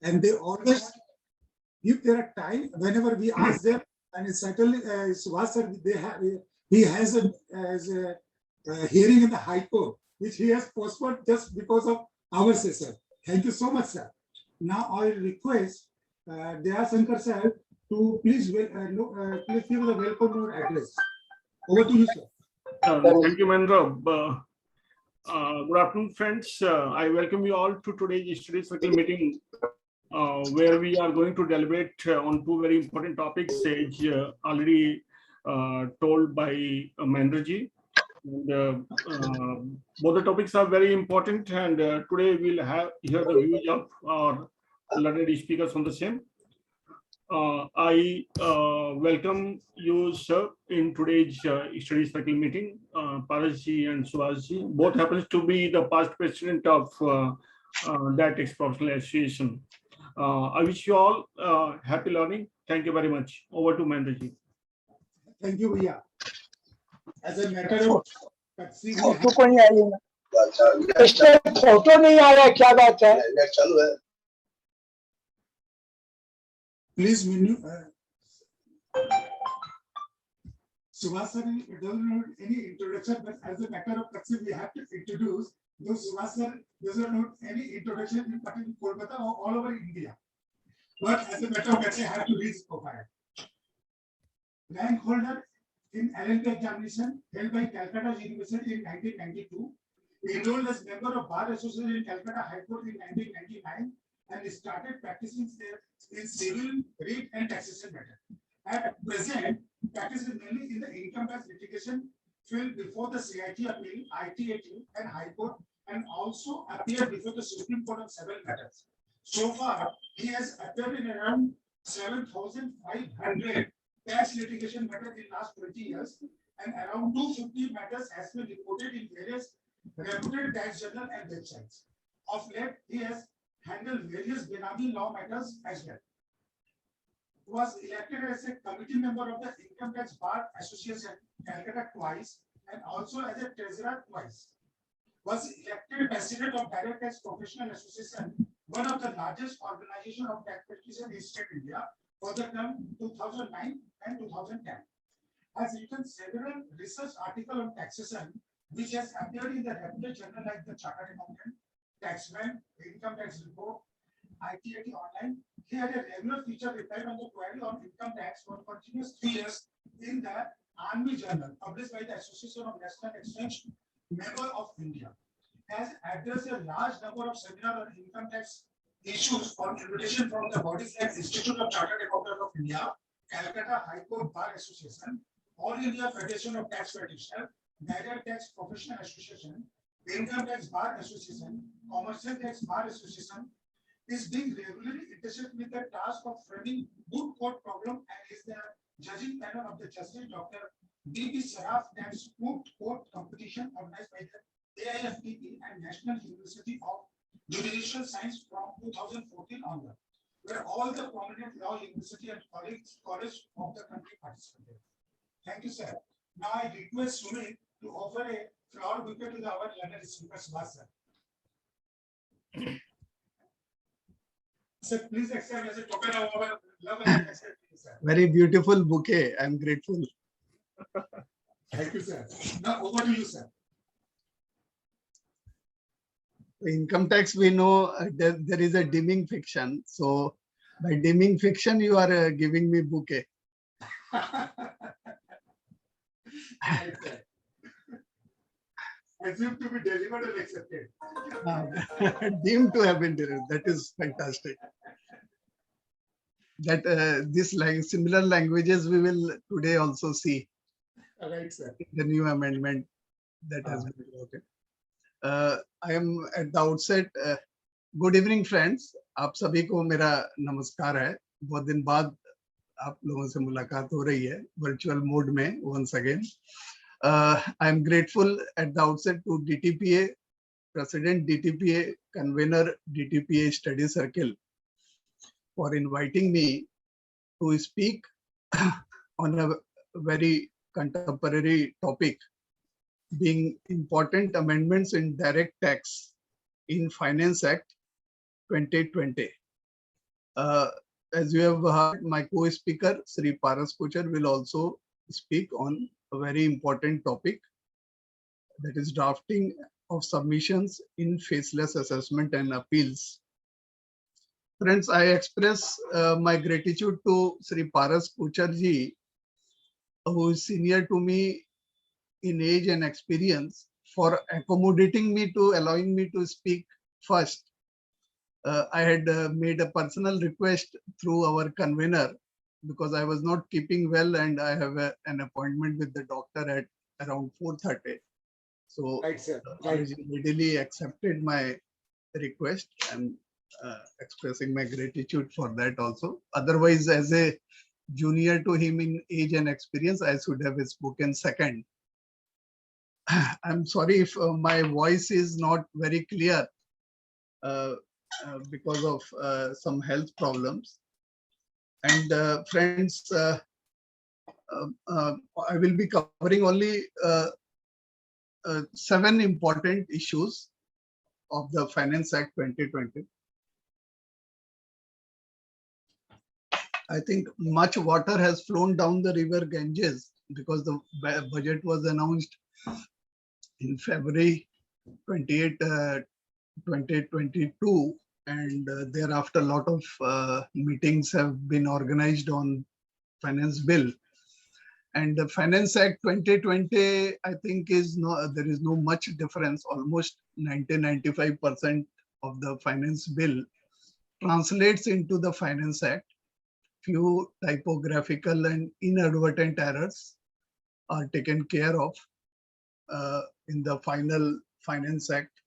and they always give their time whenever we ask them. And certainly, Subhash sir, he has a hearing in the High Court, which he has postponed just because of our session. Thank you so much, sir. Now I request Daya Shankar sir to please please give the welcome address. Over to you, sir. Thank you, Mandra. Good afternoon, friends. I welcome you all to today's study circle meeting, where we are going to deliberate on two very important topics, as already told by Mandraji. And, both the topics are very important, and today we'll hear the views of our learned speakers on the same. I welcome you, sir, in today's study circle meeting. Parasji and Subhashji both happens to be the past president of that professional association. I wish you all happy learning. Thank you very much. Over to Mandraji. Thank you, Bhaiya. As a matter of photo नहीं आ रहा है, क्या बात है? Please, menu. Subhash sir doesn't need any introduction, but as a matter of fact, we have to introduce. Though Subhash sir doesn't need any introduction in particular Kolkata or all over India, but as a matter of fact, I have to read his profile. Rank holder in LLB examination held by Calcutta University in 1992. Enrolled as member of Bar Association in Calcutta High Court in 1999 and started practicing in civil, rate and taxation matter. At present, practices mainly in the income tax litigation field before the CIT appeal, ITAT and High Court, and also appeared before the Supreme Court on several matters. So far, he has appeared in around 7,500 tax litigation matters in last 20 years, and around 250 matters has been reported in various reputed tax journal and websites. Of late, he has handled various Benami law matters as well. Was elected as a committee member of the Income Tax Bar Association, Calcutta twice, and also as a treasurer twice. Was elected president of Direct Tax Professional Association, one of the largest organization of tax practitioners in state India, for the term 2009 and 2010. Has written several research articles on taxation, which has appeared in the reputed journal like the Chartered Accountant, Taxman, Income Tax Report, ITAT Online. He had a regular feature reply on the query on income tax for continuous 3 years in the Army Journal, published by the Association of National Exchange Member of India. Has addressed a large number of seminars on income tax issues on invitation from the bodies like Institute of Chartered Accountants of India, Calcutta High Court Bar Association, All India Federation of Tax Practitioners, Direct Tax Professional Association, Income Tax Bar Association, Commercial Tax Bar Association. Is being regularly interested with the task of framing good court problem and is the judging panel of the Justice Dr. D.B. Saraf Tax Good Court Competition organized by the AIFTP and National University of Judicial Science from 2014 onward, where all the prominent law university and college of the country participated. Thank you, sir. Now I request Sumit to offer a flower bouquet to our learned speaker, Subhash sir. Sir, please accept as a token of our love and accept, sir. Very beautiful bouquet. I'm grateful. Thank you, sir. Now over to you, sir. Income tax, we know there is a deeming fiction. So by deeming fiction, you are giving me bouquet. Assumed to be delivered and accepted. Deemed to have been delivered. That is fantastic. That this similar languages we will today also see. Right, sir. The new amendment that has been voted. I am at the outset. Good evening, friends. आप सभी को मेरा नमस्कार है. बहुत दिन बाद आप लोगों से मुलाकात हो रही है virtual mode में once again. I am grateful at the outset to DTPA, President DTPA, Convener DTPA Study Circle for inviting me to speak on a very contemporary topic, being important amendments in direct tax in Finance Act 2020. As you have heard, my co-speaker, Sri Paras Kochar, will also speak on a very important topic, that is drafting of submissions in faceless assessment and appeals. Friends, I express my gratitude to Sri Paras Kochar ji, who is senior to me in age and experience, for accommodating me to allowing me to speak first. I had made a personal request through our convener because I was not keeping well and I have an appointment with the doctor at around 4:30. So Right, sir. Right. he readily accepted my request and expressing my gratitude for that also. Otherwise, as a junior to him in age and experience, I should have spoken second. I'm sorry if my voice is not very clear because of some health problems. And friends, I will be covering only 7 important issues of the Finance Act 2020. I think much water has flown down the river Ganges because the budget was announced in February 28, 2022, and thereafter a lot of meetings have been organized on finance bill. And the Finance Act 2020, I think there is no much difference. Almost 90-95% of the finance bill translates into the Finance Act. Few typographical and inadvertent errors are taken care of in the final Finance Act.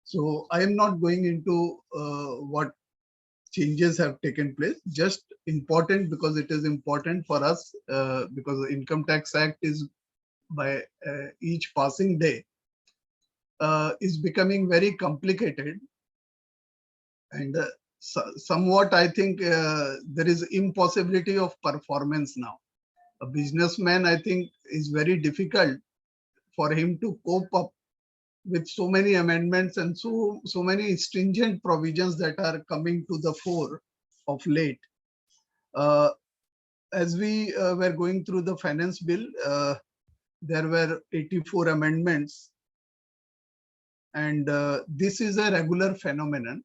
So I am not going into what changes have taken place, just important because it is important for us because the Income Tax Act is by each passing day is becoming very complicated, and somewhat I think there is impossibility of performance now. A businessman, I think, is very difficult for him to cope up with so many amendments and so many stringent provisions that are coming to the fore of late. As we were going through the finance bill, there were 84 amendments, and this is a regular phenomenon.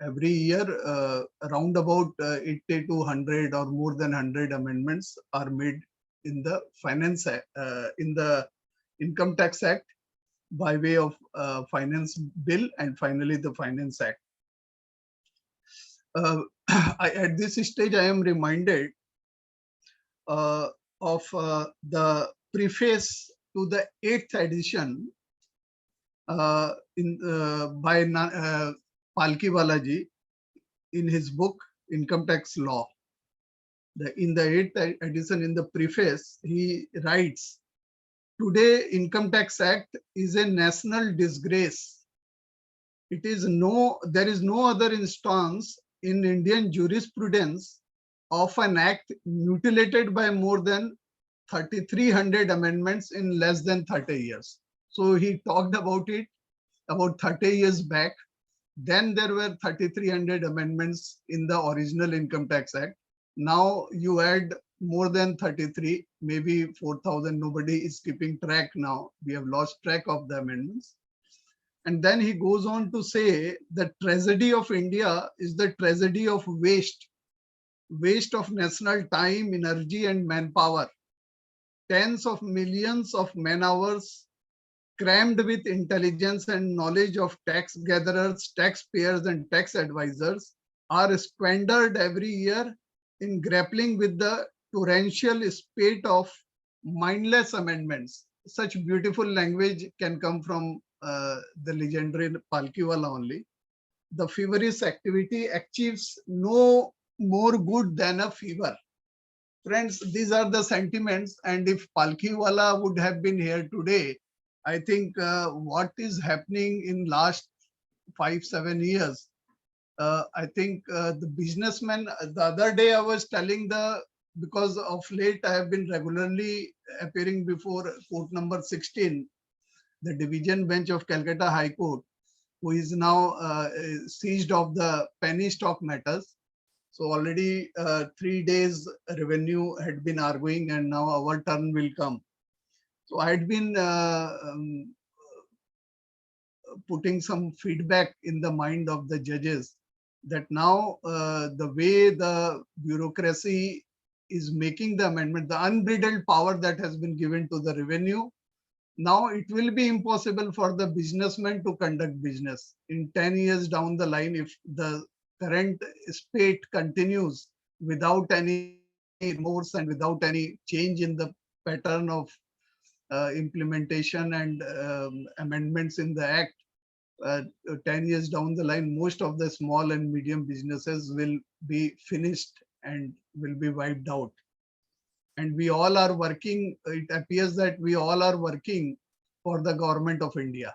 Every year, around about 80 to 100 or more than 100 amendments are made in the Finance Act, in the Income Tax Act, by way of finance bill and finally the Finance Act. At this stage, I am reminded of the preface to the 8th edition by Palkiwala ji in his book Income Tax Law. In the 8th edition, in the preface, he writes, "Today, Income Tax Act is a national disgrace. There is no other instance in Indian jurisprudence of an act mutilated by more than 3,300 amendments in less than 30 years. So he talked about it about 30 years back. Then there were 3,300 amendments in the original Income Tax Act. Now you add more than 33, maybe 4,000. Nobody is keeping track now. We have lost track of the amendments. And then he goes on to say the tragedy of India is the tragedy of waste of national time, energy, and manpower. Tens of millions of man hours crammed with intelligence and knowledge of tax gatherers, taxpayers, and tax advisors are squandered every year in grappling with the torrential spate of mindless amendments." Such beautiful language can come from the legendary Palkiwala only. "The feverish activity achieves no more good than a fever." Friends, these are the sentiments, and if Palkiwala would have been here today, I think what is happening in last 5-7 years, I think the businessmen, the other day I was telling because of late I have been regularly appearing before court number 16, the division bench of Calcutta High Court. who is now seized of the penny stock matters. So already 3 days revenue had been arguing, and now our turn will come. So I had been putting some feedback in the mind of the judges that now the way the bureaucracy is making the amendment, the unbridled power that has been given to the revenue, now it will be impossible for the businessman to conduct business. In 10 years down the line, if the current spate continues without any remorse and without any change in the pattern of implementation and amendments in the act, 10 years down the line, most of the small and medium businesses will be finished and will be wiped out. And we all are working, it appears that we all are working for the government of India.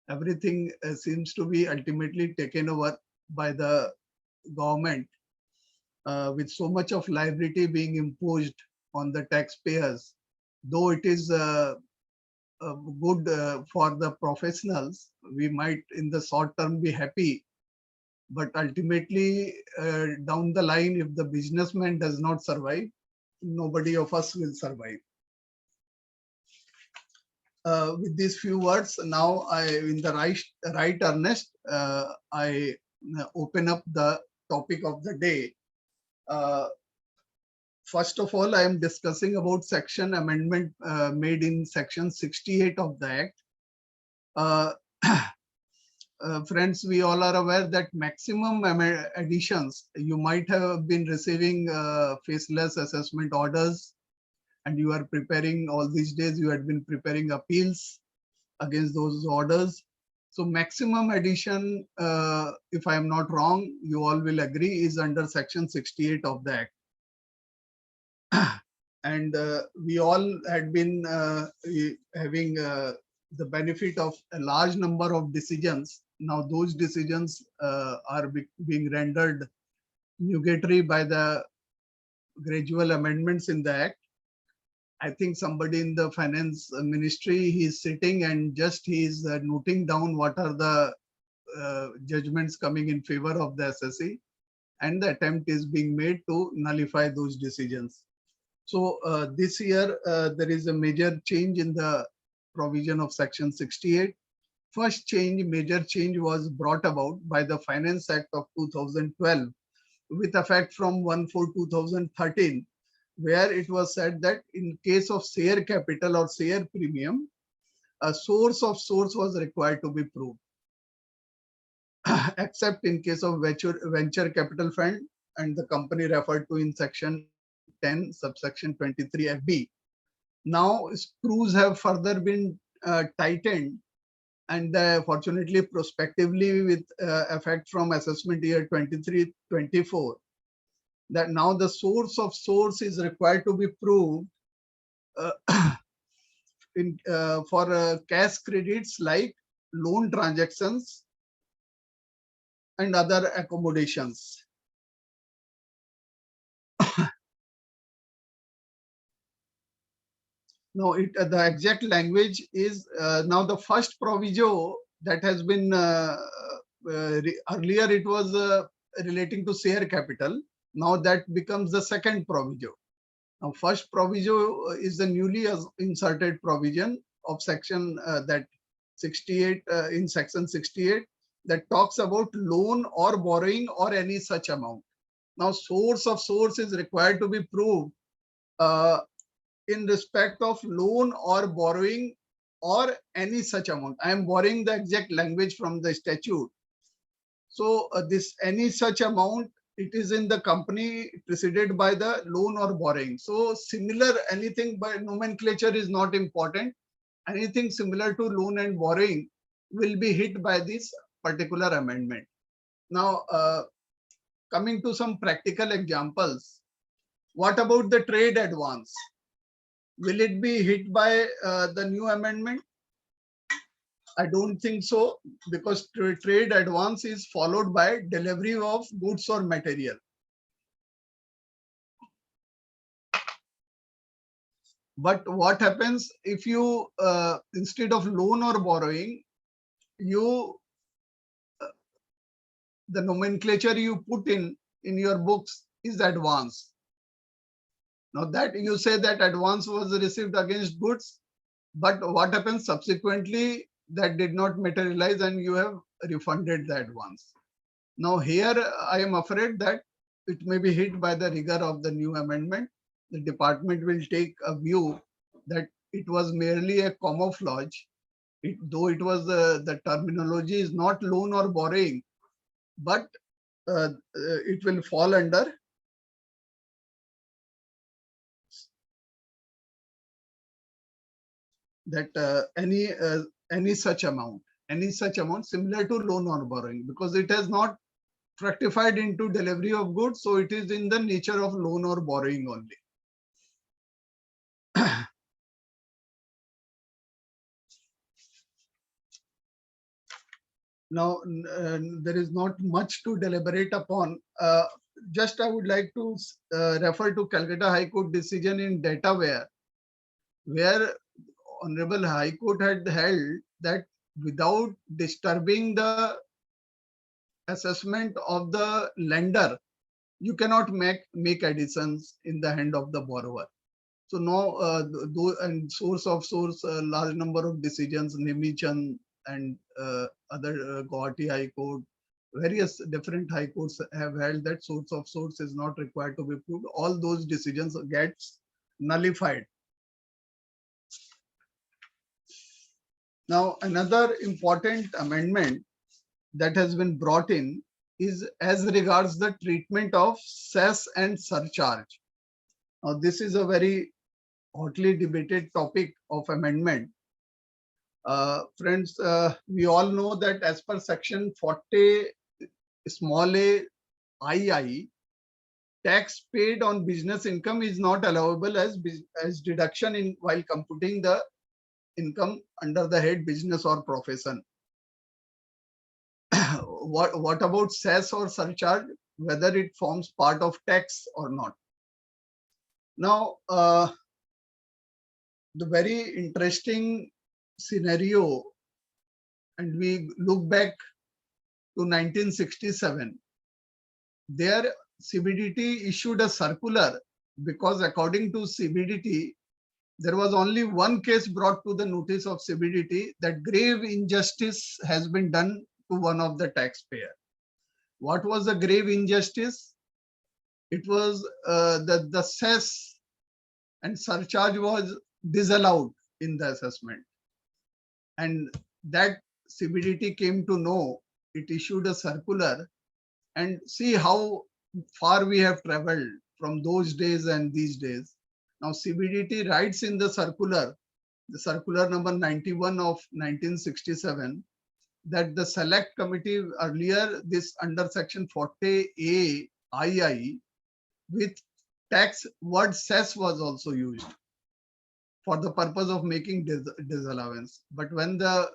Everything seems to be ultimately taken over by the government, with so much of liability being imposed on the taxpayers. Though it is good for the professionals, we might in the short term be happy, but ultimately down the line, if the businessman does not survive, nobody of us will survive. With these few words, now in the right earnest, I open up the topic of the day. First of all, I am discussing about section amendment made in section 68 of the Act. Friends, we all are aware that maximum additions, you might have been receiving faceless assessment orders, and you are preparing all these days, you had been preparing appeals against those orders. So maximum addition, if I am not wrong, you all will agree, is under section 68 of the Act. And we all had been having the benefit of a large number of decisions. Now those decisions are being rendered nugatory by the gradual amendments in the Act. I think somebody in the finance ministry, he is sitting and just he is noting down what are the judgments coming in favor of the SSE, and the attempt is being made to nullify those decisions. So this year, there is a major change in the provision of section 68. First change, major change was brought about by the Finance Act of 2012 with effect from 1/4/2013, where it was said that in case of share capital or share premium, a source of source was required to be proved, except in case of venture capital fund and the company referred to in section 10, subsection 23FB. Now, screws have further been tightened, and fortunately, prospectively, with effect from assessment year 23-24, that now the source of source is required to be proved for cash credits like loan transactions and other accommodations. Now, the exact language is now the first proviso that has been earlier it was relating to share capital. Now that becomes the second proviso. Now, first proviso is the newly inserted provision of section that 68 in section 68 that talks about loan or borrowing or any such amount. Now, source of source is required to be proved in respect of loan or borrowing or any such amount. I am borrowing the exact language from the statute. So this any such amount, it is in the company preceded by the loan or borrowing. So similar, anything by nomenclature is not important. Anything similar to loan and borrowing will be hit by this particular amendment. Now, coming to some practical examples, what about the trade advance? Will it be hit by the new amendment? I don't think so, because trade advance is followed by delivery of goods or material. But what happens if you, instead of loan or borrowing, you the nomenclature you put in your books is advance. Now that you say that advance was received against goods, but what happens subsequently, that did not materialize and you have refunded the advance. Now here I am afraid that it may be hit by the rigor of the new amendment. The department will take a view that it was merely a camouflage. Though it was the terminology is not loan or borrowing, but it will fall under that any such amount similar to loan or borrowing, because it has not fructified into delivery of goods, so it is in the nature of loan or borrowing only. Now, there is not much to deliberate upon. Just I would like to refer to Calcutta High Court decision in Dataware, where Honorable High Court had held that without disturbing the assessment of the lender, you cannot make additions in the hand of the borrower. So now, and source, large number of decisions, Nemichan and other Guwahati High Court, various different high courts have held that source is not required to be proved. All those decisions gets nullified. Now, another important amendment that has been brought in is as regards the treatment of cess and surcharge. Now, this is a very hotly debated topic of amendment. Friends, we all know that as per section 40 small a II, tax paid on business income is not allowable as deduction while computing the income under the head business or profession. What about cess or surcharge, whether it forms part of tax or not? Now, the very interesting scenario, and we look back to 1967, there CBDT issued a circular because according to CBDT, there was only one case brought to the notice of CBDT that grave injustice has been done to one of the taxpayer. What was the grave injustice? It was that the cess and surcharge was disallowed in the assessment. And that CBDT came to know, it issued a circular, and see how far we have traveled from those days and these days. Now CBDT writes in the circular number 91 of 1967, that the select committee earlier, this under section 40A II, with tax word cess was also used for the purpose of making disallowance. But when the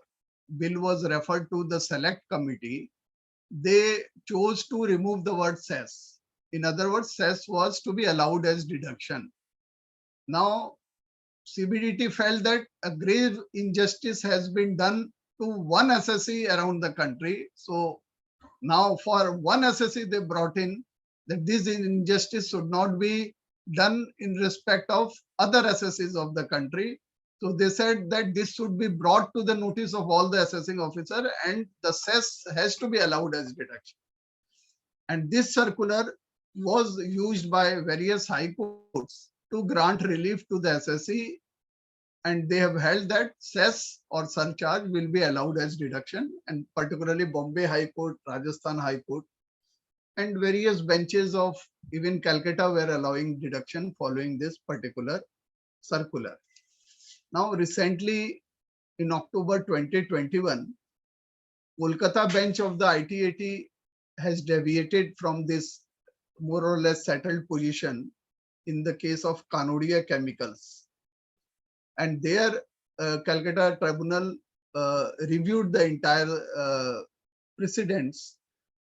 bill was referred to the select committee, they chose to remove the word cess. In other words, cess was to be allowed as deduction. Now, CBDT felt that a grave injustice has been done to one assessee around the country. So now for one assessee, they brought in that this injustice should not be done in respect of other assessees of the country. So they said that this should be brought to the notice of all the assessing officer, and the cess has to be allowed as deduction. And this circular was used by various high courts to grant relief to the assessee, and they have held that cess or surcharge will be allowed as deduction, and particularly Bombay High Court, Rajasthan High Court, and various benches of even Calcutta were allowing deduction following this particular circular. Now, recently in October 2021, Kolkata bench of the ITAT has deviated from this more or less settled position in the case of Kanodia Chemicals. And there, Calcutta tribunal reviewed the entire precedents,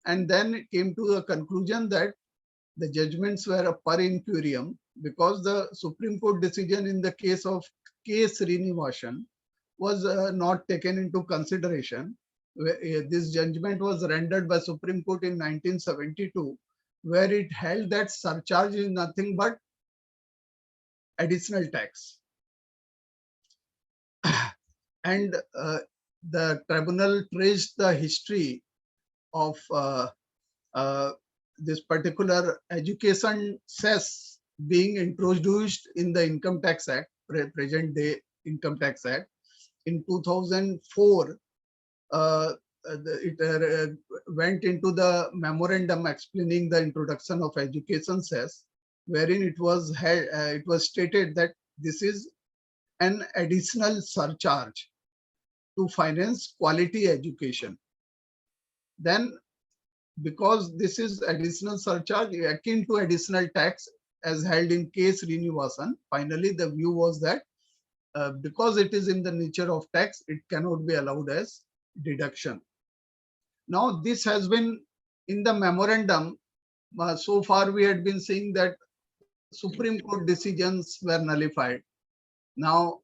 and then came to a conclusion that the judgments were a per incurium, because the Supreme Court decision in the case of K. Srinivasan was not taken into consideration, This judgment was rendered by Supreme Court in 1972, where it held that surcharge is nothing but additional tax. And the tribunal traced the history of this particular education cess being introduced in the Income Tax Act, present day Income Tax Act. In 2004, it went into the memorandum explaining the introduction of education cess, wherein it was stated that this is an additional surcharge to finance quality education. Then, because this is additional surcharge akin to additional tax as held in case Srinivasan, finally the view was that because it is in the nature of tax, it cannot be allowed as deduction. Now, this has been in the memorandum. So far, we had been seeing that Supreme Court decisions were nullified. Now,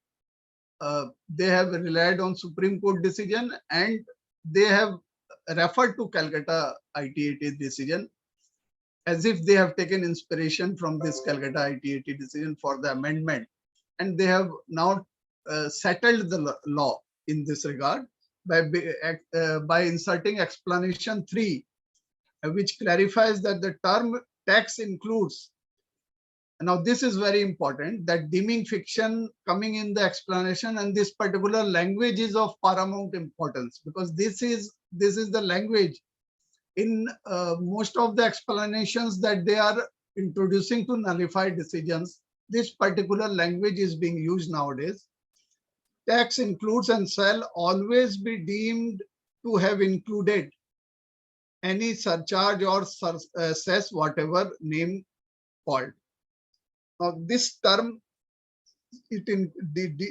they have relied on Supreme Court decision and they have referred to Calcutta ITAT decision as if they have taken inspiration from this Calcutta ITAT decision for the amendment. And they have now settled the law in this regard by inserting explanation 3, which clarifies that the term tax includes. Now, this is very important, that deeming fiction coming in the explanation, and this particular language is of paramount importance, because this is the language in most of the explanations that they are introducing to nullify decisions. This particular language is being used nowadays. Tax includes and shall always be deemed to have included any surcharge or cess, whatever name called. Now, this term, it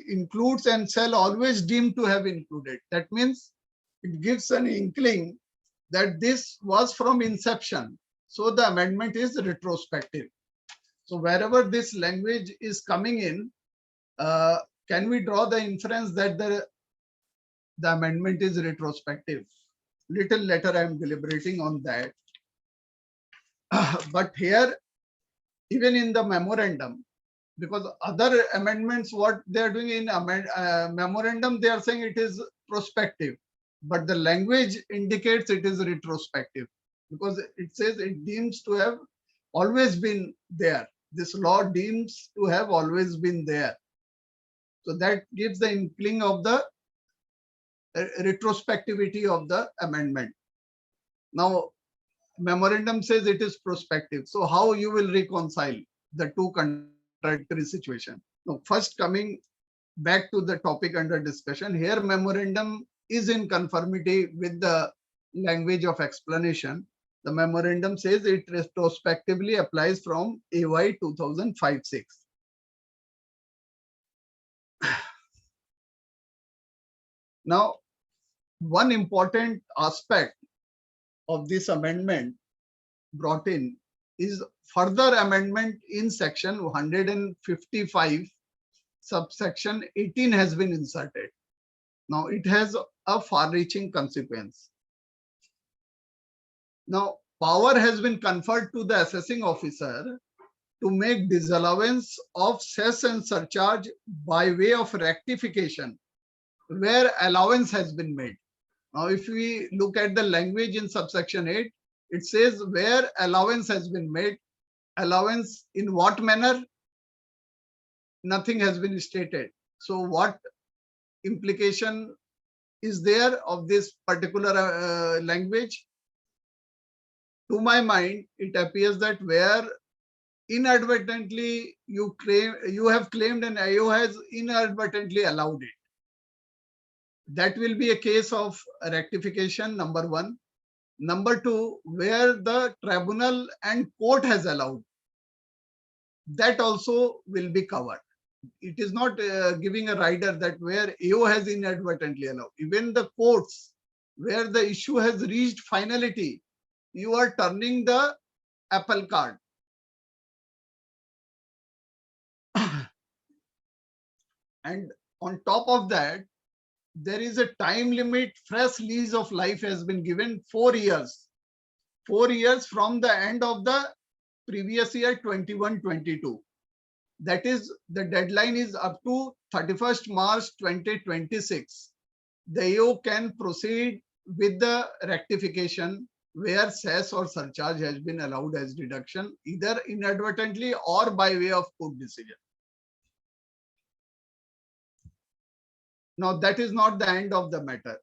includes and shall always deemed to have included. That means it gives an inkling that this was from inception. So the amendment is retrospective. So wherever this language is coming in, can we draw the inference that the amendment is retrospective? Little later I am deliberating on that. But here, even in the memorandum, because other amendments, what they are doing in memorandum, they are saying it is prospective, but the language indicates it is retrospective, because it says it deems to have always been there. This law deems to have always been there. So that gives the inkling of the retrospectivity of the amendment. Now, memorandum says it is prospective. So how you will reconcile the two contradictory situation? Now, first, coming back to the topic under discussion, here memorandum is in conformity with the language of explanation. The memorandum says it retrospectively applies from AY 2005-6. Now, one important aspect of this amendment brought in is further amendment in section 155, subsection 18 has been inserted. Now, it has a far-reaching consequence. Now, power has been conferred to the assessing officer to make disallowance of cess and surcharge by way of rectification where allowance has been made. Now, if we look at the language in subsection 8, it says where allowance has been made. Allowance in what manner? Nothing has been stated. So what implication is there of this particular language? To my mind, it appears that where inadvertently you have claimed and IO has inadvertently allowed it, that will be a case of rectification, number one. Number two, where the tribunal and court has allowed, that also will be covered. It is not giving a rider that where AO has inadvertently allowed. Even the courts, where the issue has reached finality, you are turning the apple card. And on top of that, there is a time limit. Fresh lease of life has been given 4 years. 4 years from the end of the previous year 21-22. That is, the deadline is up to 31st March 2026. The AO can proceed with the rectification where cess or surcharge has been allowed as deduction, either inadvertently or by way of court decision. Now, that is not the end of the matter.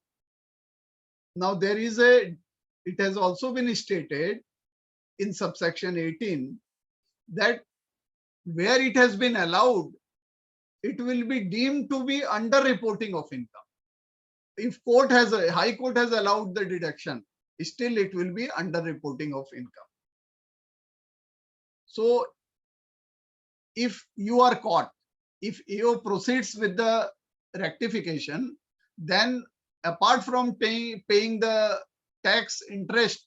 Now, there is it has also been stated in subsection 18 that where it has been allowed, it will be deemed to be under reporting of income. If High Court has allowed the deduction, still it will be under reporting of income. So if you are caught, if AO proceeds with the rectification, then apart from paying the tax interest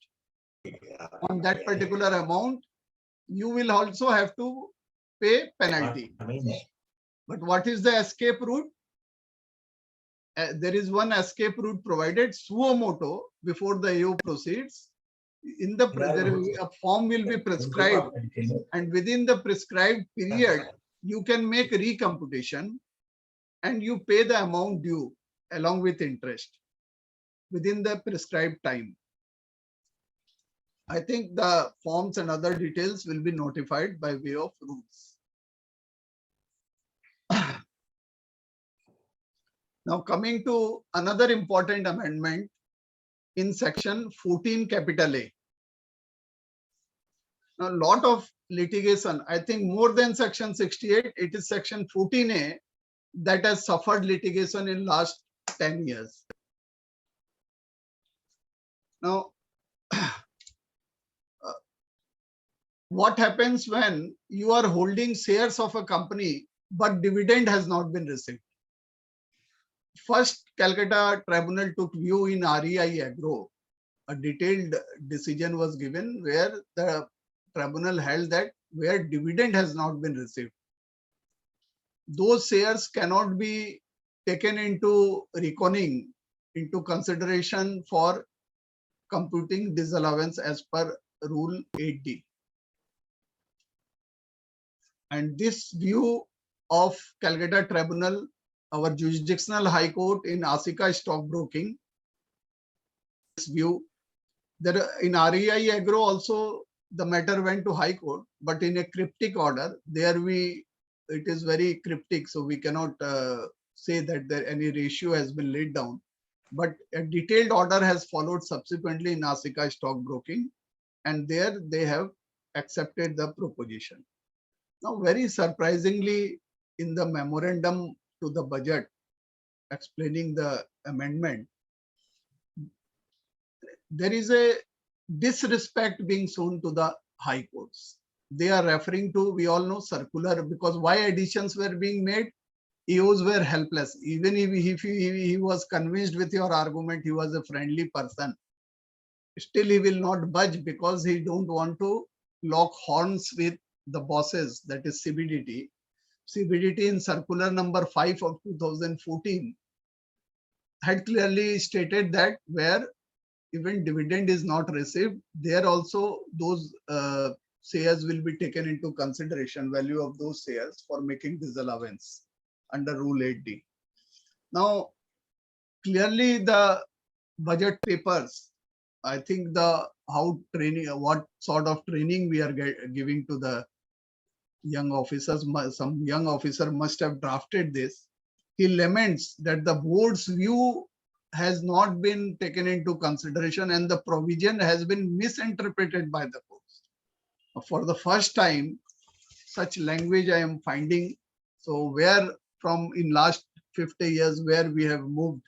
on that particular amount, you will also have to pay penalty. But what is the escape route? There is one escape route provided, suo moto, before the AO proceeds. A form will be prescribed, and within the prescribed period, you can make recomputation and you pay the amount due along with interest within the prescribed time. I think the forms and other details will be notified by way of rules. Now, coming to another important amendment in section 14 capital A. Now, a lot of litigation, I think more than section 68, it is section 14A that has suffered litigation in last 10 years. Now, what happens when you are holding shares of a company but dividend has not been received? First, Calcutta Tribunal took view in REI Agro. A detailed decision was given where the tribunal held that where dividend has not been received, those shares cannot be taken into reckoning, into consideration for computing disallowance as per Rule 8D. And this view of Calcutta Tribunal, our jurisdictional high court in Asika stockbroking, this view, there in REI Agro also the matter went to high court, but in a cryptic order. There it is very cryptic, so we cannot say that there any ratio has been laid down. But a detailed order has followed subsequently in Asika stockbroking, and there they have accepted the proposition. Now, very surprisingly, in the memorandum to the budget explaining the amendment, there is a disrespect being shown to the high courts. They are referring to, we all know, circular, because why additions were being made? EOs were helpless. Even if he was convinced with your argument, he was a friendly person, still he will not budge because he don't want to lock horns with the bosses, that is CBDT. CBDT in circular number 5 of 2014 had clearly stated that where even dividend is not received, there also those shares will be taken into consideration, value of those shares for making disallowance under Rule 8D. Now, clearly the budget papers, I think what sort of training we are giving to the young officers, some young officer must have drafted this. He laments that the board's view has not been taken into consideration and the provision has been misinterpreted by the courts. For the first time, such language I am finding. So where from in last 50 years where we have moved,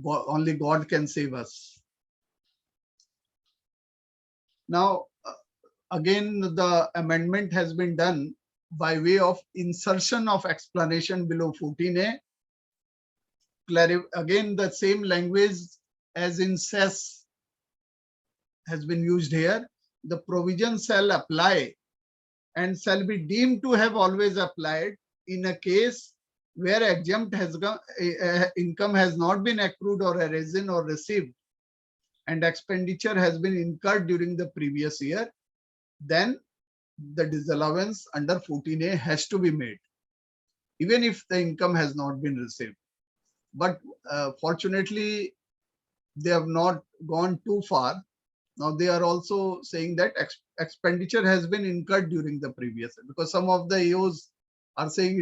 only God can save us. Now, again, the amendment has been done by way of insertion of explanation below 14A. Again, the same language as in cess has been used here. The provision shall apply and shall be deemed to have always applied in a case where exempt income has not been accrued or arisen or received, and expenditure has been incurred during the previous year, then the disallowance under 14A has to be made, even if the income has not been received. But fortunately, they have not gone too far. Now they are also saying that expenditure has been incurred during the previous year, because some of the AOs are saying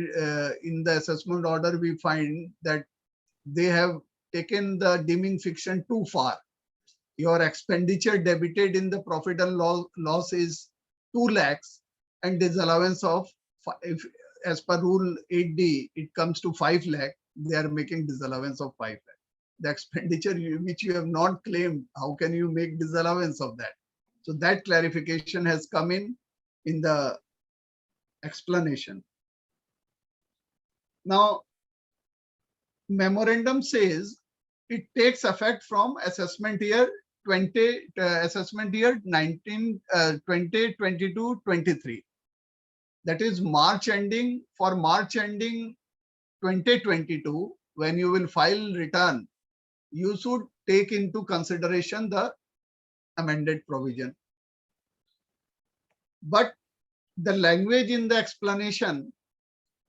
in the assessment order, we find that they have taken the deeming fiction too far. Your expenditure debited in the profit and loss is 2 lakhs, and disallowance of, if as per rule 8D, it comes to 5 lakh. They are making disallowance of 5 lakh. The expenditure which you have not claimed, how can you make disallowance of that? So that clarification has come in the explanation. Now, memorandum says it takes effect from assessment year 2022-23. That is March ending. For March ending 2022, when you will file return, you should take into consideration the amended provision. But the language in the explanation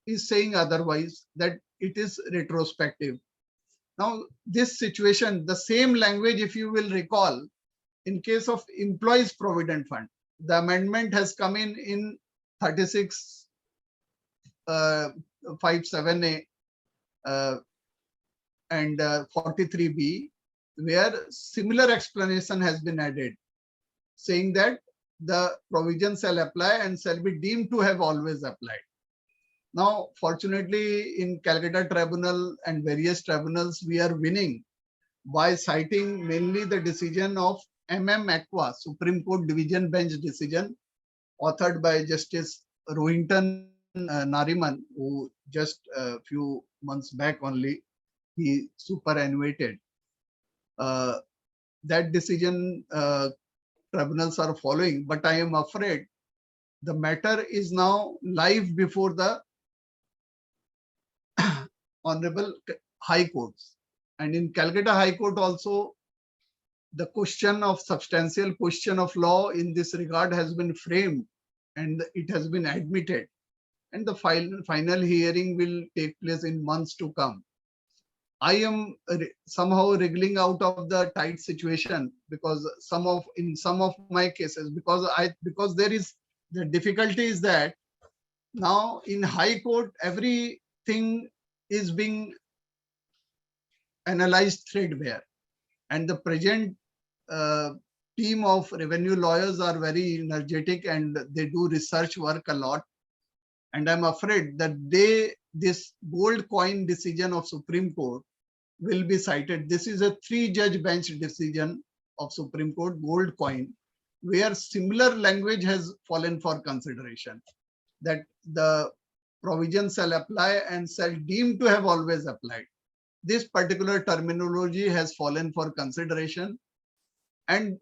is saying otherwise, that it is retrospective. Now, this situation, the same language, if you will recall, in case of Employees Provident Fund, the amendment has come in 3657A and 43B, where similar explanation has been added, saying that the provision shall apply and shall be deemed to have always applied. Now, fortunately, in Calcutta Tribunal and various tribunals, we are winning by citing mainly the decision of Aqua, Supreme Court Division Bench decision, authored by Justice Rohinton Nariman, who just a few months back only, he superannuated. That decision tribunals are following, but I am afraid the matter is now live before the Honorable High Courts. And in Calcutta High Court also, the question of substantial question of law in this regard has been framed and it has been admitted. And the final hearing will take place in months to come. I am somehow wriggling out of the tight situation, because in some of my cases, because there is the difficulty is that now in High Court everything is being analyzed threadbare, and the present team of revenue lawyers are very energetic and they do research work a lot. And I'm afraid that this gold coin decision of Supreme Court will be cited. This is a 3-judge bench decision of Supreme Court, gold coin, where similar language has fallen for consideration, that the provision shall apply and shall deem to have always applied. This particular terminology has fallen for consideration, and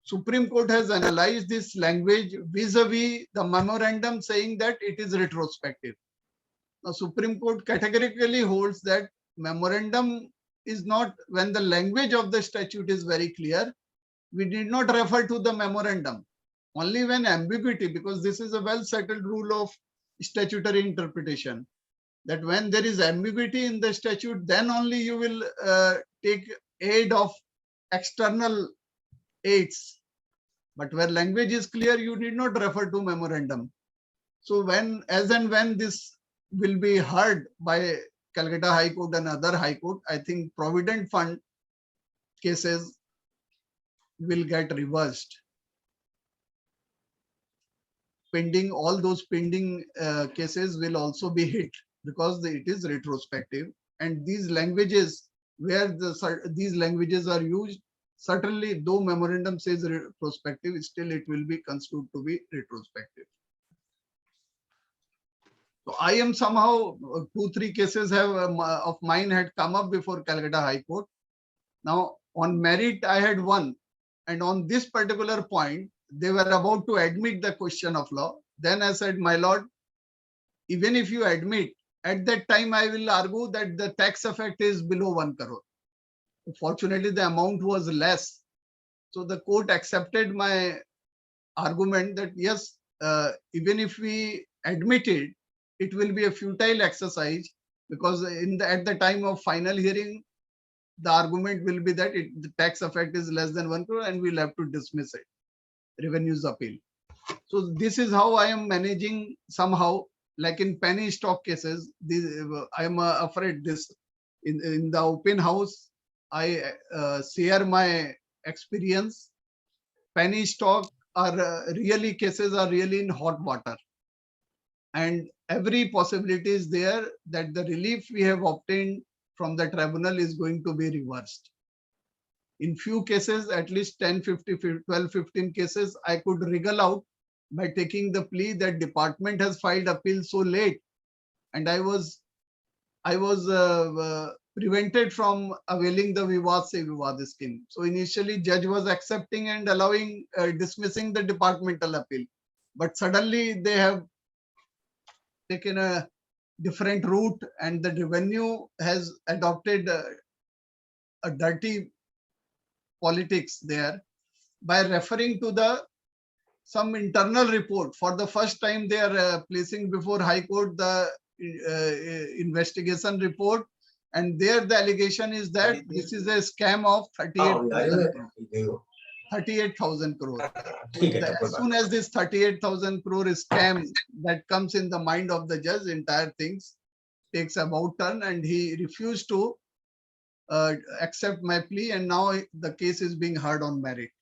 Supreme Court has analyzed this language vis-a-vis the memorandum saying that it is retrospective. Now, Supreme Court categorically holds that memorandum is not, when the language of the statute is very clear, we did not refer to the memorandum. Only when ambiguity, because this is a well-settled rule of statutory interpretation, that when there is ambiguity in the statute, then only you will take aid of external aids. But where language is clear, you need not refer to memorandum. So as and when this will be heard by Calcutta High Court and other High Court, I think Provident Fund cases will get reversed. All those pending cases will also be hit, because it is retrospective. And these languages, where these languages are used, certainly though memorandum says retrospective, still it will be construed to be retrospective. So I am somehow 2-3 cases of mine had come up before Calcutta High Court. Now on merit I had won, and on this particular point they were about to admit the question of law. Then I said, my lord, even if you admit, at that time I will argue that the tax effect is below 1 crore. Fortunately, the amount was less. So the court accepted my argument that yes, even if we admit it, it will be a futile exercise, because at the time of final hearing, the argument will be that the tax effect is less than 1 crore and we'll have to dismiss it. Revenues appeal. So this is how I am managing somehow, like in penny stock cases. I am afraid this in the open house, I share my experience. Penny stock are really cases are really in hot water, and every possibility is there that the relief we have obtained from the tribunal is going to be reversed. In few cases, at least 10, 50, 12, 15 cases, I could wriggle out by taking the plea that department has filed appeal so late, and I was prevented from availing the Vivad se Vivad scheme. So initially, judge was accepting and allowing dismissing the departmental appeal, but suddenly they have taken a different route, and the revenue has adopted a dirty politics there by referring to some internal report. For the first time, they are placing before High Court the investigation report, and there the allegation is that this is a scam of 38,000 crore. As soon as this 38,000 crore scam that comes in the mind of the judge, entire things takes about turn, and he refused to accept my plea, and now the case is being heard on merit.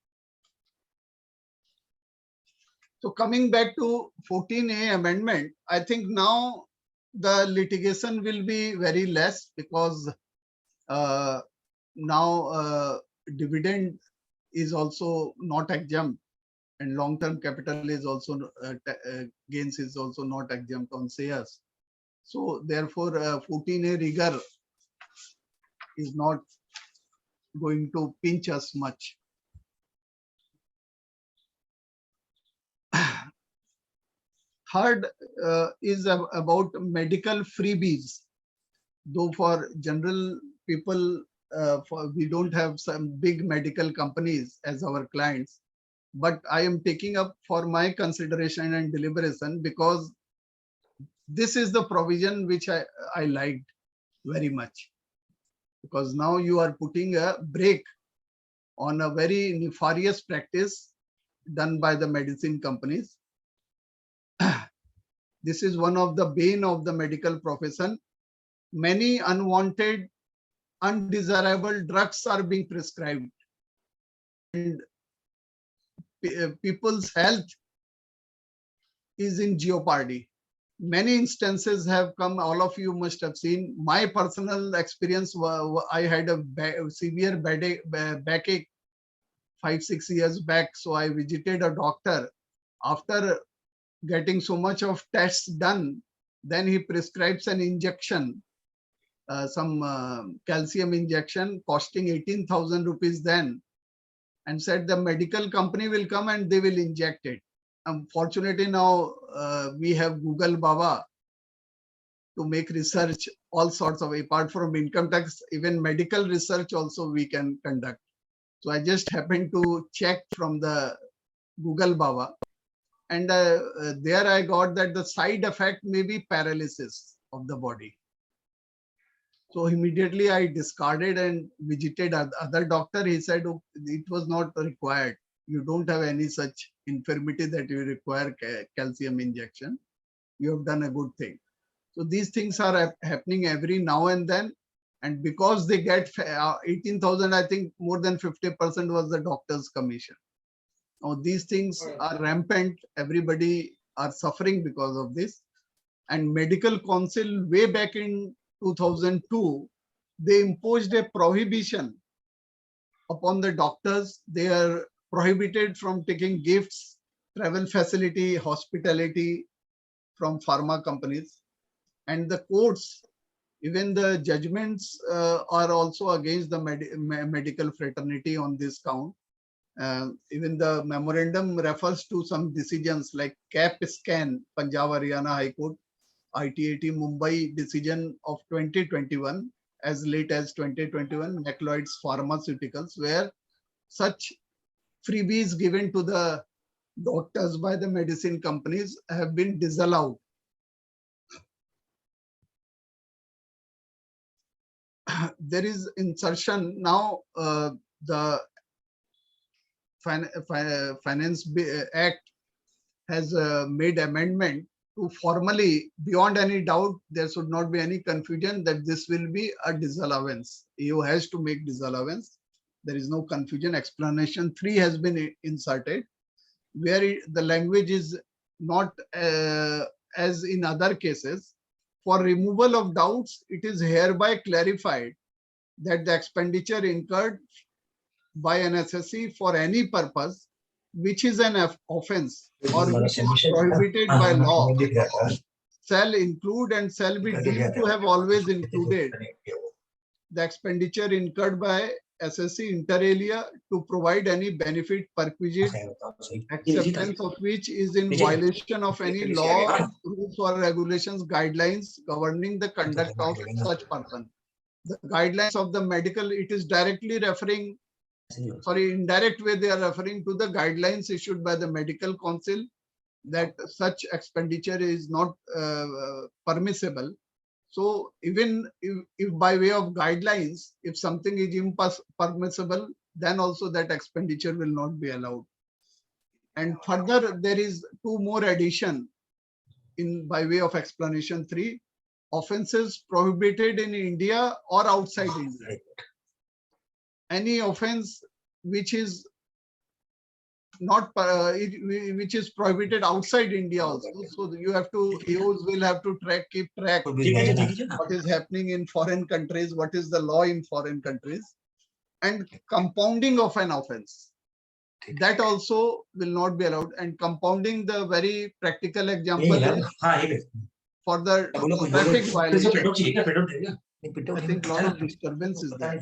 So coming back to 14A amendment, I think now the litigation will be very less, because now dividend is also not exempt, and long-term capital is also gains is also not exempt on shares. So therefore, 14A rigor is not going to pinch us much. Third is about medical freebies. Though for general people, we don't have some big medical companies as our clients, but I am taking up for my consideration and deliberation, because this is the provision which I liked very much, because now you are putting a break on a very nefarious practice done by the medicine companies. This is one of the bane of the medical profession. Many unwanted, undesirable drugs are being prescribed, and people's health is in jeopardy. Many instances have come, all of you must have seen. My personal experience, I had a severe backache 5-6 years back, so I visited a doctor. After getting so much of tests done, then he prescribes an injection, some calcium injection costing 18,000 rupees then, and said the medical company will come and they will inject it. Unfortunately, now we have Google Baba to make research, all sorts of, apart from income tax, even medical research also we can conduct. So I just happened to check from the Google Baba, and there I got that the side effect may be paralysis of the body. So immediately I discarded and visited other doctor. He said, oh, it was not required. You don't have any such infirmity that you require calcium injection. You have done a good thing. So these things are happening every now and then. And because they get 18,000, I think more than 50% was the doctor's commission. Now these things are rampant. Everybody are suffering because of this. And Medical Council way back in 2002, they imposed a prohibition upon the doctors. They are prohibited from taking gifts, travel facility, hospitality from pharma companies. And the courts, even the judgments are also against the medical fraternity on this count. Even the memorandum refers to some decisions like CAP scan, Punjab Haryana High Court, ITAT Mumbai decision of 2021, as late as 2021, Macleod's Pharmaceuticals, where such freebies given to the doctors by the medicine companies have been disallowed. There is insertion now. The Finance Act has made amendment to formally, beyond any doubt, there should not be any confusion that this will be a disallowance. EU has to make disallowance. There is no confusion. Explanation 3 has been inserted, where the language is not as in other cases. For removal of doubts, it is hereby clarified that the expenditure incurred by an SSC for any purpose which is an offense or which is prohibited by law shall include and shall be deemed to have always included the expenditure incurred by SSC inter alia to provide any benefit, perquisite, acceptance of which is in violation of any law, rules or regulations, guidelines governing the conduct of such person. The guidelines of the medical, it is directly referring, sorry, indirect way they are referring to the guidelines issued by the medical council that such expenditure is not permissible. So even if by way of guidelines, if something is impermissible, then also that expenditure will not be allowed. And further, there is two more addition in by way of explanation 3, offenses prohibited in India or outside India. Any offense which is not which is prohibited outside India also. So you have to, EOs will have to keep track what is happening in foreign countries, what is the law in foreign countries, and compounding of an offense. That also will not be allowed. And compounding, the very practical example is for the traffic violation. I think a lot of disturbance is there.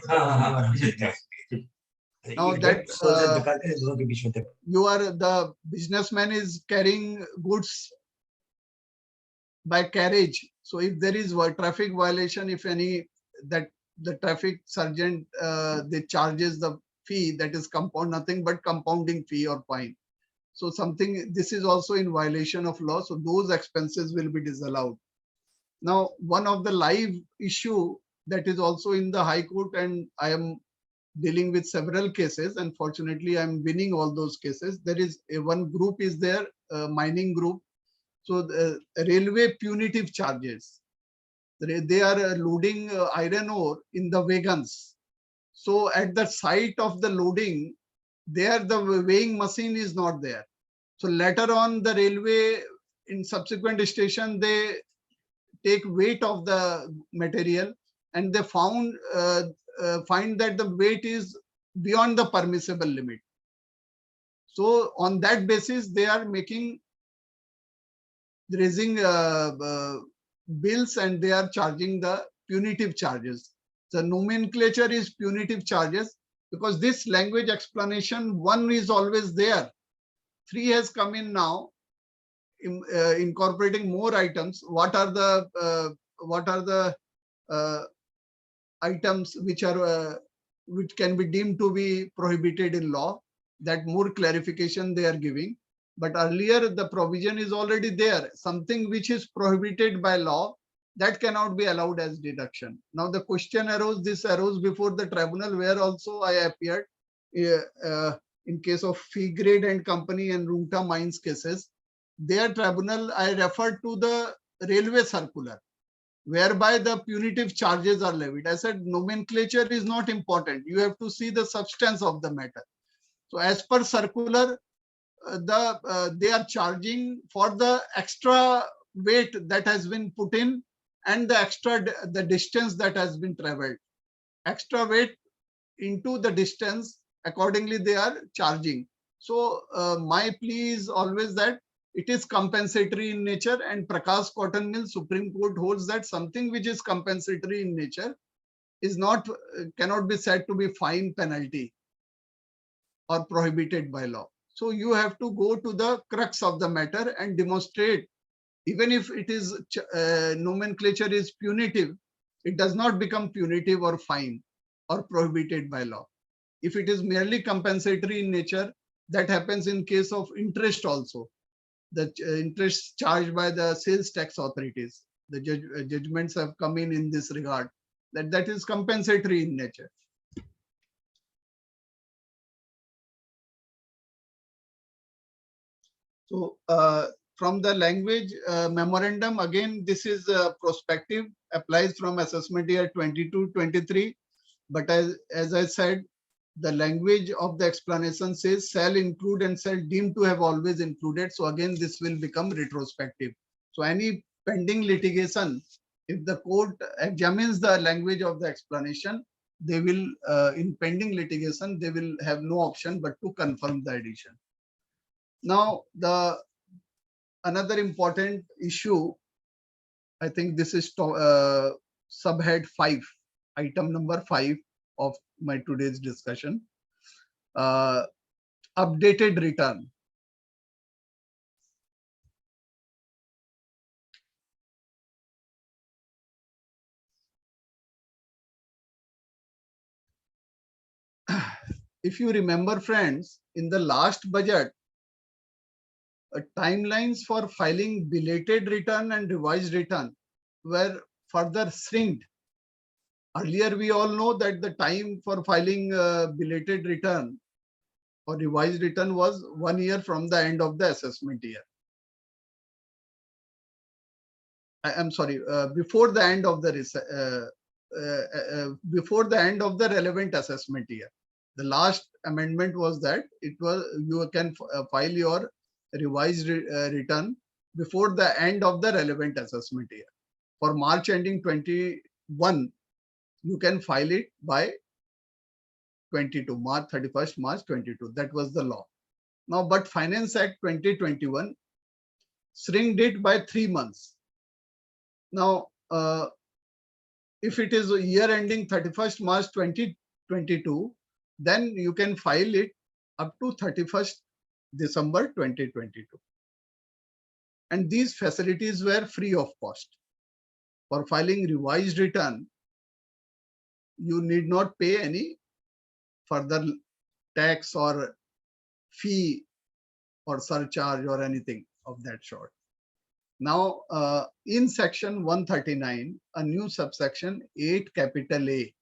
Now that the businessman is carrying goods by carriage. So if there is a traffic violation, if any, that the traffic sergeant they charges the fee, that is nothing but compounding fee or fine. So something, this is also in violation of law. So those expenses will be disallowed. Now, one of the live issue that is also in the High Court, and I am dealing with several cases. Unfortunately, I'm winning all those cases. There is one group is there, mining group. So the railway punitive charges. They are loading iron ore in the wagons. So at the site of the loading, there the weighing machine is not there. So later on, the railway in subsequent station, they take weight of the material, and they find that the weight is beyond the permissible limit. So on that basis, they are raising bills, and they are charging the punitive charges. The nomenclature is punitive charges because this language explanation 1 is always there. 3 has come in now, incorporating more items. What are the items which can be deemed to be prohibited in law? That more clarification they are giving. But earlier the provision is already there. Something which is prohibited by law, that cannot be allowed as deduction. Now the question arose, this arose before the tribunal, where also I appeared in case of Fee Grade and Company and Runta Mines cases. Their tribunal, I referred to the railway circular, whereby the punitive charges are levied. I said nomenclature is not important. You have to see the substance of the matter. So as per circular, they are charging for the extra weight that has been put in and the distance that has been traveled. Extra weight into the distance, accordingly they are charging. So my plea is always that it is compensatory in nature, and Prakash Cotton Mill Supreme Court holds that something which is compensatory in nature is cannot be said to be fine, penalty or prohibited by law. So you have to go to the crux of the matter and demonstrate Even if it is nomenclature is punitive, it does not become punitive or fine or prohibited by law. If it is merely compensatory in nature, that happens in case of interest also. The interest charged by the sales tax authorities. The judgments have come in this regard, that is compensatory in nature. So from the language memorandum, again, this is prospective, applies from assessment year 22-23. But as I said, the language of the explanation says shall include and shall deem to have always included. So again, this will become retrospective. So any pending litigation, if the court examines the language of the explanation, they will, in pending litigation, they will have no option but to confirm the addition. Now, another important issue, I think this is subhead 5, item number 5 of my today's discussion. Updated return. If you remember, friends, in the last budget, timelines for filing belated return and revised return were further shrinked. Earlier, we all know that the time for filing belated return or revised return was 1 year from the end of the assessment year. I'm sorry, before the end of the relevant assessment year. The last amendment was that it was you can file your revised return before the end of the relevant assessment year. For March ending 21, you can file it by 31st March 22. That was the law. Now, but Finance Act 2021 shrinked it by 3 months. Now, if it is a year ending 31st March 2022, then you can file it up to 31st December 2022. And these facilities were free of cost. For filing revised return, you need not pay any further tax or fee or surcharge or anything of that sort. Now, in section 139, a new subsection 8 capital A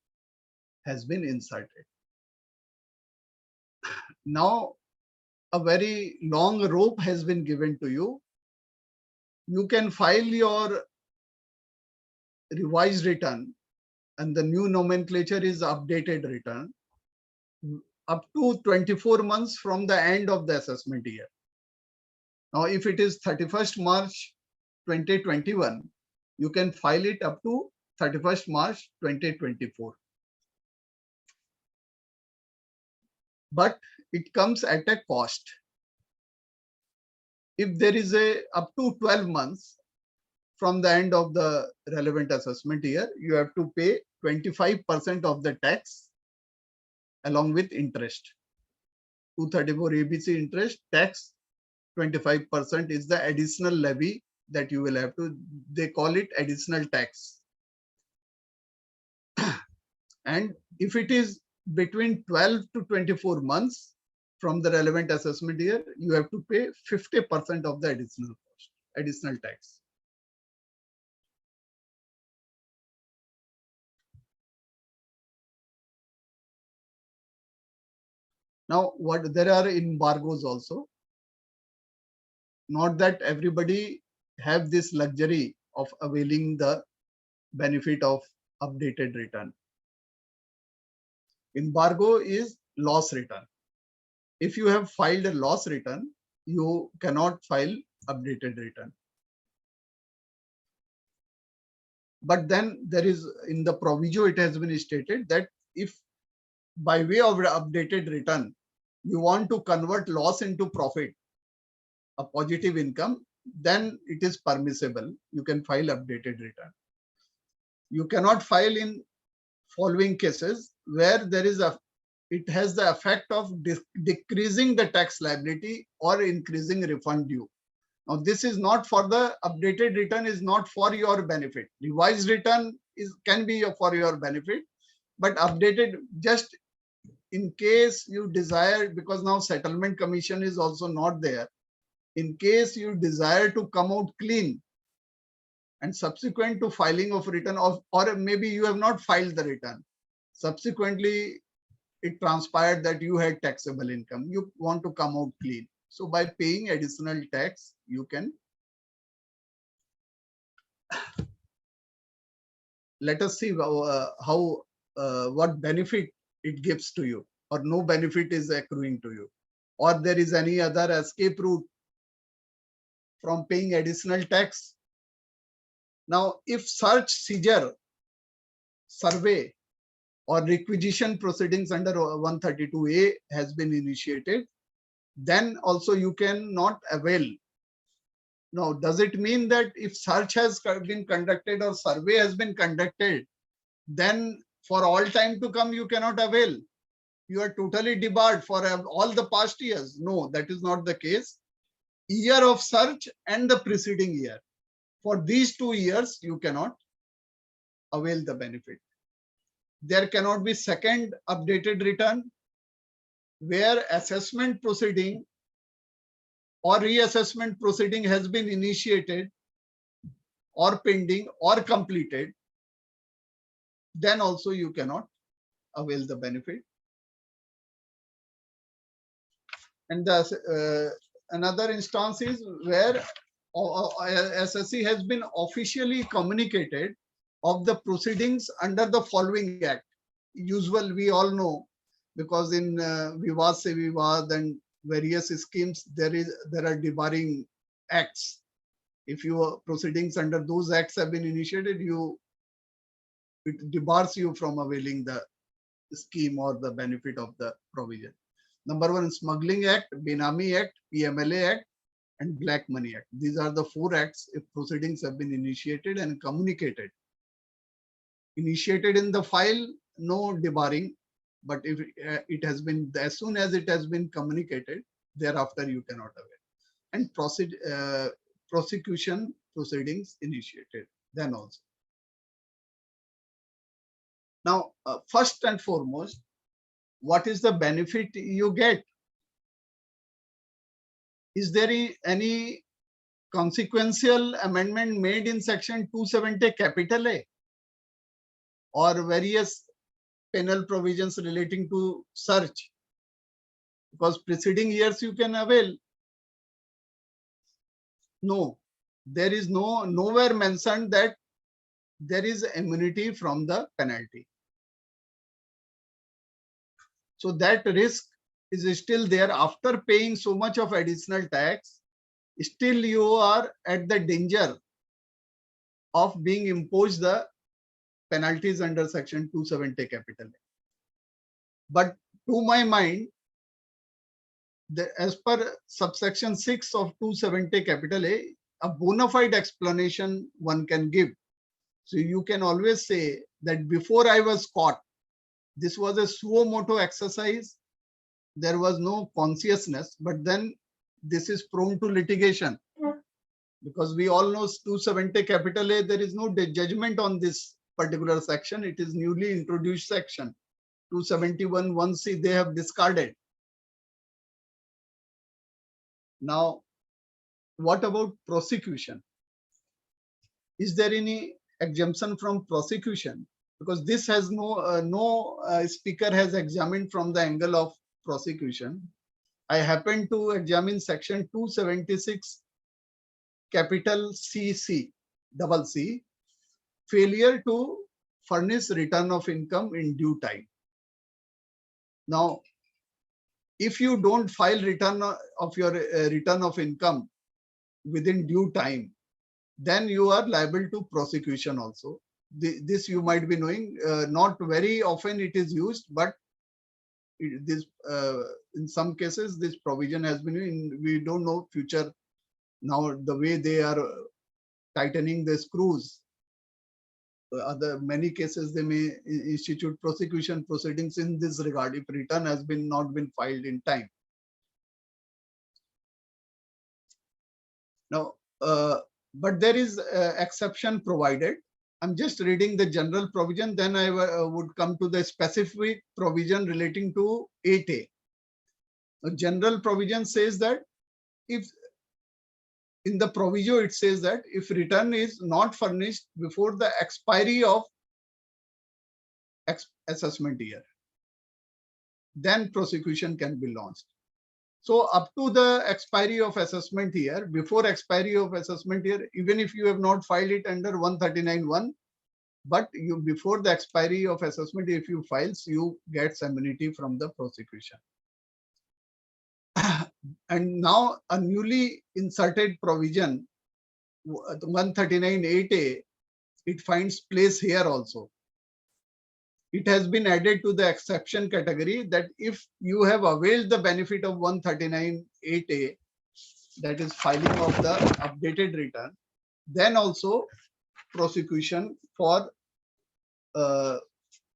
has been inserted. Now, a very long rope has been given to you. You can file your revised return, and the new nomenclature is updated return, up to 24 months from the end of the assessment year. Now, if it is 31st March 2021, you can file it up to 31st March 2024. But it comes at a cost. If there is up to 12 months from the end of the relevant assessment year, you have to pay 25% of the tax along with interest. 234 ABC interest, tax, 25% is the additional levy that you will have to, they call it additional tax. And if it is between 12 to 24 months from the relevant assessment year, you have to pay 50% of the additional cost, additional tax. Now, there are embargoes also. Not that everybody have this luxury of availing the benefit of updated return. Embargo is loss return. If you have filed a loss return, you cannot file updated return. But then there is, in the proviso, it has been stated that if by way of updated return, you want to convert loss into profit, a positive income, then it is permissible. You can file updated return. You cannot file in following cases where there is it has the effect of decreasing the tax liability or increasing refund due. Now, this is not for the updated return, is not for your benefit. Revised return can be for your benefit, but updated just in case you desire, because now settlement commission is also not there. In case you desire to come out clean and subsequent to filing of return or maybe you have not filed the return. Subsequently, it transpired that you had taxable income. You want to come out clean. So by paying additional tax, you can. Let us see what benefit it gives to you, or no benefit is accruing to you, or there is any other escape route from paying additional tax. Now, if search, seizure, survey, or requisition proceedings under 132A has been initiated, then also you cannot avail. Now, does it mean that if search has been conducted or survey has been conducted, then for all time to come you cannot avail? You are totally debarred for all the past years? No, that is not the case. Year of search and the preceding year, for these 2 years you cannot avail the benefit. There cannot be second updated return where assessment proceeding or reassessment proceeding has been initiated or pending or completed, then also you cannot avail the benefit. And another instance is where SSC has been officially communicated of the proceedings under the following act. Usual, we all know, because in Vivad se Vivad and various schemes, there are debarring acts. If your proceedings under those acts have been initiated, it debars you from availing the scheme or the benefit of the provision. Number one, Smuggling Act, Benami Act, PMLA Act, and Black Money Act. These are the 4 acts if proceedings have been initiated and communicated. Initiated in the file, no debarring, but if it has been, as soon as it has been communicated, thereafter you cannot avail. And prosecution proceedings initiated, then also. Now, first and foremost, what is the benefit you get? Is there any consequential amendment made in section 270 capital A or various penal provisions relating to search? Because preceding years you can avail. No, there is nowhere mentioned that there is immunity from the penalty. So that risk is still there. After paying so much of additional tax, still you are at the danger of being imposed the penalties under section 270 capital A. But to my mind, as per subsection 6 of 270 capital A, a bona fide explanation one can give. So you can always say that before I was caught, this was a suo moto exercise. There was no consciousness, but then this is prone to litigation. Because we all know 270 capital A, there is no judgment on this particular section. It is newly introduced section. 271 1C they have discarded. Now, what about prosecution? Is there any exemption from prosecution? Because this has no speaker has examined from the angle of prosecution. I happen to examine section 276 capital CC, double C, failure to furnish return of income in due time. Now, if you don't file return of your return of income within due time, then you are liable to prosecution also. This you might be knowing. Not very often it is used, but in some cases this provision has been in. We don't know future. Now the way they are tightening the screws, many cases they may institute prosecution proceedings in this regard if return has not been filed in time. Now, but there is exception provided. I'm just reading the general provision, then I would come to the specific provision relating to 8A. The general provision says that if in the proviso it says that if return is not furnished before the expiry of assessment year, then prosecution can be launched. So up to the expiry of assessment year, before expiry of assessment year, even if you have not filed it under 139(1), but you before the expiry of assessment, if you files, you get immunity from the prosecution. And now a newly inserted provision, 139(8)(a), it finds place here also. It has been added to the exception category that if you have availed the benefit of 139(8)(a), that is filing of the updated return, then also prosecution for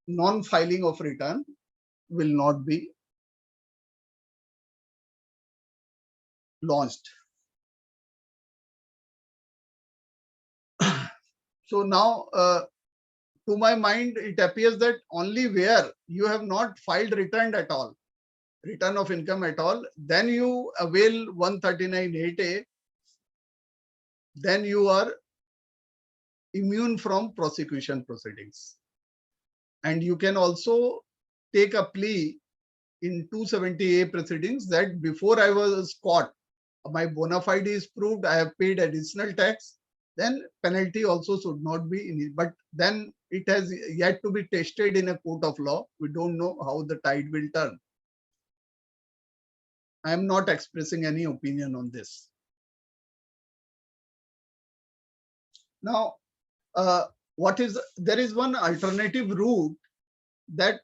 non-filing of return will not be launched. So now, to my mind, it appears that only where you have not filed return at all, return of income at all, then you avail 139(8)(a), then you are immune from prosecution proceedings. And you can also take a plea in 270A proceedings that before I was caught, my bona fide is proved, I have paid additional tax, then penalty also should not be in it. But then it has yet to be tested in a court of law. We don't know how the tide will turn. I am not expressing any opinion on this. Now, there is one alternative route that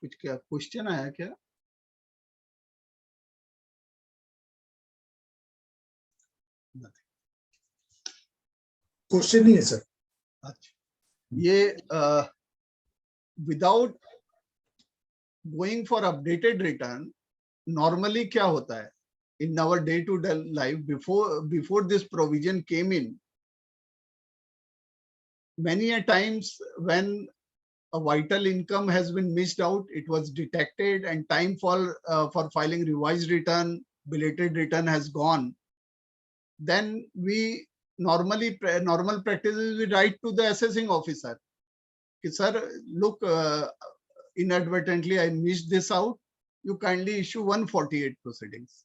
कुछ क्या question आया क्या? Question नहीं है sir. अच्छा, ये without going for updated return, normally क्या होता है? In our day-to-day life, before this provision came in, many a times when a vital income has been missed out, it was detected, and time for filing revised return, belated return has gone. Then we normal practices, we write to the assessing officer, sir, look, inadvertently I missed this out. You kindly issue 148 proceedings.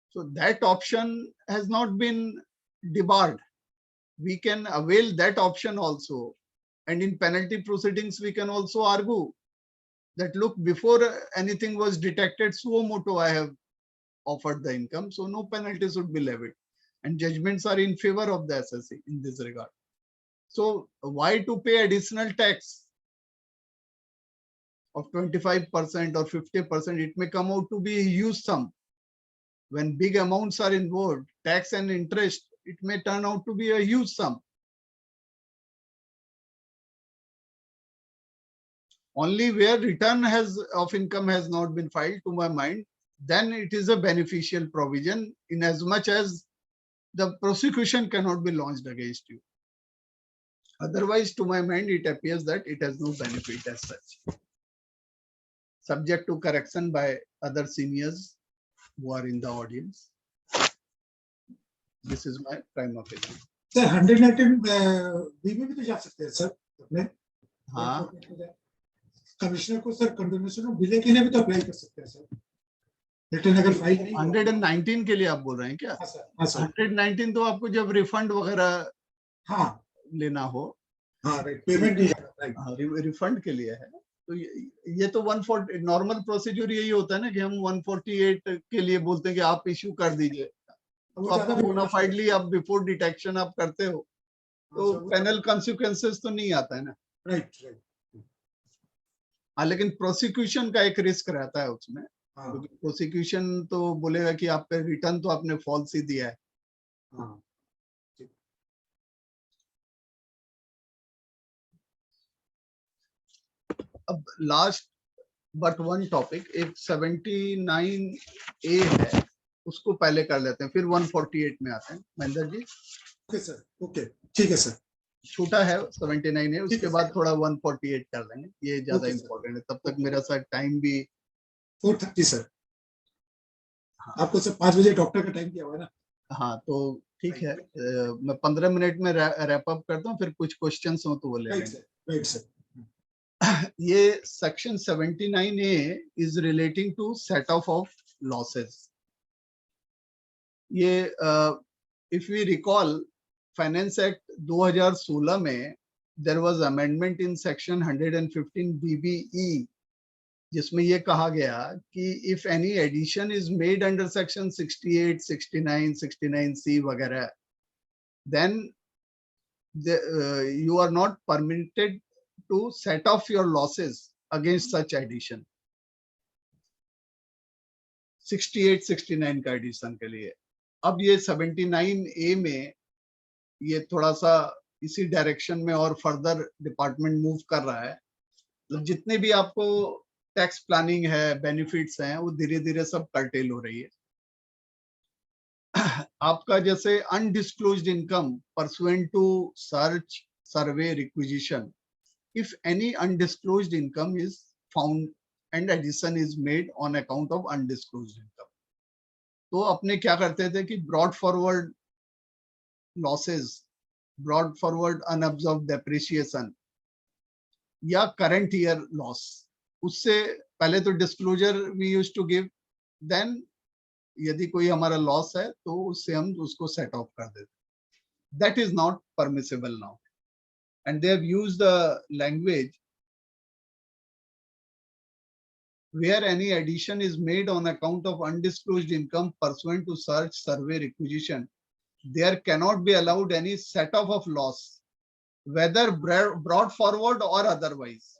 So that option has not been debarred. We can avail that option also. And in penalty proceedings, we can also argue that, look, before anything was detected, suo motu I have offered the income, so no penalty should be levied. And judgments are in favor of the assessee in this regard. So why to pay additional tax of 25% or 50%? It may come out to be a huge sum. When big amounts are involved, tax and interest, it may turn out to be a huge sum. Only where return of income has not been filed, to my mind, then it is a beneficial provision in as much as the prosecution cannot be launched against you. Otherwise, to my mind, it appears that it has no benefit as such. Subject to correction by other seniors who are in the audience. This is my prime opinion. Sir 119 B में भी तो जा सकते हैं sir अपने. हाँ, commissioner को sir condonation of बिले के लिए भी तो अप्लाई कर सकते हैं सर. रिटर्न अगर फाइल नहीं 119 के लिए आप बोल रहे हैं क्या? हाँ सर. 119 तो आपको जब रिफंड वगैरह हाँ लेना हो, हाँ राइट, पेमेंट नहीं जाना, रिफंड के लिए है. तो ये तो 140 नॉर्मल प्रोसीजर यही होता है ना कि हम 148 के लिए बोलते हैं कि आप इश्यू कर दीजिए. तो आपको बोनाफाइडली आप बिफोर डिटेक्शन आप करते हो तो पेनल कॉन्सिक्वेंसेस तो नहीं आता है ना. Right right. हाँ, लेकिन प्रोसिक्यूशन का एक रिस्क रहता है उसमें, क्योंकि प्रोसिक्यूशन तो बोलेगा कि आप पे रिटर्न तो आपने फॉल्स ही दिया है. हाँ. अब लास्ट बट वन टॉपिक, एक 79A है, उसको पहले कर लेते हैं, फिर 148 में आते हैं। Mahendra ji, okay sir, okay, ठीक है सर। छोटा है 79 है, उसके बाद थोड़ा 148 कर लेंगे, ये ज्यादा Okay, sir. इम्पोर्टेंट है। तब तक मेरा सर टाइम भी 4:30 सर। आपको सर 5 बजे डॉक्टर का टाइम दिया हुआ है ना? हाँ, तो ठीक है, मैं 15 मिनट में रैप अप करता हूँ, फिर कुछ क्वेश्चंस हो तो वो ले राइट लेंगे। Sir, right sir. ये section 79A is relating to set off losses. ये if we recall finance act 2016 में there was amendment in section 115 BBE, जिसमें ये कहा गया कि if any addition is made under section 68, 69, 69C वगैरह, then you are not permitted to set off your losses against such addition. 68, 69 का addition के लिए। अब ये 79A में ये थोड़ा सा इसी डायरेक्शन में और फर्दर डिपार्टमेंट मूव कर रहा है। तो जितने भी आपको टैक्स प्लानिंग है, बेनिफिट्स हैं, वो धीरे धीरे सब कर्टेल हो रही है। आपका जैसे undisclosed income pursuant to search, survey, requisition, if any undisclosed income is found and addition is made on account of undisclosed income, तो अपने क्या करते थे कि brought forward losses, brought forward unabsorbed depreciation या करंट ईयर लॉस, उससे पहले तो disclosure we used to give, then यदि कोई हमारा लॉस है तो उससे हम उसको सेट ऑफ कर देते। That is not permissible now, and they have used the language where any addition is made on account of undisclosed income pursuant to search, survey, requisition, there cannot be allowed any set off of loss, whether brought forward or otherwise,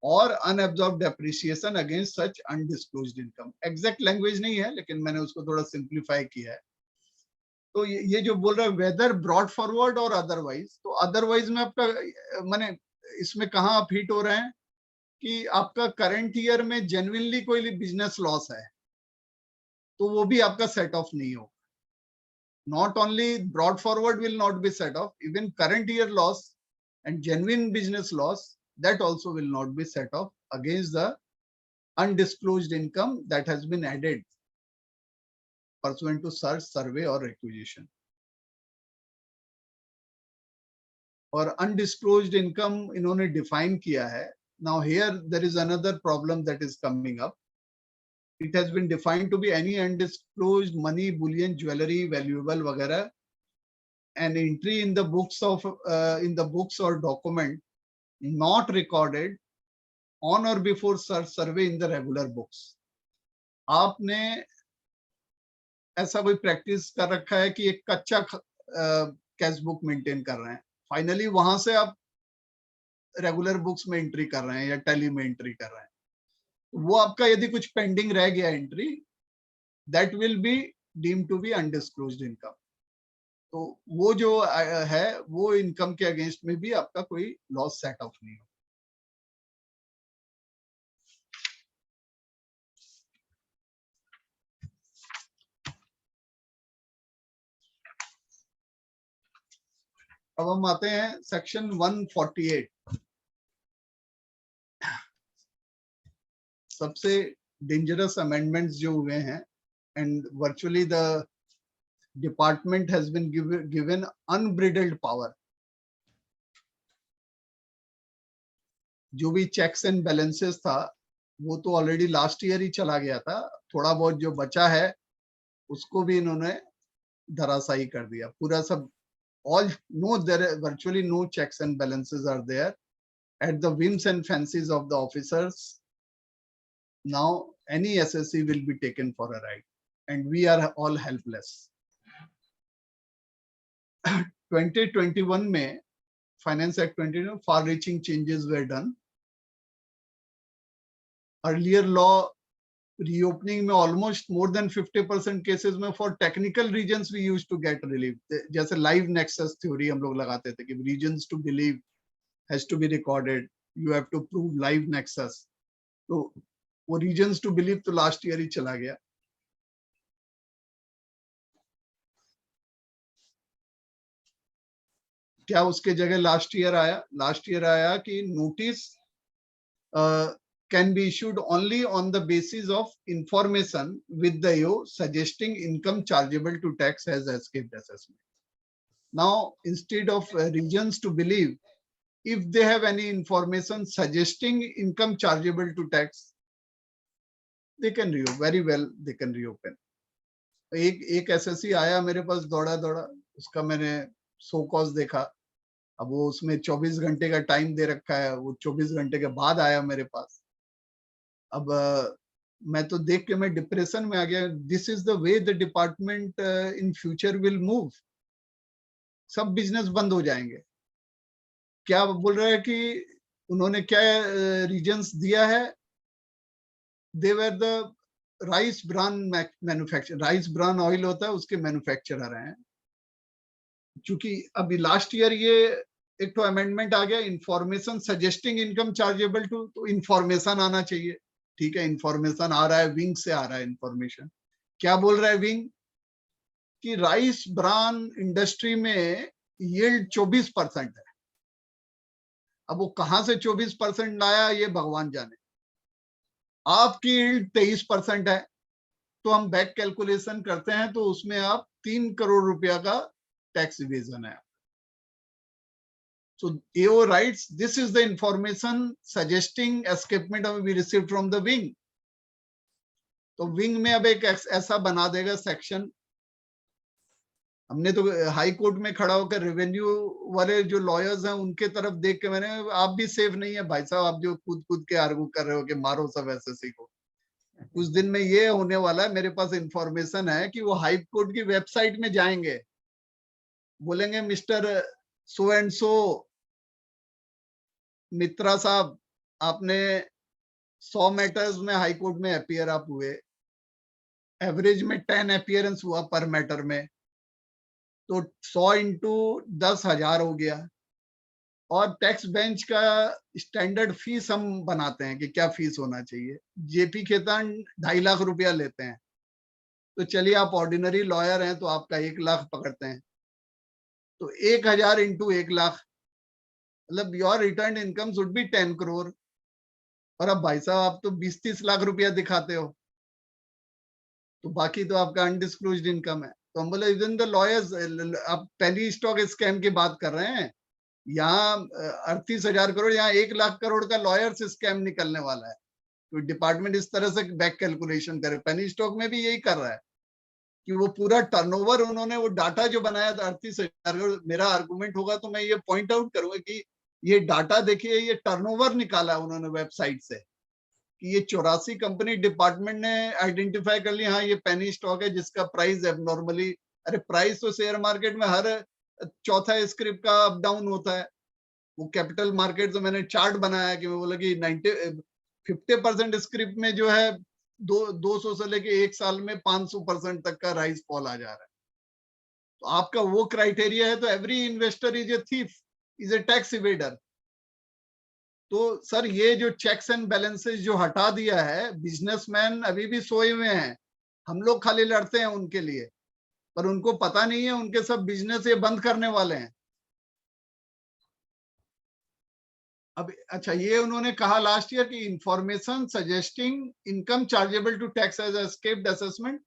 or unabsorbed depreciation against such undisclosed income. Exact language नहीं है, लेकिन मैंने उसको थोड़ा simplify किया है। तो ये जो बोल रहा है whether brought forward or otherwise, तो otherwise में आपका माने इसमें कहाँ आप हिट हो रहे हैं कि आपका करंट ईयर में जेन्युइनली कोई बिजनेस लॉस है तो वो भी आपका सेट ऑफ नहीं होगा। Not only brought forward will not be set off, even current year loss and genuine business loss, that also will not be set off against the undisclosed income that has been added pursuant to search, survey or requisition. और undisclosed income इन्होंने define किया है। Now here there is another problem that is coming up. It has been defined to be any undisclosed money, bullion, jewelry, valuable वगैरह, an entry in the books of in the books or document not recorded on or before search, survey in the regular books. आपने ऐसा कोई practice कर रखा है कि एक कच्चा कैश बुक मेंटेन कर रहे हैं, फाइनली वहां से आप रेगुलर बुक्स में एंट्री कर रहे हैं या टैली में एंट्री कर रहे हैं, वो आपका यदि कुछ पेंडिंग रह गया entry, that will be deemed to be undisclosed income. तो वो जो है वो इनकम के अगेंस्ट में भी आपका कोई लॉस सेट ऑफ नहीं हो। अब हम आते हैं सेक्शन 148। सबसे डेंजरस अमेंडमेंट्स जो हुए हैं, and virtually the department has been given unbridled power. जो भी चेक्स एंड बैलेंसेस था वो तो ऑलरेडी लास्ट ईयर ही चला गया था, थोड़ा बहुत जो बचा है उसको भी इन्होंने धराशायी कर दिया। पूरा सब all no, there are virtually no checks and balances are there at the whims and fancies of the officers. Now any SSC will be taken for a ride and we are all helpless. 2021 में Finance Act 2021 far reaching changes were done. Earlier law reopening में almost more than 50% cases में for technical reasons we used to get relief. जैसे live nexus theory हम लोग लगाते थे कि reasons to believe has to be recorded, you have to prove live nexus. तो वो रीजन्स टू बिलीव तो लास्ट ईयर ही चला गया। क्या उसके जगह लास्ट ईयर आया? लास्ट ईयर आया कि notice can be issued only on the basis of information with the AO suggesting income chargeable to tax as escaped assessment. Now, instead of regions to believe, if they have any information suggesting income chargeable to tax, they can reopen, very well they can reopen. एक SSC आया मेरे पास दौड़ा दौड़ा, उसका मैंने show cause देखा। अब वो उसमें 24 घंटे का टाइम दे रखा है, वो 24 घंटे के बाद आया मेरे पास। अब मैं तो देख के मैं डिप्रेशन में आ गया। This is the way the department in future will move. सब बिजनेस बंद हो जाएंगे। क्या बोल रहा है कि उन्होंने क्या रीजन्स दिया है? They were the rice bran manufacturer, rice bran oil होता है उसके मैन्युफैक्चरर हैं। क्योंकि अभी लास्ट ईयर ये एक तो अमेंडमेंट आ गया, information suggesting income chargeable to, तो इंफॉर्मेशन आना चाहिए। ठीक है, इंफॉर्मेशन आ रहा है, विंग से आ रहा है इंफॉर्मेशन। क्या बोल रहा है विंग? कि राइस ब्रान इंडस्ट्री में यील्ड 24% है। अब वो कहां से 24% लाया ये भगवान जाने। आपकी यील्ड 23% है, तो हम बैक कैलकुलेशन करते हैं तो उसमें आप 3 करोड़ रुपया का टैक्स इवेजन है। So AO writes, this is the information suggesting escapement we received from the wing. तो विंग में अब एक ऐसा बना देगा सेक्शन। हमने तो हाई कोर्ट में खड़ा होकर रेवेन्यू वाले जो लॉयर्स हैं उनके तरफ देख के मैंने, आप भी सेफ नहीं है भाई साहब, आप जो कूद कूद के आर्गू कर रहे हो कि मारो सब एसएससी को। कुछ दिन में ये होने वाला है, मेरे पास इंफॉर्मेशन है कि वो हाई कोर्ट की वेबसाइट में जाएंगे, बोलेंगे मिस्टर सो एंड सो मित्रा साहब, आपने 100 मैटर्स में हाई कोर्ट में अपीयर आप हुए, एवरेज में 10 अपीयरेंस हुआ पर मैटर में, तो 100 इंटू 10,000 हो गया। और टैक्स बेंच का स्टैंडर्ड फीस हम बनाते हैं कि क्या फीस होना चाहिए। जेपी खेतान 2.5 लाख रुपया लेते हैं, तो चलिए आप ऑर्डिनरी लॉयर हैं तो आपका 1 लाख पकड़ते हैं, तो 1,000 इंटू 1 लाख, मतलब your return income should be 10 crore. और अब भाई साहब आप तो 20-30 लाख रुपया दिखाते हो, तो बाकी तो आपका अनडिस्क्लोज्ड इनकम है। तो हम बोले इवन द लॉयर्स, आप पेनी स्टॉक स्कैम की बात कर रहे हैं, यहाँ 38,000 करोड़, यहाँ 1 लाख करोड़ का लॉयर्स स्कैम निकलने वाला है। तो डिपार्टमेंट इस तरह से बैक कैलकुलेशन करे। पेनी स्टॉक में भी यही कर रहा है कि वो पूरा टर्नओवर उन्होंने वो डाटा जो बनाया था 38,000 करोड़। मेरा आर्गुमेंट होगा तो मैं ये पॉइंट आउट करूंगा कि ये डाटा देखिए, ये टर्नओवर निकाला उन्होंने वेबसाइट से कि ये 84 कंपनी डिपार्टमेंट ने आइडेंटिफाई कर ली, हाँ ये पेनी स्टॉक है जिसका प्राइस एबनॉर्मली, अरे प्राइस तो शेयर मार्केट में हर चौथा स्क्रिप्ट का अप डाउन होता है। वो कैपिटल मार्केट से मैंने चार्ट बनाया कि मैं बोला कि 50% स्क्रिप्ट में जो है 200 से लेके 1 साल में 500% तक का राइज फॉल आ जा रहा है। तो आपका वो क्राइटेरिया है तो every investor is a thief, is a tax evader. तो सर ये जो चेक्स एंड बैलेंसेस जो हटा दिया है, बिजनेसमैन अभी भी सोए हुए हैं, हम लोग खाली लड़ते हैं उनके लिए, पर उनको पता नहीं है उनके सब बिजनेस ये बंद करने वाले हैं। अब अच्छा, ये उन्होंने कहा लास्ट ईयर कि information suggesting income chargeable to tax as escaped assessment,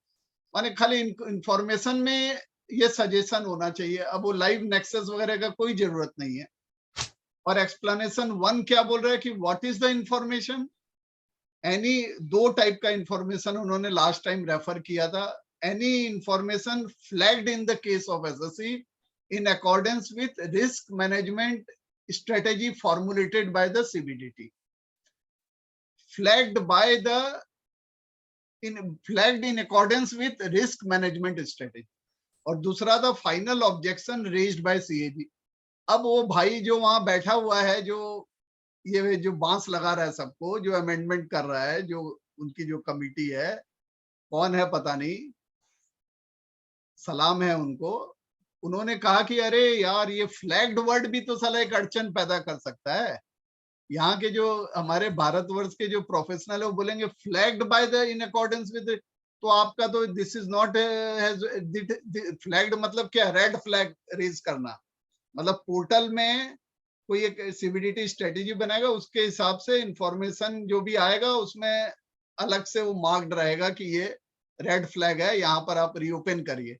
माने खाली इंफॉर्मेशन में ये सजेशन होना चाहिए। अब वो लाइव नेक्सस वगैरह का कोई जरूरत नहीं है। और एक्सप्लेनेशन 1 क्या बोल रहा है कि what is the information? Any, 2 type का इंफॉर्मेशन उन्होंने लास्ट टाइम रेफर किया था। Any information flagged in the case of SSC in accordance with risk management strategy formulated by the CBDT, flagged in accordance with risk management strategy। और दूसरा था final objection raised bye CAG। अब वो भाई जो वहां बैठा हुआ है, जो ये जो बांस लगा रहा है सबको, जो अमेंडमेंट कर रहा है, जो उनकी जो कमिटी है, कौन है पता नहीं, सलाम है उनको। उन्होंने कहा कि अरे यार ये फ्लैग्ड वर्ड भी तो साला एक अड़चन पैदा कर सकता है। यहाँ के जो हमारे भारतवर्ष के जो प्रोफेशनल है वो बोलेंगे flagged by the in accordance with, तो आपका तो दिस इज नॉट फ्लैग्ड मतलब क्या, रेड फ्लैग रेज करना, मतलब पोर्टल में कोई एक सीबीडीटी स्ट्रेटेजी बनाएगा, उसके हिसाब से इंफॉर्मेशन जो भी आएगा उसमें अलग से वो मार्क्ड रहेगा कि ये रेड फ्लैग है, यहाँ पर आप रीओपन करिए।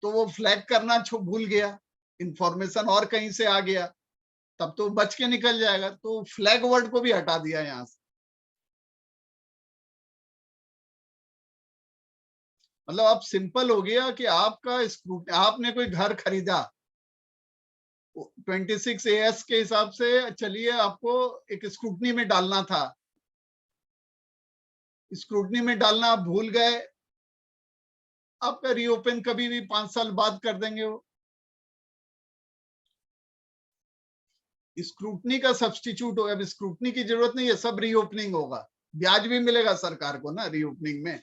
तो वो फ्लैग करना भूल गया, इंफॉर्मेशन और कहीं से आ गया, तब तो बच के निकल जाएगा। तो फ्लैग वर्ड को भी हटा दिया यहाँ से। मतलब अब सिंपल हो गया कि आपका स्क्रूटनी, आपने कोई घर खरीदा 26 AS के हिसाब से, चलिए आपको एक स्क्रूटनी में डालना था, स्क्रूटनी में डालना आप भूल गए, आपका रीओपन कभी भी 5 साल बाद कर देंगे वो। स्क्रूटनी का सब्स्टिट्यूट होगा, अब स्क्रूटनी की जरूरत नहीं है, सब रीओपनिंग होगा, ब्याज भी मिलेगा सरकार को ना रीओपनिंग में।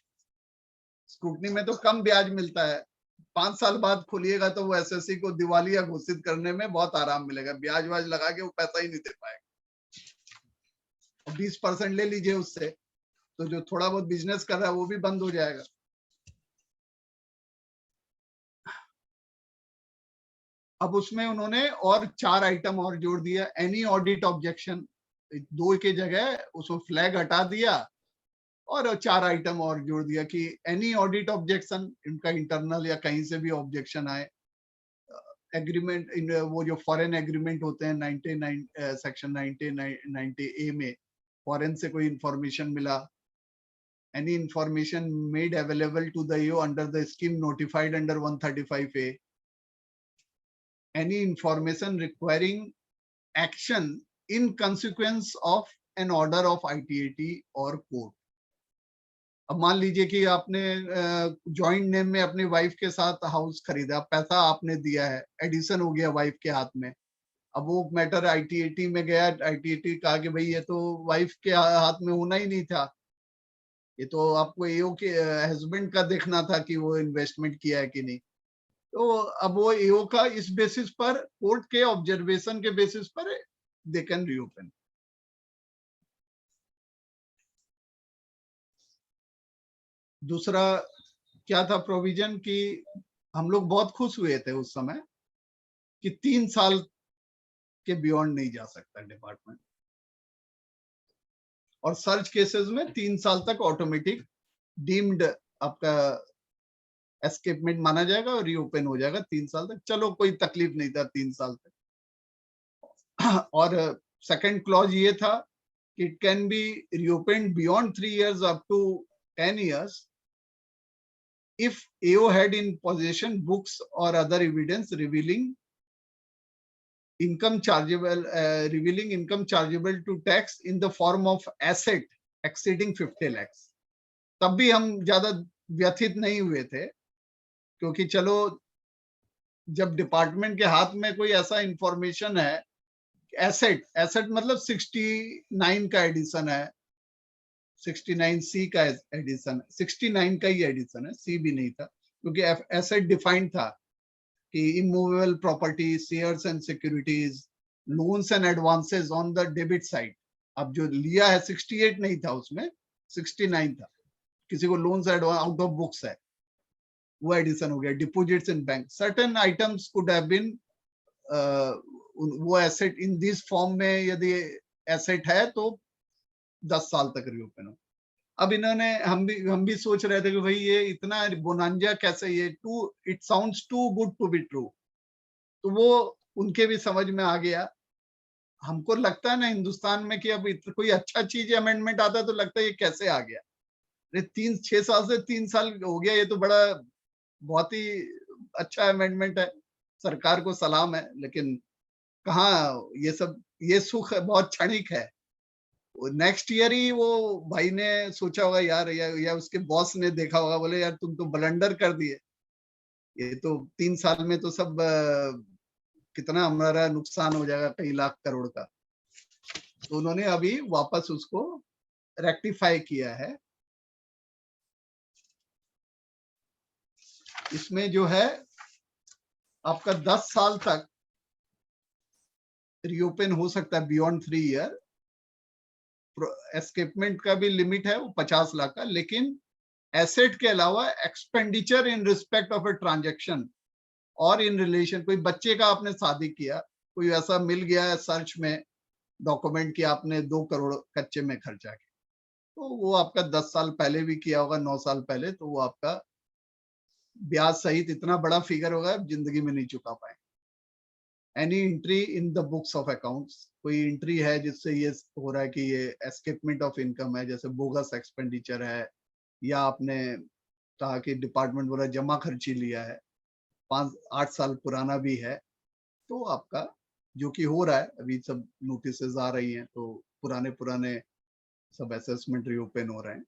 स्क्रूटनी में तो कम ब्याज मिलता है, 5 साल बाद खोलिएगा तो वो एसएससी को दिवालिया घोषित करने में बहुत आराम मिलेगा, ब्याज वाज लगा के वो पैसा ही नहीं दे पाएगा। 20% ले लीजिए उससे, तो जो थोड़ा बहुत बिजनेस कर रहा है वो भी बंद हो जाएगा। अब उसमें उन्होंने और 4 आइटम और जोड़ दिया, एनी ऑडिट ऑब्जेक्शन, 2 के जगह उसको फ्लैग हटा दिया और 4 आइटम और जोड़ दिया कि एनी ऑडिट ऑब्जेक्शन, इनका इंटरनल या कहीं से भी ऑब्जेक्शन आए, एग्रीमेंट, वो जो फॉरेन एग्रीमेंट होते हैं 99 सेक्शन 90A में, फॉरेन से कोई इंफॉर्मेशन मिला, any information made available to the AO under the scheme notified under 135A, any information requiring action in consequence of an order of ITAT or court। अब मान लीजिए कि आपने जॉइंट नेम में अपनी वाइफ के साथ हाउस खरीदा, पैसा आपने दिया है, एडिशन हो गया वाइफ के हाथ में, अब वो मैटर ITAT में गया, ITAT कहा कि भाई ये तो वाइफ के हाथ में होना ही नहीं था, ये तो आपको एओ के हस्बैंड का देखना था कि वो इन्वेस्टमेंट किया है कि नहीं। तो अब वो एओ का इस बेसिस पर, कोर्ट के ऑब्जर्वेशन के बेसिस पर दे कैन रीओपन। दूसरा क्या था प्रोविजन कि हम लोग बहुत खुश हुए थे उस समय कि 3 साल के बियॉन्ड नहीं जा सकता डिपार्टमेंट, और सर्च केसेस में 3 साल तक ऑटोमेटिक डीम्ड आपका एस्केपमेंट माना जाएगा और रीओपन हो जाएगा 3 साल तक। चलो कोई तकलीफ नहीं था 3 साल तक। और सेकंड क्लॉज ये था कि it can be reopen beyond 3 years up to 10 years if AO had in possession books or other evidence revealing income chargeable to tax in the form of asset exceeding 50 lakhs। तब भी हम ज्यादा व्यथित नहीं हुए थे, क्योंकि चलो जब डिपार्टमेंट के हाथ में कोई ऐसा इंफॉर्मेशन है, एसेट मतलब 69 का एडिशन है, 69C का एडिशन, 69 का ही एडिशन है, C भी नहीं था, क्योंकि एसेट डिफाइंड था कि immovable property, shares and securities, loans and advances on the debit side. अब जो लिया है 68 नहीं था उसमें, 69 था, किसी को लोन्स आउट ऑफ बुक्स है वो एडिशन हो गया। Deposits in bank, certain items could have been, वो एसेट इन दिस फॉर्म में यदि एसेट है तो 10 साल तक रीओपन हो। अब इन्होंने, हम भी सोच रहे थे कि भाई ये इतना बोनांजा कैसे, ये it sounds too good to be true, तो वो उनके भी समझ में आ गया। हमको लगता है ना हिंदुस्तान में कि अब कोई अच्छा चीज अमेंडमेंट आता है तो लगता है ये कैसे आ गया, 6 साल से 3 साल हो गया, ये तो बड़ा बहुत ही अच्छा अमेंडमेंट है, सरकार को सलाम है। लेकिन कहाँ ये सब, ये सुख बहुत क्षणिक है। नेक्स्ट ईयर ही वो भाई ने सोचा होगा यार, या उसके बॉस ने देखा होगा, बोले यार तुम तो ब्लंडर कर दिए, ये तो 3 साल में तो सब कितना हमारा नुकसान हो जाएगा, कई लाख करोड़ का। तो उन्होंने अभी वापस उसको रेक्टिफाई किया है। इसमें जो है आपका 10 साल तक रीओपन हो सकता है बियॉन्ड 3 year, एस्केपमेंट का भी लिमिट है वो 50 लाख का, लेकिन एसेट के अलावा expenditure in respect of a transaction और इन रिलेशन, कोई बच्चे का आपने शादी किया, कोई ऐसा मिल गया है सर्च में डॉक्यूमेंट कि आपने 2 करोड़ कच्चे में खर्चा किया, तो वो आपका 10 साल पहले भी किया होगा, 9 साल पहले, तो वो आपका ब्याज सहित इतना बड़ा फिगर होगा आप जिंदगी में नहीं चुका पाए। Any entry in the books of accounts, कोई एंट्री है जिससे ये हो रहा है कि ये एस्केपमेंट ऑफ इनकम है, जैसे बोगस एक्सपेंडिचर है, या आपने कहा कि डिपार्टमेंट वाला जमा खर्ची लिया है, 5-8 साल पुराना भी है, तो आपका जो कि हो रहा है, अभी सब नोटिसेस आ रही हैं, तो पुराने सब असेसमेंट रीओपन हो रहे हैं।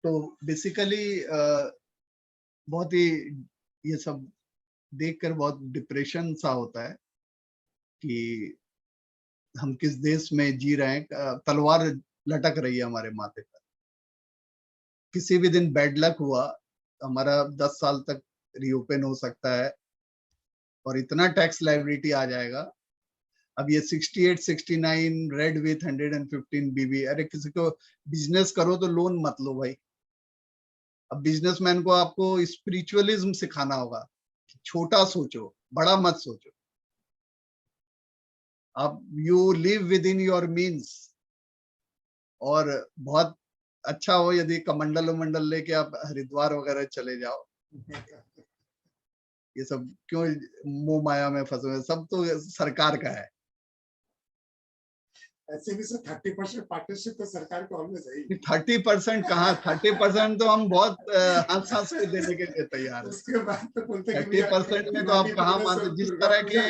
तो बेसिकली बहुत ही ये सब देखकर बहुत डिप्रेशन सा होता है कि हम किस देश में जी रहे हैं। तलवार लटक रही है हमारे माथे पर, किसी भी दिन बैड लक हुआ हमारा 10 साल तक रीओपन हो सकता है और इतना टैक्स लायबिलिटी आ जाएगा। अब ये 68, 69 रेड विथ 115 बीबी, अरे किसी को बिजनेस करो तो लोन मत लो भाई। अब बिजनेसमैन को आपको स्पिरिचुअलिज्म सिखाना होगा, छोटा सोचो, बड़ा मत सोचो। अब you live with in your means, और बहुत अच्छा हो यदि कमंडल लेके आप हरिद्वार वगैरह चले जाओ। ये सब क्यों मोह माया में फंसे हुए, सब तो सरकार का है। ऐसे भी सर 30% पार्टनरशिप तो सरकार को ऑलवेज है। 30% कहाँ, 30% तो हम बहुत हंस के देने के लिए तैयार है। उसके बाद तो बोलते हैं 30% में तो आप कहाँ मानते, जिस तरह के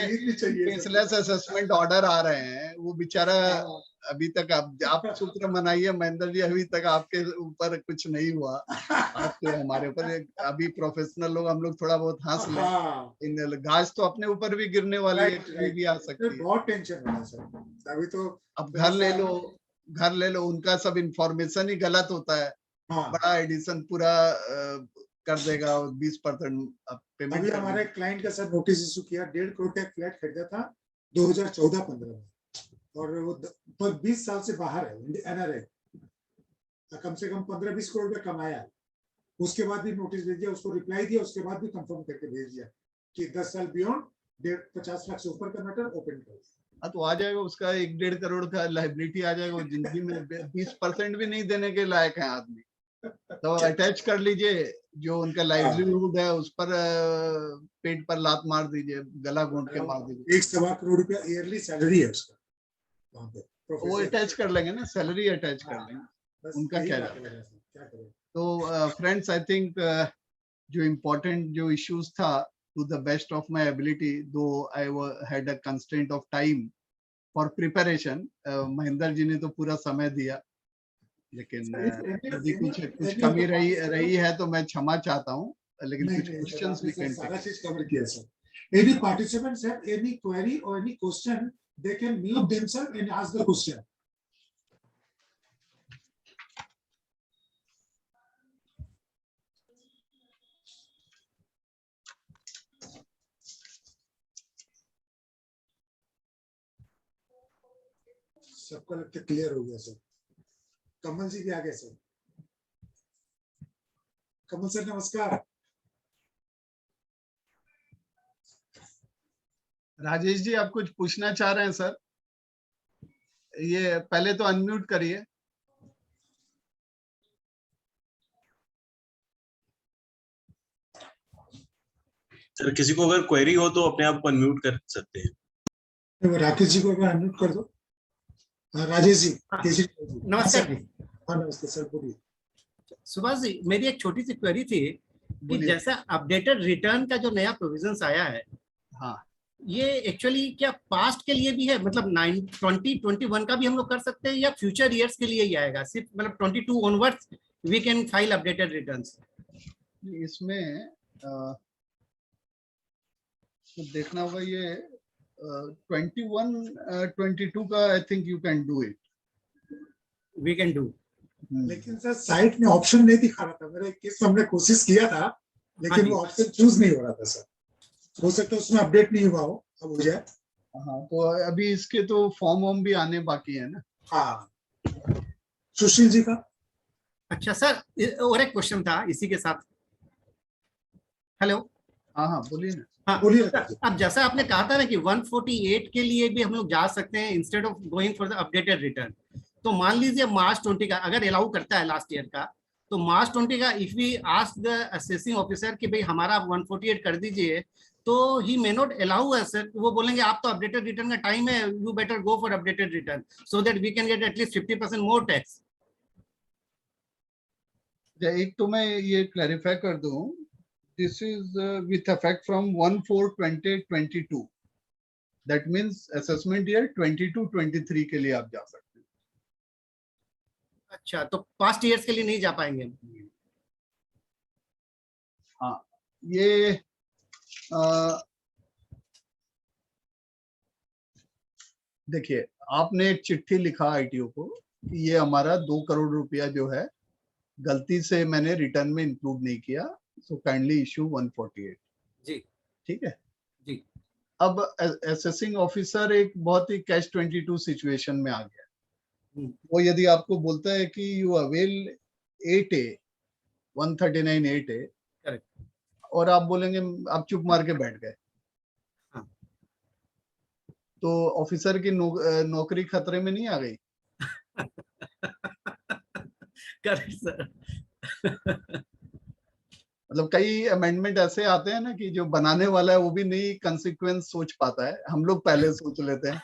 केसलेस असेसमेंट ऑर्डर आ रहे हैं, वो बेचारा अभी तक आप शुक्र मनाइए महेंद्र जी, अभी तक आपके ऊपर कुछ नहीं हुआ, आपके हमारे ऊपर। अभी प्रोफेशनल लोग हम लोग थोड़ा बहुत हंस लें, इन घास तो अपने ऊपर भी गिरने वाली है, कभी भी आ सकती है। बहुत टेंशन है सर अभी तो। अब घर ले लो, उनका सब इंफॉर्मेशन ही गलत होता है। बड़ा एडिशन पूरा कर देगा, 20% पेमेंट। अभी हमारे क्लाइंट का सर नोटिस इशू किया, 1.5 करोड़ का फ्लैट खरीदा था 2014-15 में, और वो 20 साल से बाहर है, एनआरआई, कम से कम 15-20 करोड़ रुपया कमाया। उसके बाद भी नोटिस भेज दिया, उसको रिप्लाई दिया, उसके बाद भी कंफर्म करके भेज दिया कि 10 साल बियॉन्ड 50 लाख से ऊपर का मैटर ओपन करो। तो आ जाएगा उसका 1-1.5 करोड़ का लायबिलिटी आ जाएगा। वो जिंदगी में 20% भी नहीं देने के लायक है आदमी, तो अटैच कर लीजिए, जो उनका लाइवलीहुड है उस पर पेट पर लात मार दीजिए, गला घोंट के मार दीजिए। 1.25 करोड़ रुपया ईयरली सैलरी है उसका, वहां पे वो अटैच कर लेंगे ना, सैलरी अटैच कर लेंगे, उनका क्या करें। तो फ्रेंड्स, आई थिंक जो इम्पोर्टेंट जो इश्यूज था, to the best of my ability, though I had a constraint of time for preparation, Mahendra ji ने तो पूरा समय दिया, लेकिन यदि कुछ कमी रही है तो मैं क्षमा चाहता हूँ, लेकिन कुछ क्वेश्चंस भी कैन सारा चीज कवर किया sir. Any participants have any query or any question, they can mute themselves and ask the question. सबको लगता है क्लियर हो गया सर। कमल जी भी आ गए सर। कमल सर नमस्कार। राजेश जी, आप कुछ पूछना चाह रहे हैं सर? ये पहले तो अनम्यूट करिए। सर किसी को अगर क्वेरी हो तो अपने आप अनम्यूट कर सकते हैं। राकेश जी को अगर अनम्यूट कर दो। राजेश जी, नमस्कार जी। नमस्ते सर, बोलिए। सुभाष जी, मेरी एक छोटी सी क्वेरी थी कि जैसा अपडेटेड रिटर्न का जो नया प्रोविजंस आया है, हाँ, ये एक्चुअली क्या पास्ट के लिए भी है, मतलब 2021 का भी हम लोग कर सकते हैं, या फ्यूचर ईयर्स के लिए ही आएगा? सिर्फ मतलब 22 onwards we can file updated returns? इसमें तो देखना होगा, ये 21-22 का I think you can do it, we can do. लेकिन सर साइट में ऑप्शन नहीं दिखा रहा था। मेरे केस में हमने कोशिश किया था, लेकिन वो ऑप्शन चूज नहीं हो रहा था सर, हो सकता है उसमें अपडेट नहीं हुआ हो, अब हो जाए। हाँ, तो अभी इसके तो फॉर्म वॉर्म भी आने बाकी है ना। हाँ, सुशील जी का। अच्छा सर, और एक क्वेश्चन था इसी के साथ। हेलो। हाँ हाँ, बोलिए ना। हाँ, बोलिए। अब जैसा आपने कहा था ना कि 148 के लिए भी हम लोग जा सकते हैं instead of going for the updated return. तो मान लीजिए मार्च 20 का अगर अलाउ करता है लास्ट ईयर का, तो मार्च 20 का if we ask the assessing officer कि भाई हमारा 148 कर दीजिए, तो he may not allow us sir. वो बोलेंगे आप तो अपडेटेड रिटर्न का टाइम है, you better go for updated return so that we can get at least 50% more tax. एक तो मैं ये क्लैरिफाई कर दूं, this is with effect from 1/4/2022. That means assessment year 22-23 के लिए आप जा सकते हैं। अच्छा, तो पास्ट ईयर्स के लिए नहीं जा पाएंगे? हाँ, ये देखिए, आपने एक चिट्ठी लिखा आईटीओ को कि ये हमारा 2 करोड़ रुपया जो है गलती से मैंने रिटर्न में इंक्लूड नहीं किया, सो काइंडली इशू 148। जी ठीक है जी। अब असेसिंग ऑफिसर एक बहुत ही कैच 22 सिचुएशन में आ गया। वो यदि आपको बोलता है कि you avail 8A 139(8A) correct, और आप बोलेंगे, आप चुप मार के बैठ गए, हाँ। तो ऑफिसर की नौकरी खतरे में नहीं आ गई? Correct sir. मतलब कई अमेंडमेंट ऐसे आते हैं ना कि जो बनाने वाला है वो भी नहीं कंसिक्वेंस सोच पाता है, हम लोग पहले सोच लेते हैं।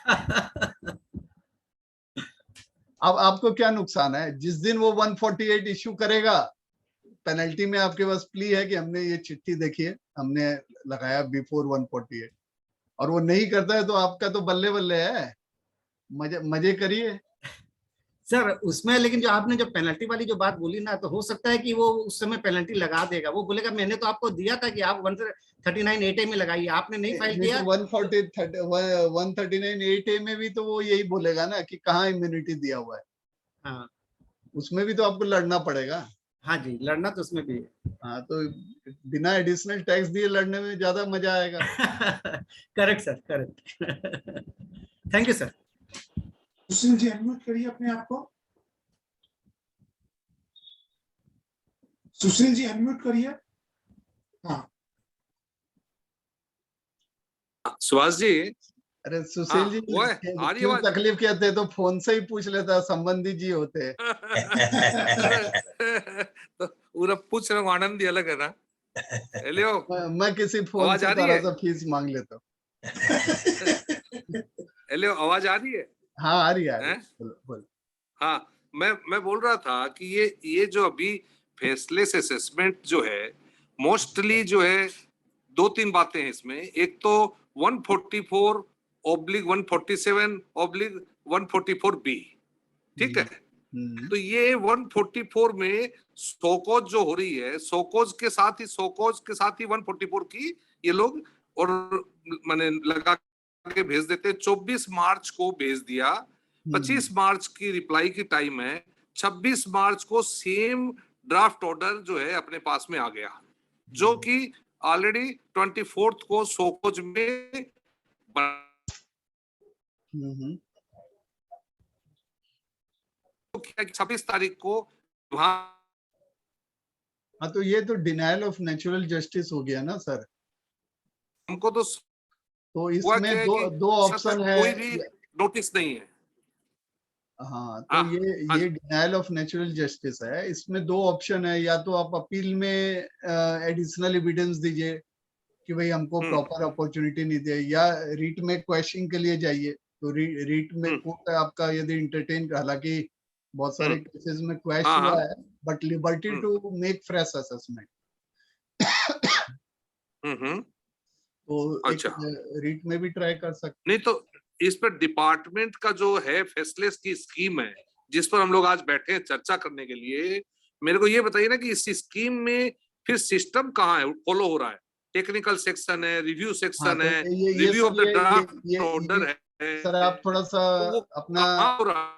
अब आपको क्या नुकसान है? जिस दिन वो 148 इश्यू करेगा, पेनल्टी में आपके पास प्ली है कि हमने ये चिट्ठी देखी है, हमने लगाया बिफोर 148, और वो नहीं करता है तो आपका तो बल्ले बल्ले है, मजे मजे करिए। सर उसमें लेकिन जो आपने जो पेनल्टी वाली जो बात बोली ना, तो हो सकता है कि वो उस समय पेनल्टी लगा देगा। वो बोलेगा मैंने तो आपको दिया था कि आप 139(8A) में लगाइए, आपने नहीं फाइल किया। 139(8A) में भी तो वो यही बोलेगा ना कि कहाँ इम्यूनिटी दिया हुआ है। हाँ उसमें भी तो आपको लड़ना पड़ेगा। हाँ जी, लड़ना तो उसमें भी है। हाँ, तो बिना एडिशनल टैक्स दिए लड़ने में ज्यादा मजा आएगा। Correct sir, correct. Thank you sir. Sushil ji unmute करिए अपने आप को। सुशील जी अनम्यूट करिए। हाँ सुभाष जी। अरे सुशील जी, वो है, आ रही क्यों आवाज? तकलीफ कहते हैं तो फोन से ही पूछ लेता, संबंधी जी होते हैं। तो पूरा पूछ रहा हूँ, आनंद ही अलग है ना। हेलो, मैं किसी फोन आवाज से आ रही थोड़ा है? सा फीस मांग लेता हूँ। हेलो, आवाज आ रही है? हाँ, आ रही है। हैं? बोल। हाँ, मैं बोल रहा था कि ये जो अभी फेसलेस असेसमेंट जो है, मोस्टली जो है 2-3 बातें हैं इसमें। एक तो 144/147/144B, ठीक है। तो ये 144 में सोकोज जो हो रही है, सोकोज के साथ ही 144 की ये लोग और माने लगा के भेज देते हैं। 24 मार्च को भेज दिया, 25 मार्च की रिप्लाई की टाइम है, 26 मार्च को सेम ड्राफ्ट ऑर्डर जो है अपने पास में आ गया, जो कि ऑलरेडी 24 को सोकोज में तो 26 तारीख को वहां। हाँ, तो ये तो डिनायल ऑफ नेचुरल जस्टिस हो गया ना सर। हमको तो इसमें दो ऑप्शन है। कोई भी नोटिस नहीं है। हाँ, तो ये डिनायल ऑफ नेचुरल जस्टिस है। इसमें 2 ऑप्शन है, या तो आप अपील में एडिशनल एविडेंस दीजिए कि भाई हमको प्रॉपर अपॉर्चुनिटी नहीं दी, या रीट में क्वेश्चनिंग के लिए जाइए। तो रीट में कोर्ट आपका यदि इंटरटेन, हालांकि बहुत सारे केसेस में क्वेश हुआ है, but liberty to make fresh assessment. तो अच्छा, रीट में भी ट्राई कर सकते। नहीं तो इस पर डिपार्टमेंट का जो है फेसलेस की स्कीम है, जिस पर हम लोग आज बैठे हैं चर्चा करने के लिए, मेरे को ये बताइए ना कि इस स्कीम में फिर सिस्टम कहाँ है, फॉलो हो रहा है? टेक्निकल सेक्शन है, रिव्यू सेक्शन तो है, ये रिव्यू ऑफ द ड्राफ्ट ये ऑर्डर है। सर, आप थोड़ा सा तो वो अपना कहाँ हो रहा है?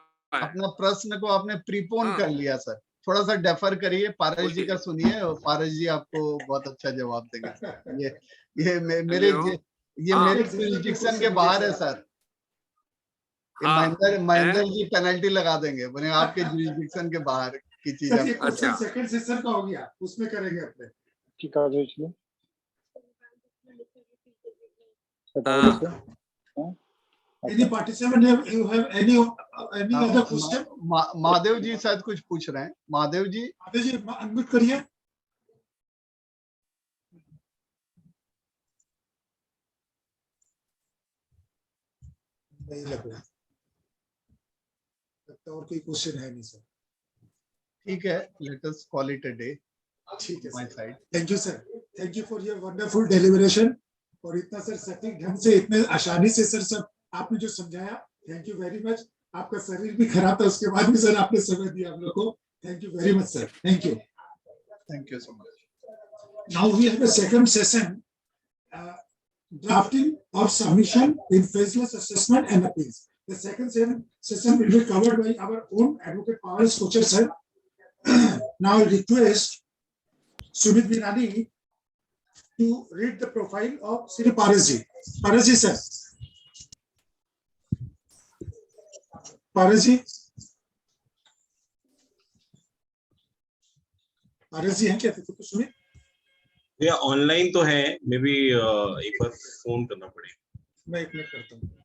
प्रश्न को आपने प्रीपोन कर लिया सर। थोड़ा सा डेफर करिए, पारस जी का सुनिए, और पारस जी आपको बहुत अच्छा जवाब देंगे। ये मेरे ये हाँ। मेरे जुरिस्डिक्शन के बाहर है सर। ये हाँ, महेंद्र जी पेनल्टी लगा देंगे, बोले आपके जुरिस्डिक्शन के बाहर की चीज सर, ये आप क्वेश्चन अच्छा। सेकंड सेशन का हो गया, उसमें करेंगे अपने। हाँ, Any participant you have any other question? Mahadev जी शायद कुछ पूछ रहे हैं। महादेव जी, आदि जी अनम्यूट करिए। नहीं लग रहा, लगता और कोई क्वेश्चन है नहीं सर। ठीक है, let us call it a day. ठीक है my sir, side. Thank you sir, thank you for your wonderful deliberation, और इतना सर सटीक ढंग से, इतने आसानी से सर सब आपने जो समझाया, थैंक यू वेरी मच। आपका शरीर भी खराब था, उसके बाद भी सर आपने समय दिया हम लोग को, thank you very much sir, thank you. Thank you so much. Now we have a second session, drafting of submission in phaseless assessment and appeals. The second session will be covered by our own Advocate Paras, kochar sir. Now I request Sumit Binani to read the profile of Sri Paras ji. Paras ji sir. Paras ji. Paras ji हैं क्या तो सुमित? या online तो है, may be एक बार phone करना पड़ेगा। मैं एक मिनट करता हूँ।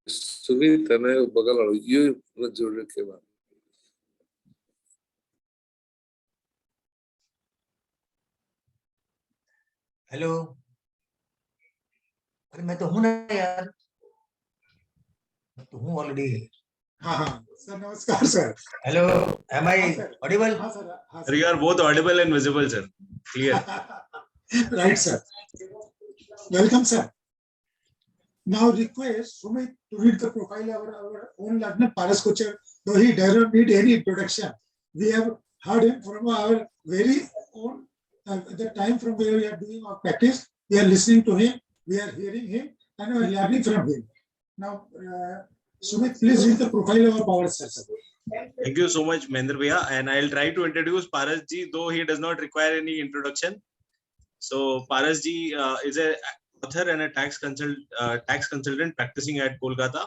सुमित है ना, बगल वाला ये जोड़ के बाद। हेलो, अरे मैं तो हूँ ना यार, मैं तो हूँ ऑलरेडी। हाँ हाँ सर, नमस्कार sir. Hello, am I audible? हाँ सर, हाँ sir, you are both audible and visible sir, clear. Right sir, welcome sir. Now request Sumit to read the profile of our own learner Paras kochar, though he does not need any introduction. We have heard him from our very own, the time from where we are doing our practice. We are listening to him, we are hearing him, and we are learning from him. Now, Sumit, please read the profile of our Paras sir. Thank you so much, Mahendra Bhaiya, and I'll try to introduce Paras ji, though he does not require any introduction. So Paras ji is a author and a tax consultant practicing at Kolkata.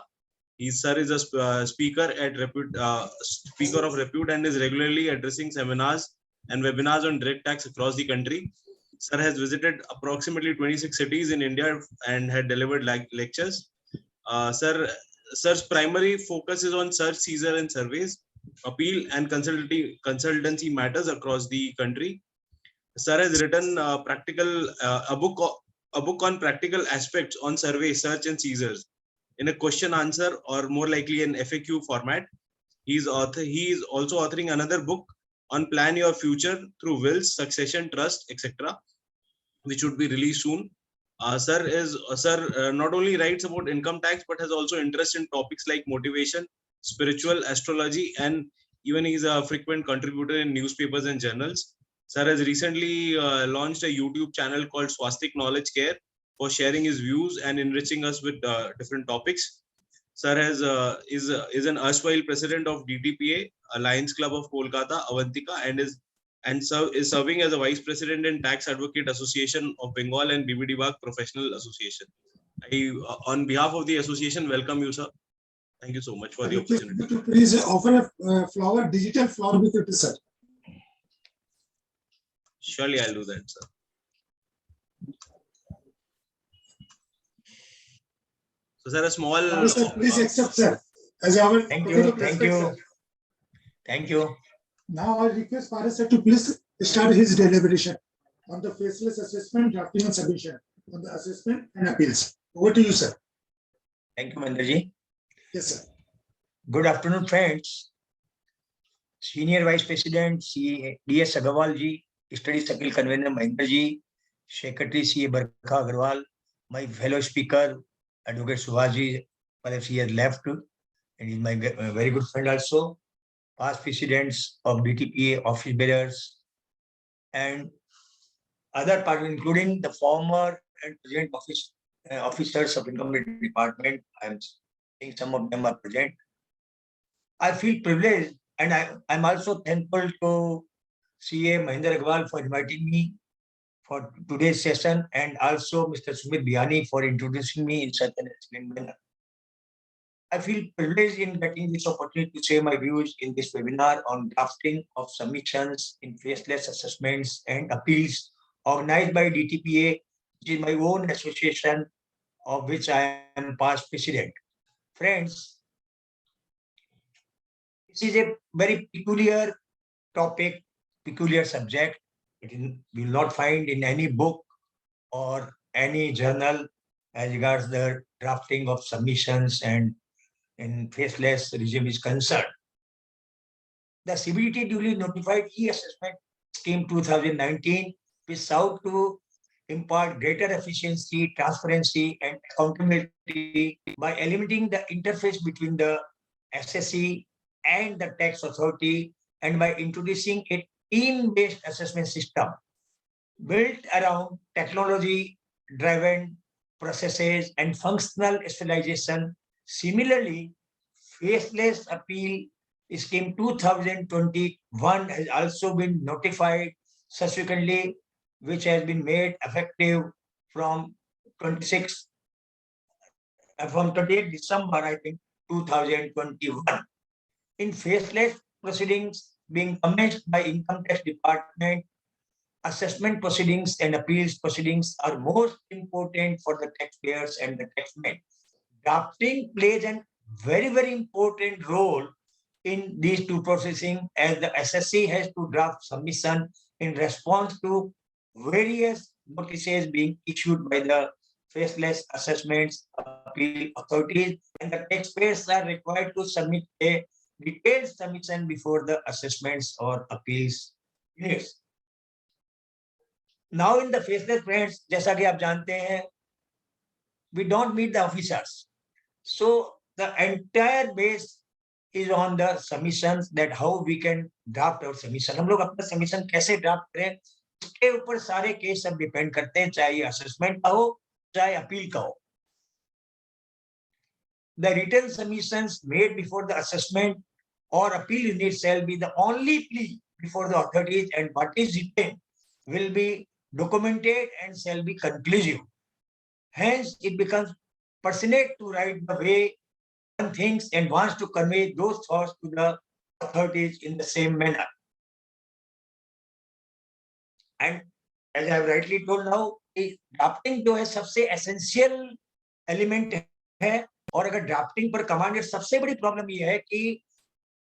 Sir is a speaker of repute and is regularly addressing seminars and webinars on direct tax across the country. Sir has visited approximately 26 cities in India and had delivered lectures. Sir's primary focus is on search, seizure and surveys, appeal and consultancy matters across the country. Sir has written a book on practical aspects on survey, search and seizures in a question answer, or more likely an FAQ format. He is also authoring another book on plan your future through wills, succession, trust, etc., which would be released soon. Sir not only writes about income tax but has also interest in topics like motivation, spiritual, astrology, and even he is a frequent contributor in newspapers and journals. Sir has recently launched a YouTube channel called Swastik Knowledge Care for sharing his views and enriching us with different topics. Sir is an erstwhile president of DTPA, a Lions Club of Kolkata, Avantika, and is serving as a vice president in Tax Advocate Association of Bengal and BBD Bagh Professional Association. On behalf of the association, welcome you, sir. Thank you so much for the opportunity. Please offer a digital flower with it, sir. Surely I'll do that, sir. So, sir, a small. Sir, please accept, sir. As our Thank you. Now I request Paras sir to please start his deliberation on the faceless assessment, drafting and submission on the assessment and appeals. Over to you, sir. Thank you, Mahendra ji. Yes, sir. Good afternoon, friends. Senior Vice President DS Agarwal ji, Study Circle Convener Mahendra ji, Secretary Adv Agarwal, my fellow speaker Advocate Subhash ji, perhaps he has left, and he's my very good friend also. Past presidents of DTPA, office bearers, and other parties, including the former and present officers of Income Department. I am saying some of them are present. I feel privileged And I'm also thankful to CA Mahendra Agarwal for inviting me for today's session, and also Mr. Sumit Biyani for introducing me in such an excellent manner. I feel privileged in getting this opportunity to share my views in this webinar on drafting of submissions in faceless assessments and appeals organized by DTPA, which is my own association of which I am past president. Friends, this is a very peculiar topic, peculiar subject. You will not find in any book or any journal as regards the drafting of submissions and in faceless regime is concerned. The CBDT duly notified e-assessment scheme 2019 is sought to impart greater efficiency, transparency, and accountability by eliminating the interface between the SSC and the tax authority, and by introducing a team-based assessment system built around technology-driven processes and functional specialization. Similarly, faceless appeal scheme 2021 has also been notified subsequently, which has been made effective from 28 December, I think, 2021. In faceless proceedings being commenced by Income Tax Department, assessment proceedings and appeals proceedings are most important for the taxpayers and the taxmen. Drafting plays a very, very important role in these two processing, as the SSC has to draft submission in response to various notices being issued by the faceless assessments appeal authorities, and the taxpayers are required to submit a detailed submission before the assessments or appeals hearings. Now in the faceless, friends, जैसा कि आप जानते हैं, we don't meet the officers. So the entire base is on the submissions, that how we can draft our submission. हम लोग अपना submission कैसे draft करें, उसके ऊपर सारे केस सब डिपेंड करते हैं, चाहे assessment का हो, चाहे appeal का हो. The written submissions made before the assessment or appeal unit shall be the only plea before the authorities, and what is written will be documented and shall be conclusive. Hence, it becomes pertinent to write the way one thinks and wants to convey those thoughts to the authorities in the same manner. And as I have rightly told now, drafting जो है सबसे essential element है, और अगर drafting पर command सबसे बड़ी problem ये है कि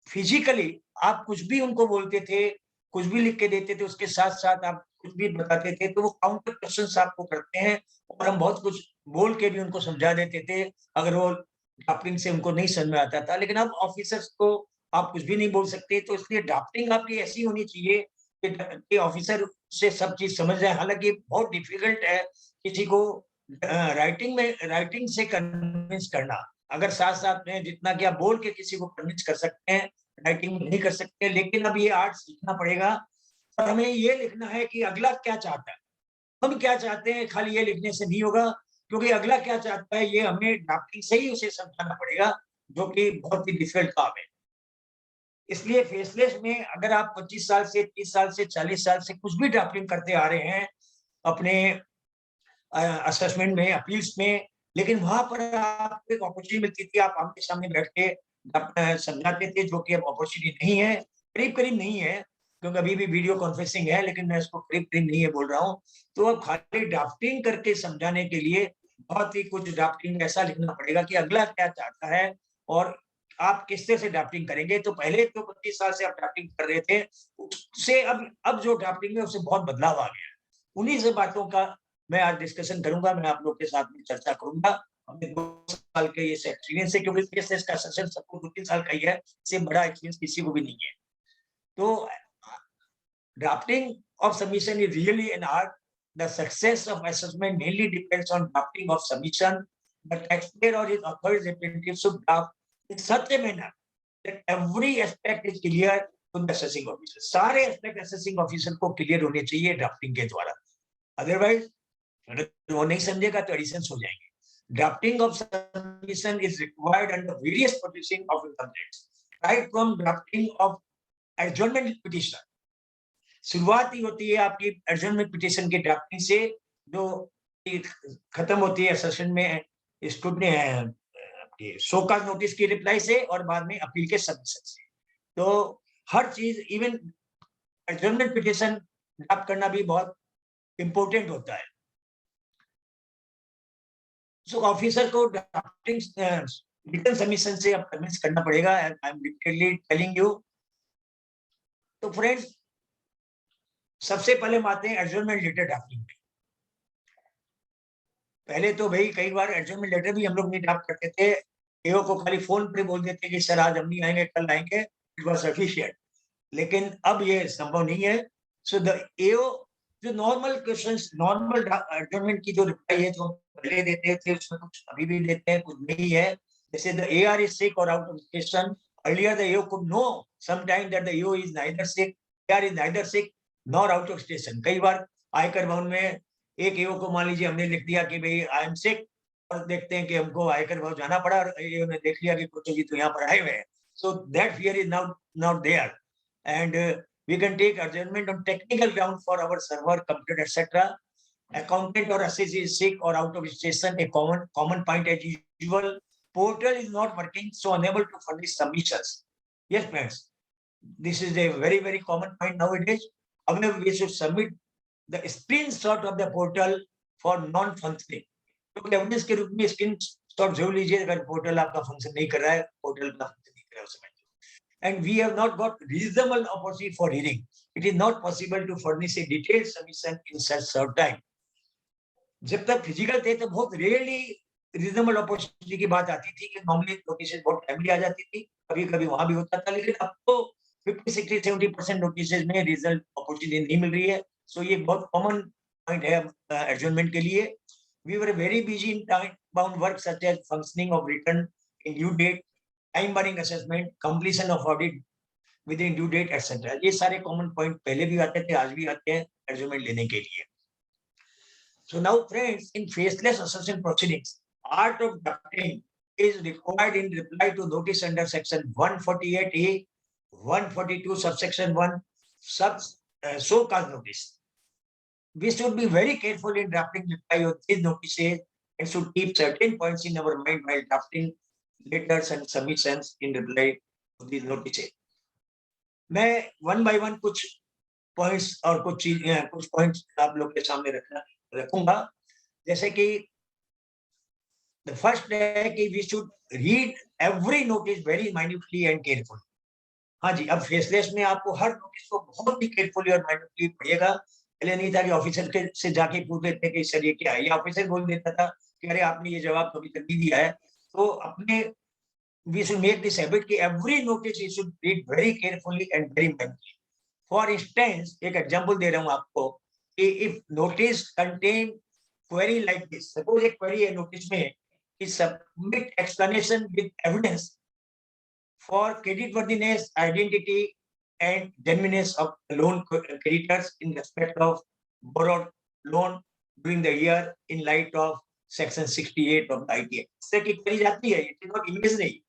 physically आप कुछ भी उनको बोलते थे, कुछ भी लिख के देते थे, उसके साथ साथ आप कुछ भी बताते थे, तो वो काउंटर क्वेश्चंस आपको करते हैं, और हम बहुत कुछ बोल के भी उनको समझा देते थे अगर वो ड्राफ्टिंग से उनको नहीं समझ में आता था. लेकिन अब ऑफिसर्स को आप कुछ भी नहीं बोल सकते, तो इसलिए ड्राफ्टिंग आपकी ऐसी होनी चाहिए कि ऑफिसर से सब चीज समझ जाए. हालांकि बहुत डिफिकल्ट है किसी को राइटिंग से कन्विंस करना. अगर साथ साथ में जितना कि आप बोल के किसी को कन्विंस कर सकते हैं, राइटिंग नहीं कर सकते. लेकिन अब ये आर्ट सीखना पड़ेगा, और हमें ये लिखना है कि अगला क्या चाहता है, हम क्या चाहते हैं. खाली ये लिखने से नहीं होगा, क्योंकि अगला क्या चाहता है ये हमें ड्राफ्टिंग से ही उसे समझाना पड़ेगा, जो कि बहुत ही डिफिकल्ट काम है. इसलिए फेसलेस में अगर आप 25 साल से 30 साल से 40 साल से कुछ भी ड्राफ्टिंग करते आ रहे हैं अपने असेसमेंट में, अपील्स में, लेकिन वहां पर आपको एक अपॉर्चुनिटी मिलती थी, आप आमने सामने बैठ के समझाते थे, जो कि अब अपॉर्चुनिटी नहीं है, करीब करीब नहीं है, क्योंकि अभी भी वीडियो कॉन्फ्रेंसिंग है, लेकिन मैं इसको करीब करीब नहीं है बोल रहा हूँ. तो अब खाली ड्राफ्टिंग करके समझाने के लिए बहुत ही कुछ ड्राफ्टिंग ऐसा लिखना पड़ेगा कि अगला क्या चाहता है और आप किस तरह से ड्राफ्टिंग करेंगे. तो पहले तो 25 साल से आप ड्राफ्टिंग कर रहे थे, उससे अब जो ड्राफ्टिंग है उससे बहुत बदलाव आ गया. उन्हीं से बातों का मैं आज डिस्कशन करूंगा, मैं आप लोग के साथ में चर्चा करूंगा. हमने 2 साल के ये एक्सपीरियंस है, क्योंकि केसेस का सेशन सबको 2-3 साल का ही है, इससे बड़ा एक्सपीरियंस किसी को भी नहीं है. तो drafting of submission is really an art. The success of assessment mainly depends on drafting of submission. The taxpayer or his authority representative should draft in such a manner that every aspect is clear to the assessing officer. सारे aspect assessing officer को clear होने चाहिए drafting के द्वारा. Otherwise, अगर वो नहीं समझेगा तो additions हो जाएंगे. Drafting of submission is required under various processing of income tax, right from drafting of adjournment petition शुरुआत ही होती है आपकी एडजर्नमेंट पिटिशन के ड्राफ्टिंग से, जो खत्म होती है सेशन में स्टूडेंट आपके शोकाज नोटिस की रिप्लाई से और बाद में अपील के सबमिशन से। तो हर चीज इवन एडजर्नमेंट पिटिशन ड्राफ्ट करना भी बहुत इंपॉर्टेंट होता है। सो ऑफिसर को ड्राफ्टिंग रिटन सबमिशन से अब कन्विंस करना पड़ेगा। I am literally telling you. तो फ्रेंड्स, सबसे पहले हम आते हैं एडजर्नमेंट लेटर ड्राफ्टिंग में। पहले तो भाई कई बार एडजर्नमेंट लेटर भी हम लोग नहीं ड्राफ्ट करते थे, एओ को खाली फोन पे बोल देते कि सर आज हम नहीं आएंगे, कल आएंगे, इट वाज सफिशिएंट। लेकिन अब ये संभव नहीं है। सो द एओ जो नॉर्मल क्वेश्चंस, नॉर्मल एडजर्नमेंट की जो रिप्लाई है जो पहले देते थे उसमें कुछ अभी भी देते हैं, कुछ नहीं है। जैसे द एआर इज सिक और out of station, earlier the AO could no sometime that the AO is neither sick, AR is neither sick nor out of station. कई बार आयकर भवन में एक एओ को मान लीजिए हमने लिख दिया कि भाई आई एम सिक, और देखते हैं कि हमको आयकर भवन जाना पड़ा और एओ ने देख लिया कि कोचर जी तो यहाँ पर आए हुए हैं। So that fear is now not there, and we can take adjournment on technical ground for our server, computer, etc. Accountant or assessee is sick or out of station, a common point as usual. Portal is not working, so unable to furnish submissions. Yes, friends, this is a very, very common point nowadays. However, we should submit the screenshot of the portal for non-functioning. तो evidence के रूप में screenshot जरूर लीजिए अगर portal आपका function नहीं कर रहा है, पोर्टल का फंक्शन नहीं कर रहा है उस समय। And we have not got reasonable opportunity for hearing. It is not possible to furnish a detailed submission in such short time. जब तक फिजिकल थे तो बहुत रेयरली रीजनेबल अपॉर्चुनिटी की बात आती थी कि नॉर्मली नोटिस बहुत टाइमली आ जाती थी, कभी कभी वहां भी होता था, लेकिन अब तो 50-60-70% नोटिस में रीजनल अपॉर्चुनिटी नहीं मिल रही है। सो ये बहुत कॉमन पॉइंट है एडजर्नमेंट के लिए। We were very busy in time bound work such as functioning of return in due date, time bounding assessment, completion of audit within due date etcetera. ये सारे कॉमन पॉइंट पहले भी आते थे, आज भी आते हैं एडजर्नमेंट लेने के लिए। So now friends, in faceless assessment proceedings, art of drafting is required in reply to notice under section 148A, 142 subsection 1 so called notice. We should be very careful in drafting reply of these notices and should keep certain points in our mind while drafting letters and submissions in reply to these notices. मैं one by one कुछ points और कुछ points आप लोग के सामने रखूंगा। जैसे कि द फर्स्ट है कि we should read every notice very minutely and carefully. हाँ जी, अब फेसलेस में आपको हर नोटिस को बहुत ही केयरफुली और माइन्यूटली पढ़िएगा। पहले नहीं था कि ऑफिसर के से जाके पूछ लेते कि सर ये क्या है, या ऑफिसर बोल देता था कि अरे आपने ये जवाब कभी तक नहीं दिया है। तो अपने we should make this habit कि every notice you should read very carefully and very mindfully. For instance, एक example दे रहा हूँ आपको कि if notice contain query like this, suppose एक query है notice में कि submit explanation with evidence for creditworthiness, identity and genuineness of loan creditors in respect of borrowed loan during the year in light of section 68 of the ITA. इससे की query जाती है, it is not imaginary.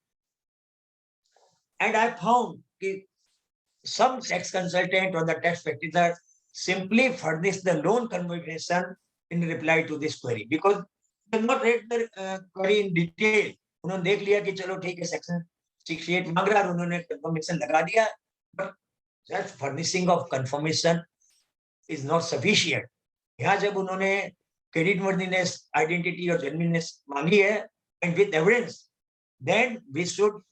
And I found that some tax consultant or the tax practitioner simply furnish the loan confirmation in reply to this query because they have not read the query in detail. उन्होंने देख लिया कि चलो ठीक है section 68 मांग रहा है, उन्होंने confirmation लगा दिया, but that furnishing of confirmation is not sufficient. यहाँ जब उन्होंने credit worthiness, identity और genuineness मांगी है and with evidence, then we should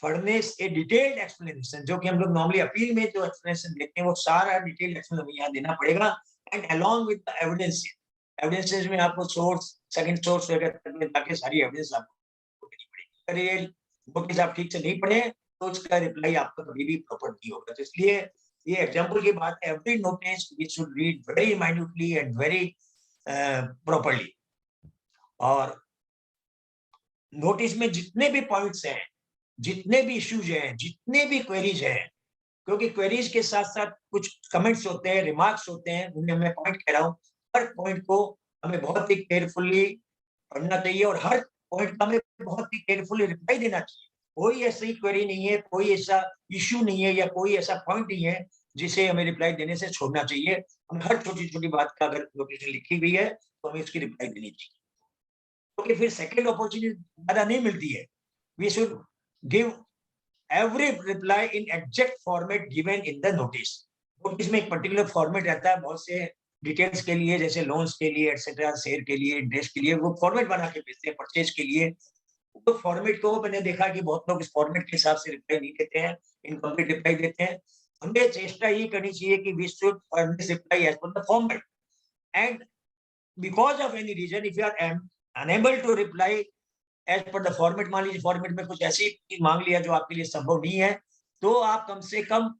furnish a detailed explanation, जो कि हम लोग normally अपील में जो explanation देते हैं वो सारा detailed explanation यहाँ देना पड़ेगा, and along with the evidences. Evidences में आपको source, second source वगैरह में जाके सारी evidence आपको देनी पड़ेगी। अगर ये नोटिस आप ठीक से नहीं पढ़े तो उसका रिप्लाई आपका कभी भी प्रॉपर नहीं होगा। तो इसलिए ये एग्जाम्पल की बात है, every notice we should read very minutely and very properly. और नोटिस में जितने भी पॉइंट्स हैं, जितने भी इश्यूज हैं, जितने भी क्वेरीज हैं, क्योंकि क्वेरीज के साथ साथ कुछ कमेंट्स होते हैं, रिमार्क्स होते हैं, उन्हें मैं पॉइंट कह रहा हूँ, हर पॉइंट को हमें बहुत ही केयरफुली पढ़ना चाहिए और हर पॉइंट का हमें बहुत ही केयरफुली रिप्लाई देना चाहिए। कोई ऐसी क्वेरी नहीं है, कोई ऐसा इश्यू नहीं है या कोई ऐसा पॉइंट नहीं है जिसे हमें रिप्लाई देने से छोड़ना चाहिए। हम हर छोटी छोटी बात का अगर नोटिस लिखी हुई है तो हमें उसकी रिप्लाई देनी चाहिए, क्योंकि फिर सेकेंड अपॉर्चुनिटी ज्यादा नहीं मिलती है। We should give every reply in exact format given in the notice. Notice में एक पर्टिकुलर फॉर्मेट रहता है बहुत से डिटेल्स के लिए, जैसे लोन्स के लिए एटसेट्रा, शेयर के लिए, इंटरेस्ट के लिए, वो फॉर्मेट बना के भेजते हैं, परचेज के लिए। तो फॉर्मेट को मैंने देखा कि बहुत लोग इस फॉर्मेट के हिसाब से रिप्लाई नहीं देते हैं, इनकम्प्लीट रिप्लाई देते हैं। हमें चेष्टा ये करनी चाहिए कि we should furnish reply as per the format, and because of any reason if you are unable to reply as per the format, मान लीजिए फॉर्मेट में कुछ ऐसी चीज मांग लिया जो आपके लिए संभव नहीं है, तो आप कम से कम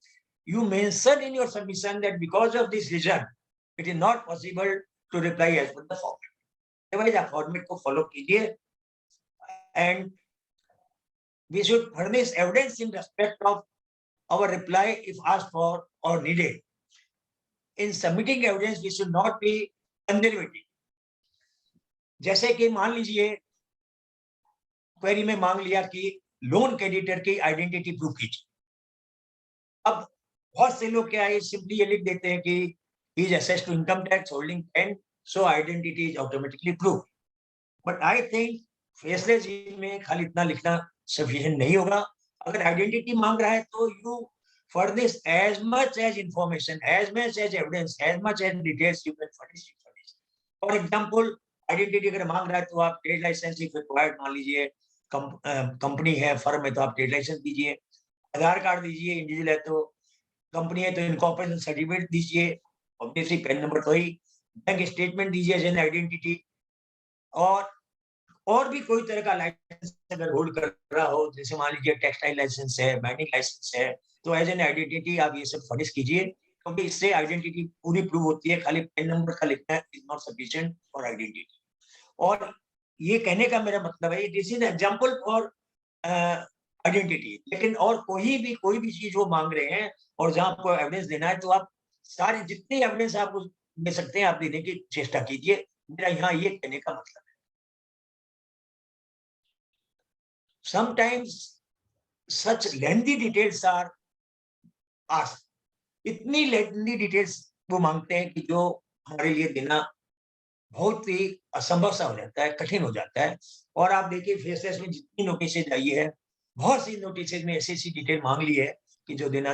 you mention in your submission that because of this reason it is not possible to reply as per the format. Otherwise आप फॉर्मेट को फॉलो कीजिए, and we should furnish evidence in respect of our reply if asked for or needed. In submitting evidence, we should not be conservative. जैसे कि मान लीजिए query में मांग लिया कि लोन क्रेडिटर की आइडेंटिटी प्रूव कीजिए। अब बहुत से लोग क्या है, सिंपली ये लिख देते हैं कि he is assessed to income tax holding 10, so identity is automatically proved. But I think faceless में खाली इतना लिखना सफिशिएंट नहीं होगा। अगर आइडेंटिटी मांग रहा है तो you furnish as much as information, as much as evidence, as much as details you can furnish. For example identity अगर मांग रहा है तो आप ट्रेड लाइसेंस इफ रिक्वायर्ड, मान लीजिए कंपनी है, फर्म है, तो आप ट्रेड लाइसेंस दीजिए। आधार कार्ड दीजिए, इंडिविजुअल है तो, कंपनी है तो इनकॉर्पोरेशन सर्टिफिकेट दीजिए, ऑब्वियसली पैन नंबर तो ही, बैंक स्टेटमेंट दीजिए एज एन आइडेंटिटी, और भी कोई तरह का लाइसेंस अगर होल्ड कर रहा हो, जैसे मान लीजिए टेक्सटाइल लाइसेंस है, माइनिंग लाइसेंस है, तो एज एन आइडेंटिटी आप ये सब फर्निश कीजिए, क्योंकि इससे आइडेंटिटी पूरी प्रूव होती है। खाली पेन नंबर का लिखना is not sufficient for identity. और ये कहने का मेरा मतलब है this is example for identity, लेकिन और कोई भी चीज वो मांग रहे हैं और जहां आपको एविडेंस देना है तो आप सारी जितनी एविडेंस आप दे सकते हैं आप देने की चेष्टा कीजिए। मेरा यहाँ ये कहने का मतलब है। Sometimes such lengthy details are asked. इतनी lengthy details वो मांगते हैं कि जो हमारे लिए देना बहुत ही असंभव सा हो जाता है, कठिन हो जाता है। और आप देखिए फेसलेस में जितनी नोटिसेज आई है, बहुत सी नोटिसेज में ऐसी डिटेल मांग ली है कि जो देना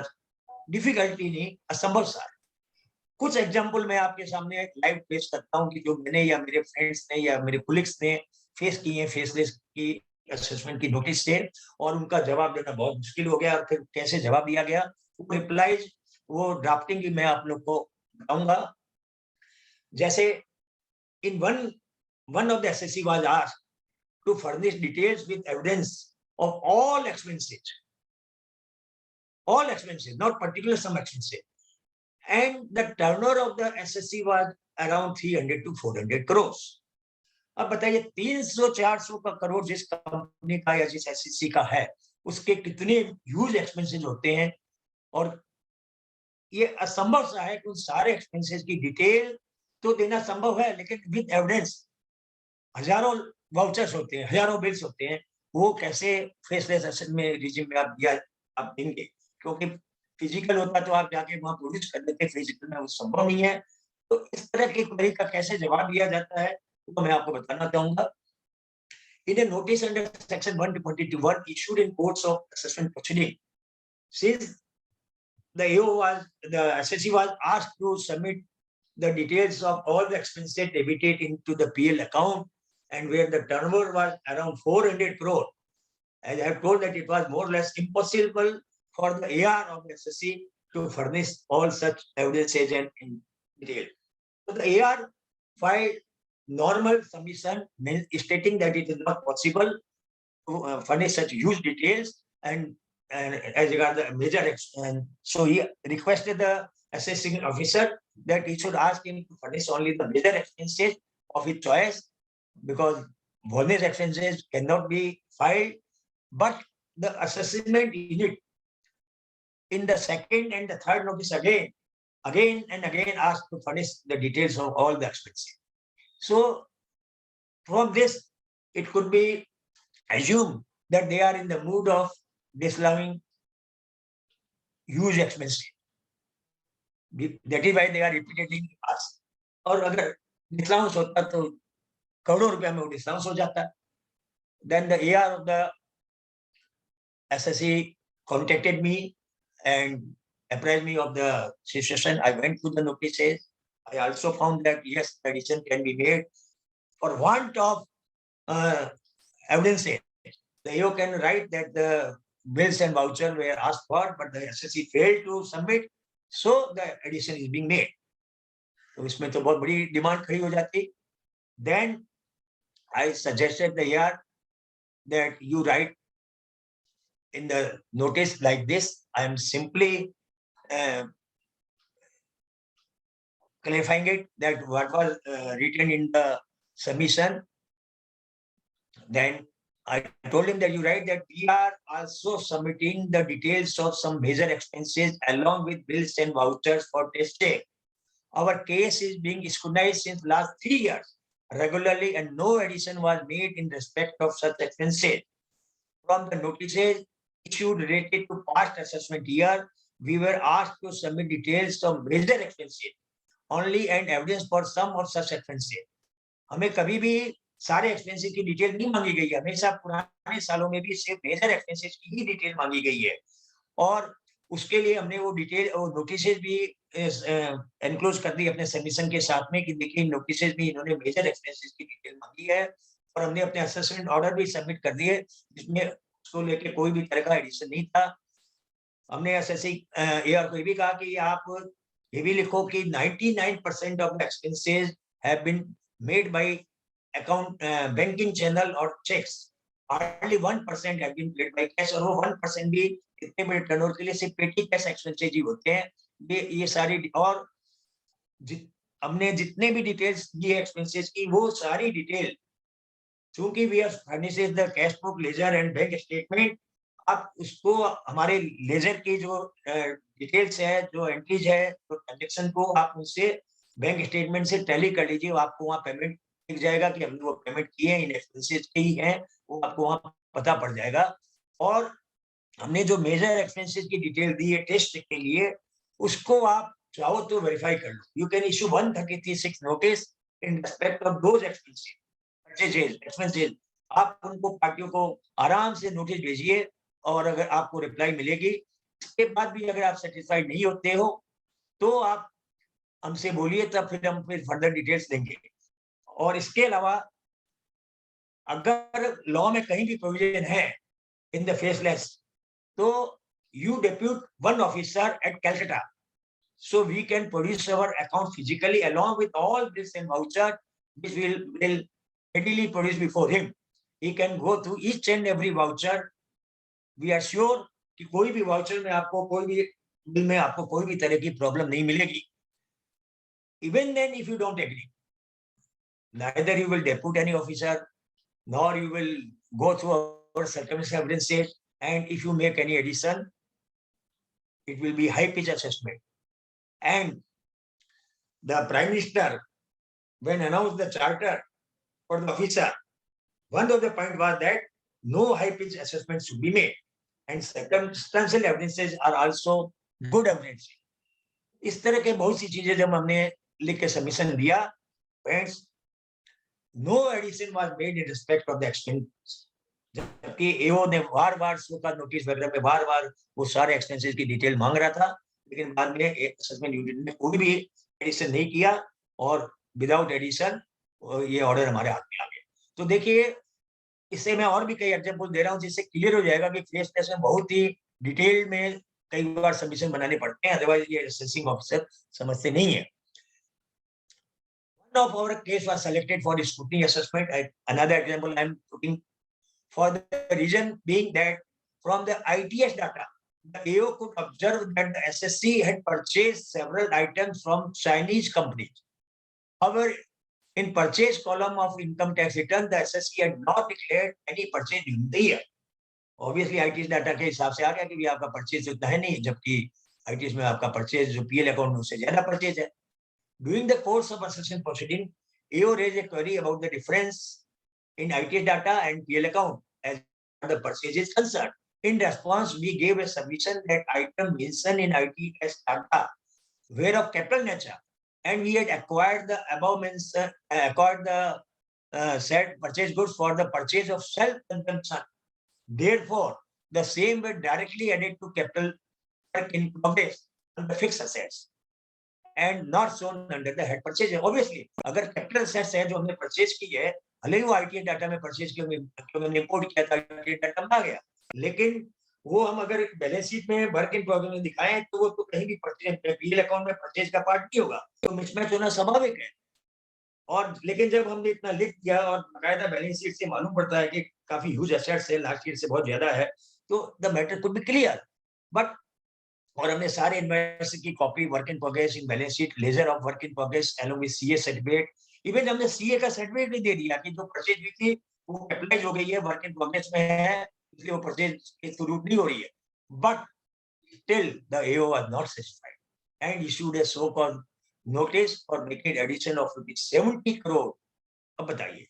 डिफिकल्टी नहीं, असंभव सा। कुछ एग्जाम्पल मैं आपके सामने लाइव पेश करता हूँ कि जो मैंने या मेरे फ्रेंड्स ने या मेरे कोलिग्स ने फेस किए हैं फेसलेस की असेसमेंट की नोटिस से, और उनका जवाब देना बहुत मुश्किल हो गया। और फिर कैसे जवाब दिया गया, वो रिप्लाईज, वो ड्राफ्टिंग की मैं आप लोग को बताऊंगा। जैसे इन one of the SSC was asked to furnish details with evidence of all expenses, not particular some expenses, and the turnover of the SSC was around 300 to 400 crores. अब बताइए 300-400 का करोड़ जिस कंपनी का या जिस एसएससी का है, उसके कितने ह्यूज एक्सपेंसेस होते हैं। और ये असंभव सा है कि उन सारे एक्सपेंसेस की डिटेल तो देना संभव है, लेकिन विद एविडेंस हजारों वाउचर्स होते हैं, हजारों बिल्स होते हैं, वो कैसे फेसलेस एसेट में रिज्यूम में आप दिया आप देंगे, क्योंकि फिजिकल होता तो आप जाके वहां प्रोड्यूस कर देते, फिजिकल में वो संभव नहीं है। तो इस तरह की क्वेरी का कैसे जवाब दिया जाता है तो मैं आपको बताना चाहूंगा। In a notice under section 121 issued in courts of assessment proceeding, since the SSC was asked to submit the details of all the expenses debited into the PL account, and where the turnover was around 400 crore, as I have told that it was more or less impossible for the AR of the SSC to furnish all such evidences and in detail. So the AR filed normal submission stating that it is not possible to furnish such huge details and as regard the major, and so he requested the assessing officer that he should ask him to furnish only the major expenses of his choice, because bonus expenses cannot be filed. But the assessment unit in the second and the third notice again and again asked to furnish the details of all the expenses. So from this, it could be assumed that they are in the mood of disallowing huge expenses. That is why they are repeatedly asked. और अगर discount होता तो करोड़ों रुपया में वो discount हो जाता. Then the AR of the SSC contacted me and apprised me of the situation. I went through the notices. I also found that yes, addition can be made. For want of evidence, the AO can write that the bills and voucher were asked for, but the SSC failed to submit, so the addition is being made. तो इसमें तो बहुत बड़ी demand खड़ी हो जाती. Then I suggested the AR that you write in the notice like this. I am simply clarifying it, that what was written in the submission. Then I told him that you write that we are also submitting the details of some major expenses along with bills and vouchers for testing. Our case is being scrutinized since last 3 years regularly, and no addition was made in respect of such expenses. From the notices issued related to past assessment year, we were asked to submit details of major expenses only and evidence for some of such expenses. हमें कभी भी सारे expenses की detail नहीं मांगी गई है. हमेशा पुराने सालों में भी सिर्फ मेजर एक्सपेंसेस की ही डिटेल मांगी गई है, और उसके लिए हमने वो डिटेल और नोटिसेस भी एनक्लोज कर दी अपने सबमिशन के साथ में कि देखिए नोटिसेस में इन्होंने मेजर एक्सपेंसेस की डिटेल मांगी है, और हमने अपने असेसमेंट ऑर्डर भी सबमिट कर दिए जिसमें उसको लेके कोई भी तरह का एडिशन नहीं था. हमने एसएससी एआर को ये भी कहा कि आप ये भी लिखो कि 99% of the expenses have been made by account banking channel और cheques. Hardly 1% have been paid by cash, और वो 1% भी इतने बड़े टर्नओवर के लिए सिर्फ पेटी कैश एक्सपेंसेस ही होते हैं. ये सारी, और हमने जितने भी डिटेल्स दिए एक्सपेंसेस की, वो सारी डिटेल चूंकि we are furnishes the cash book, ledger and bank statement, आप उसको हमारे लेजर की जो डिटेल्स है, जो एंट्रीज है, जो ट्रांजेक्शन को आप उनसे बैंक स्टेटमेंट से टैली कर लीजिए. आपको वहाँ पेमेंट दिख जाएगा कि हमने वो पेमेंट किए हैं, इन एक्सपेंसेस के ही हैं, वो आपको वहाँ पता पड़ जाएगा. और हमने जो मेजर एक्सपेंसेस की डिटेल दी है टेस्ट के लिए, उसको आप चाहो तो वेरीफाई कर लो. You can issue 133(6) notice in respect of those expenses, purchases, expenses. आप उनको पार्टियों को आराम से नोटिस भेजिए, और अगर आपको रिप्लाई मिलेगी. इसके बाद भी अगर आप सेटिस्फाइड नहीं होते हो तो आप हमसे बोलिए, तब फिर हम फर्दर डिटेल्स देंगे. और इसके अलावा अगर लॉ में कहीं भी प्रोविजन है इन द फेसलेस, तो you depute one officer eight Calcutta, so we can produce our account physically along with all this and voucher, which will readily produce before him. He can go through each and every voucher. We are sure कि कोई भी voucher में आपको, कोई भी bill में आपको कोई भी तरह की प्रॉब्लम नहीं मिलेगी. Even then, if you don't agree, neither you will depute any officer, nor you will go through our circumstantial evidences, and if you make any addition, it will be high pitch assessment. And the Prime Minister, when announced the charter for the officer, one of the point was that no high pitch assessment should be made, and circumstantial evidences are also good evidence. इस तरह के बहुत सी चीजें जब हमने लिख के submission दिया, friends, no addition was made in respect of the expense. जबकि एओ ने बार-बार शो का नोटिस वगैरह में बार-बार वो सारे एक्सपेंसेस की डिटेल मांग रहा था, लेकिन बाद में असेसमेंट यूनिट ने कोई भी एडिशन नहीं किया, और विदाउट एडिशन ये ऑर्डर हमारे हाथ में आ गया. तो देखिए, इससे मैं और भी कई एग्जांपल दे रहा हूं जिससे क्लियर हो जाएगा कि फेस टेस्ट में बहुत ही डिटेल में कई बार सबमिशन बनाने पड़ते हैं, अदरवाइज ये असेसिंग ऑफिसर समझते नहीं है. One of our case was selected for scrutiny assessment. Another example I am putting, for the reason being that from the ITS data, the AO could observe that the SSC had purchased several items from Chinese companies. However, in purchase column of income tax return, the SSC had not declared any purchase during the year. Obviously, ITS data के हिसाब से आ गया कि भी आपका purchase उतना है नहीं, जबकि ITS में आपका purchase जो PL account में उससे ज्यादा purchase है. During the course of assessment proceeding, AO raised a query about the difference in ITS data and PL account, as the purchase is concerned. In response, we gave a submission that item mentioned in ITS data were of capital nature, and we had acquired the above mentioned said purchase goods for the purchase of self-consumption. Therefore, the same were directly added to capital work in progress on the fixed assets and not shown under the head purchase. Obviously, अगर capital assets है जो हमने purchase की है, भले ही वो ITS data में purchase की हमने import किया था, ITS डाटा में आ गया, लेकिन वो हम अगर बैलेंस शीट में वर्क इन प्रोग्रेस में दिखाएं तो वो तो कहीं भी पीएल अकाउंट में परचेज का पार्ट नहीं होगा, तो मिसमैच होना स्वाभाविक है। और लेकिन जब हमने इतना लिख दिया और बकायदा बैलेंस शीट से मालूम पड़ता है कि काफी ह्यूज एसेट्स है, लास्ट ईयर से बहुत ज्यादा है, तो the matter could be clear. But और हमने सारे इन्वेस्टर की copy work in progress in balance sheet, laser of work in progress along with CA certificate, even हमने सीए का सर्टिफिकेट भी दे दिया कि जो परचेज हुई थी वो कैपिटलाइज हो गई है, वर्क इन प्रोग्रेस में है, इसलिए वो परचेज की जरूरत नहीं हो रही है। But still the AO was not satisfied and issued a so-called notice for making addition of 70 crore। अब बताइए,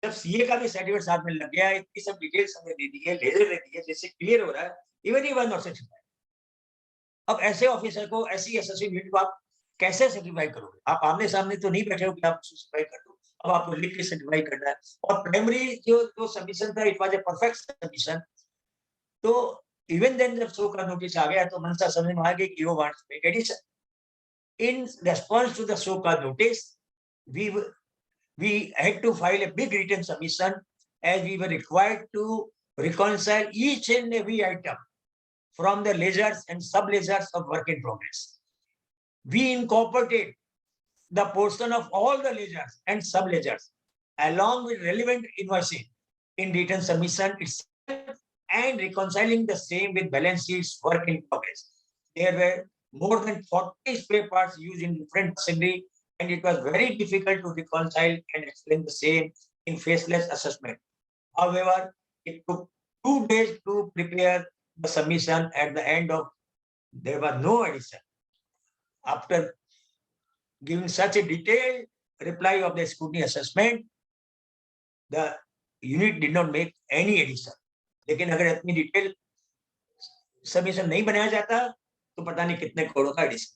जब सीए का भी सर्टिफिकेट साथ में लग गया, इतनी सब डिटेल्स हमने दे दी है, लेजर दे दी है, जिससे क्लियर हो रहा है, even he was not satisfied. अब ऐसे ऑफिसर को, ऐसी एसएससी यूनिट को आप कैसे सर्टिफाई करोगे? आप आमने सामने तो नहीं बैठे हो कि आप सर्टिफाई कर दो, अब आपको लिख के सर्टिफाई करना है। और प्राइमरी जो सबमिशन था, it was a perfect submission. तो even then जब शो का नोटिस आ गया तो मनसा समझ में आ गया कि वो wants to make addition. In response to the show cause notice, we had to file a big written submission as we were required to reconcile each and every item from the ledgers and sub-ledgers of work in progress. We incorporated the portion of all the ledgers and sub-ledgers along with relevant invoicing in written submission itself and reconciling the same with balance sheets work in progress. There were more than 40 spare parts used in different machinery, and it was very difficult to reconcile and explain the same in faceless assessment. However, it took 2 days to prepare the submission. At the end of, there was no addition. After giving such a detailed reply of the scrutiny assessment, the unit did not make any addition. लेकिन अगर इतनी detail submission नहीं बनाया जाता तो पता नहीं कितने करोड़ों का addition.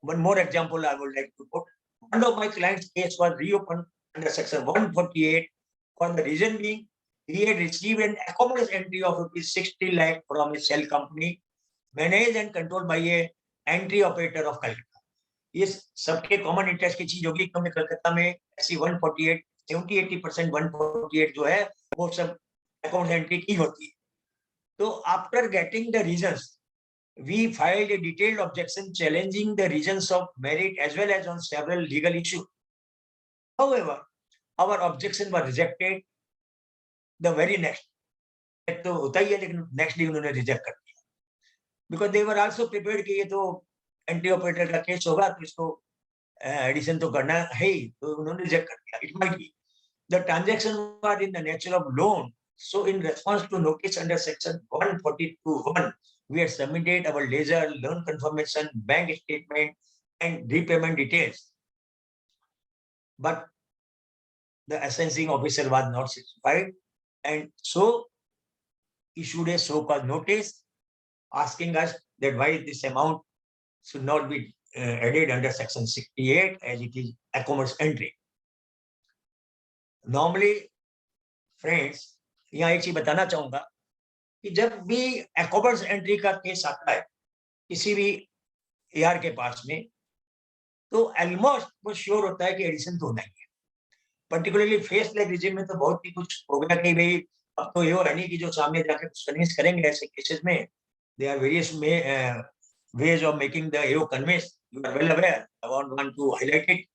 One more example I would like to put. One of my clients' case was reopened under section 148 for the reason being he had received an accommodated entry of ₹60 lakh from a shell company managed and controlled by a entry operator of Calcutta. ये सबके common interest की चीज होगी क्योंकि कलकत्ता में ऐसी 148 70-80% 148 जो है वो सब अकाउंट एंट्री की होती है। तो after getting the reasons we filed a detailed objection challenging the reasons of merit as well as on several legal issues. However, our objection was rejected the very next. तो होता ही है लेकिन next day उन्होंने reject कर दिया because they were also prepared कि ये तो एंटी ऑपरेटर का केस होगा तो इसको एडिशन तो करना है ही, तो उन्होंने रिजेक्ट कर दिया। It might be the transaction were in the nature of loan, so in response to notice under section 142(1), we had submitted our ledger, loan confirmation, bank statement, and repayment details. But the assessing officer was not satisfied, and so issued a so-called notice asking us that why this amount should not be added under section 68 as it is accommodated entry. Normally, friends, यहाँ एक चीज बताना चाहूंगा कि जब भी एक्रोबर्स entry का case आता है किसी भी एआर के पास में, तो ऑलमोस्ट वो श्योर होता है कि एडिशन तो होना ही है। पर्टिकुलरली फेस लेग रिजिम में तो बहुत ही कुछ हो गया कि भाई अब तो ये है नहीं कि जो सामने जाकर कुछ कन्विंस करेंगे। ऐसे केसेस में they are various ways of making the AO convince. You are well aware. I want to highlight it.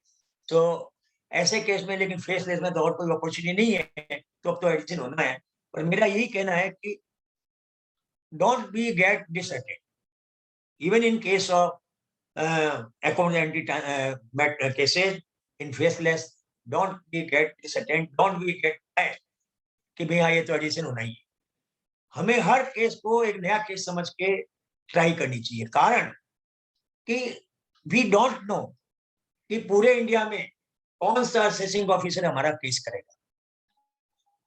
So ऐसे केस में लेकिन फेसलेस में तो और कोई अपॉर्चुनिटी नहीं है, तो अब तो एडिशन होना है। पर मेरा यही कहना है कि don't be get disheartened even in case of account entry cases in faceless, don't be get disheartened, don't be get tired कि भैया ये तो एडिशन होना ही है। हमें हर केस को एक नया केस समझ के ट्राई करनी चाहिए, कारण कि वी डोंट नो कि पूरे इंडिया में कौन सा असेसिंग ऑफिसर हमारा केस करेगा।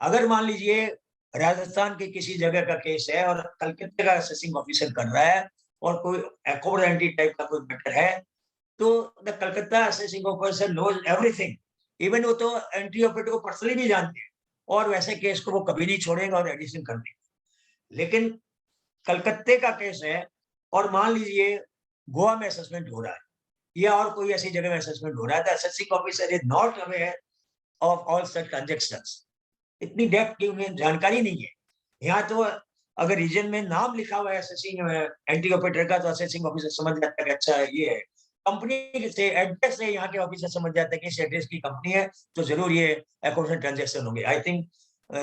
अगर मान लीजिए राजस्थान के किसी जगह का केस है और कलकत्ते का असेसिंग ऑफिसर कर रहा है और कोई अकोमोडेंटी टाइप का कोई मैटर है, तो the Calcutta assessing officer knows everything, even वो तो एंट्री ऑपरेटर को पर्सनली भी जानते हैं और वैसे केस को वो कभी नहीं छोड़ेंगे और एडिशन कर देंगे। लेकिन कलकत्ते का केस है और मान लीजिए गोवा में असेसमेंट हो रहा है या और कोई ऐसी जगह में असेसमेंट हो रहा है, तो assessing officer is not aware of all such transactions. इतनी डेप्थ की उन्हें जानकारी नहीं है। यहाँ तो अगर रीजन में नाम लिखा हुआ है असेसिंग एंटी ऑपरेटर का, तो असेसिंग ऑफिसर समझ जाता है कि अच्छा ये है। कंपनी से एड्रेस से यहाँ के ऑफिसर समझ जाते हैं कि इस एड्रेस की कंपनी है, तो जरूर ये अकाउंट ट्रांजेक्शन होंगे। I think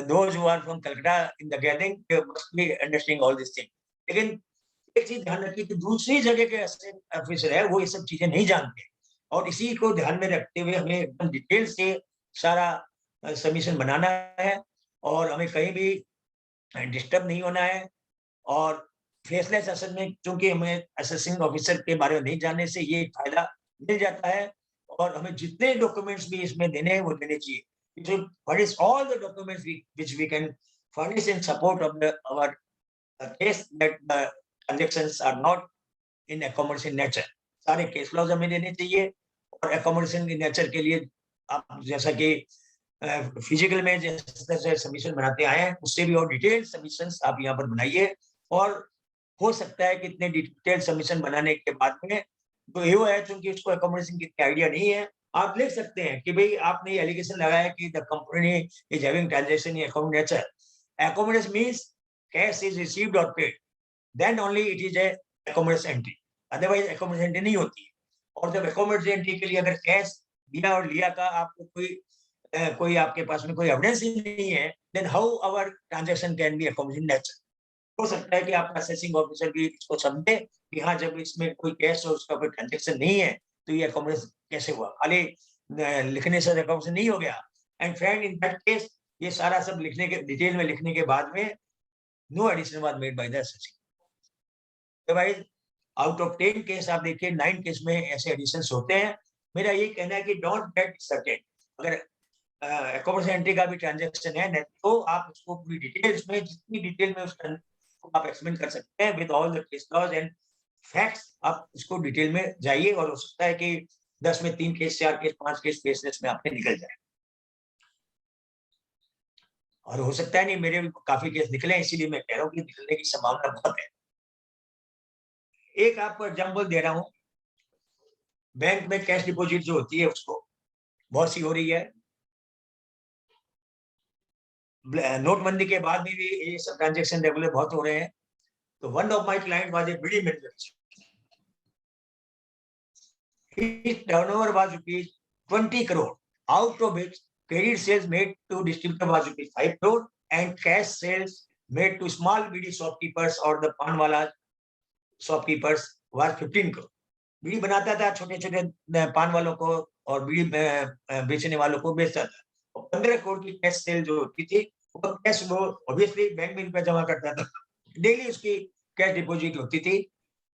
those who are from Calcutta in the gathering must be understanding all this thing. लेकिन एक चीज ध्यान रखिए कि दूसरी जगह के ऑफिसर है वो ये सब चीजें नहीं जानते, और इसी को ध्यान में रखते हुए हमें एकदम डिटेल से सारा सबमिशन बनाना है और हमें कहीं भी डिस्टर्ब नहीं होना है। और फेसलेस असेसमेंट, क्योंकि हमें असेसिंग ऑफिसर के बारे में नहीं जानने से ये फायदा मिल जाता है, और हमें जितने डॉक्यूमेंट्स भी इसमें देने हैं वो देने चाहिए। Furnish all the documents which we can furnish in support of our case that the transactions are not in accommodation nature. सारे केस लॉज हमें देने चाहिए, और अकोमोडेशन के नेचर के लिए आप जैसा कि फिजिकल में जिस तरह से सबमिशन बनाते आए हैं उससे भी और डिटेल सबमिशंस आप यहाँ पर बनाइए। और हो सकता है कि इतने डिटेल सबमिशन बनाने के बाद में तो ये है, क्योंकि उसको अकोमोडेशन की आइडिया नहीं है, आप लिख सकते हैं कि भाई आपने एलिगेशन लगाया कि the company is having transaction in account nature. Accommodation means cash is received और paid, then only it is a accommodation entry, otherwise accommodation entry नहीं होती है। और जब अकोमोडेशन एंट्री के लिए अगर कैश दिया और लिया का आपको कोई आपके पास में कोई एविडेंस ही नहीं है, then how our transaction can be accommodation nature. हो सकता है कि आपका असेसिंग ऑफिसर भी इसको समझे कि हाँ, जब इसमें कोई कैश और उसका कोई ट्रांजैक्शन नहीं है तो ये अकोमोडेशन कैसे हुआ, खाली लिखने से अकोमोडेशन नहीं हो गया। And friend, in that case ये सारा सब लिखने के डिटेल में लिखने के बाद में no addition was made by the assessing. Otherwise out of 10 case आप देखिए 9 केस में ऐसे एडिशंस होते हैं। मेरा ये कहना है कि डोंट गेट सर्टेन, अगर अकोमोडेशन एंट्री का भी ट्रांजैक्शन है तो आप उसको पूरी डिटेल्स में, जितनी डिटेल में उसका आप एक्सप्लेन कर सकते हैं with all the case laws and facts, आप उसको डिटेल में जाइए। और हो सकता है कि 10 में 3 केस, 4 केस, 5 केस बेसिस में आपने निकल जाए, और हो सकता है नहीं, मेरे भी काफी केस निकले, इसीलिए मैं कह रहा हूँ कि निकलने की संभावना बहुत है। एक आपको एग्जाम्पल दे रहा हूँ, बैंक में कैश डिपॉजिट जो होती है उसको बहुत सी हो रही है, नोटबंदी के बाद में भी ये सब ट्रांजैक्शन रेगुलर बहुत हो रहे हैं। तो one of my client was a bidi manufacturer, his turnover was rupees 20 crore, out of which credit sales made to distributor was rupees 5 crore and cash sales made to small BD shopkeepers or the panwala shopkeepers was 15 crore. बीड़ी बनाता था छोटे छोटे पान वालों को और बीड़ी बेचने वालों को बेचता था, और 15 करोड़ की कैश सेल जो होती थी वो कैश वो ऑब्वियसली बैंक में रुपया जमा करता था, डेली उसकी कैश डिपॉजिट होती थी,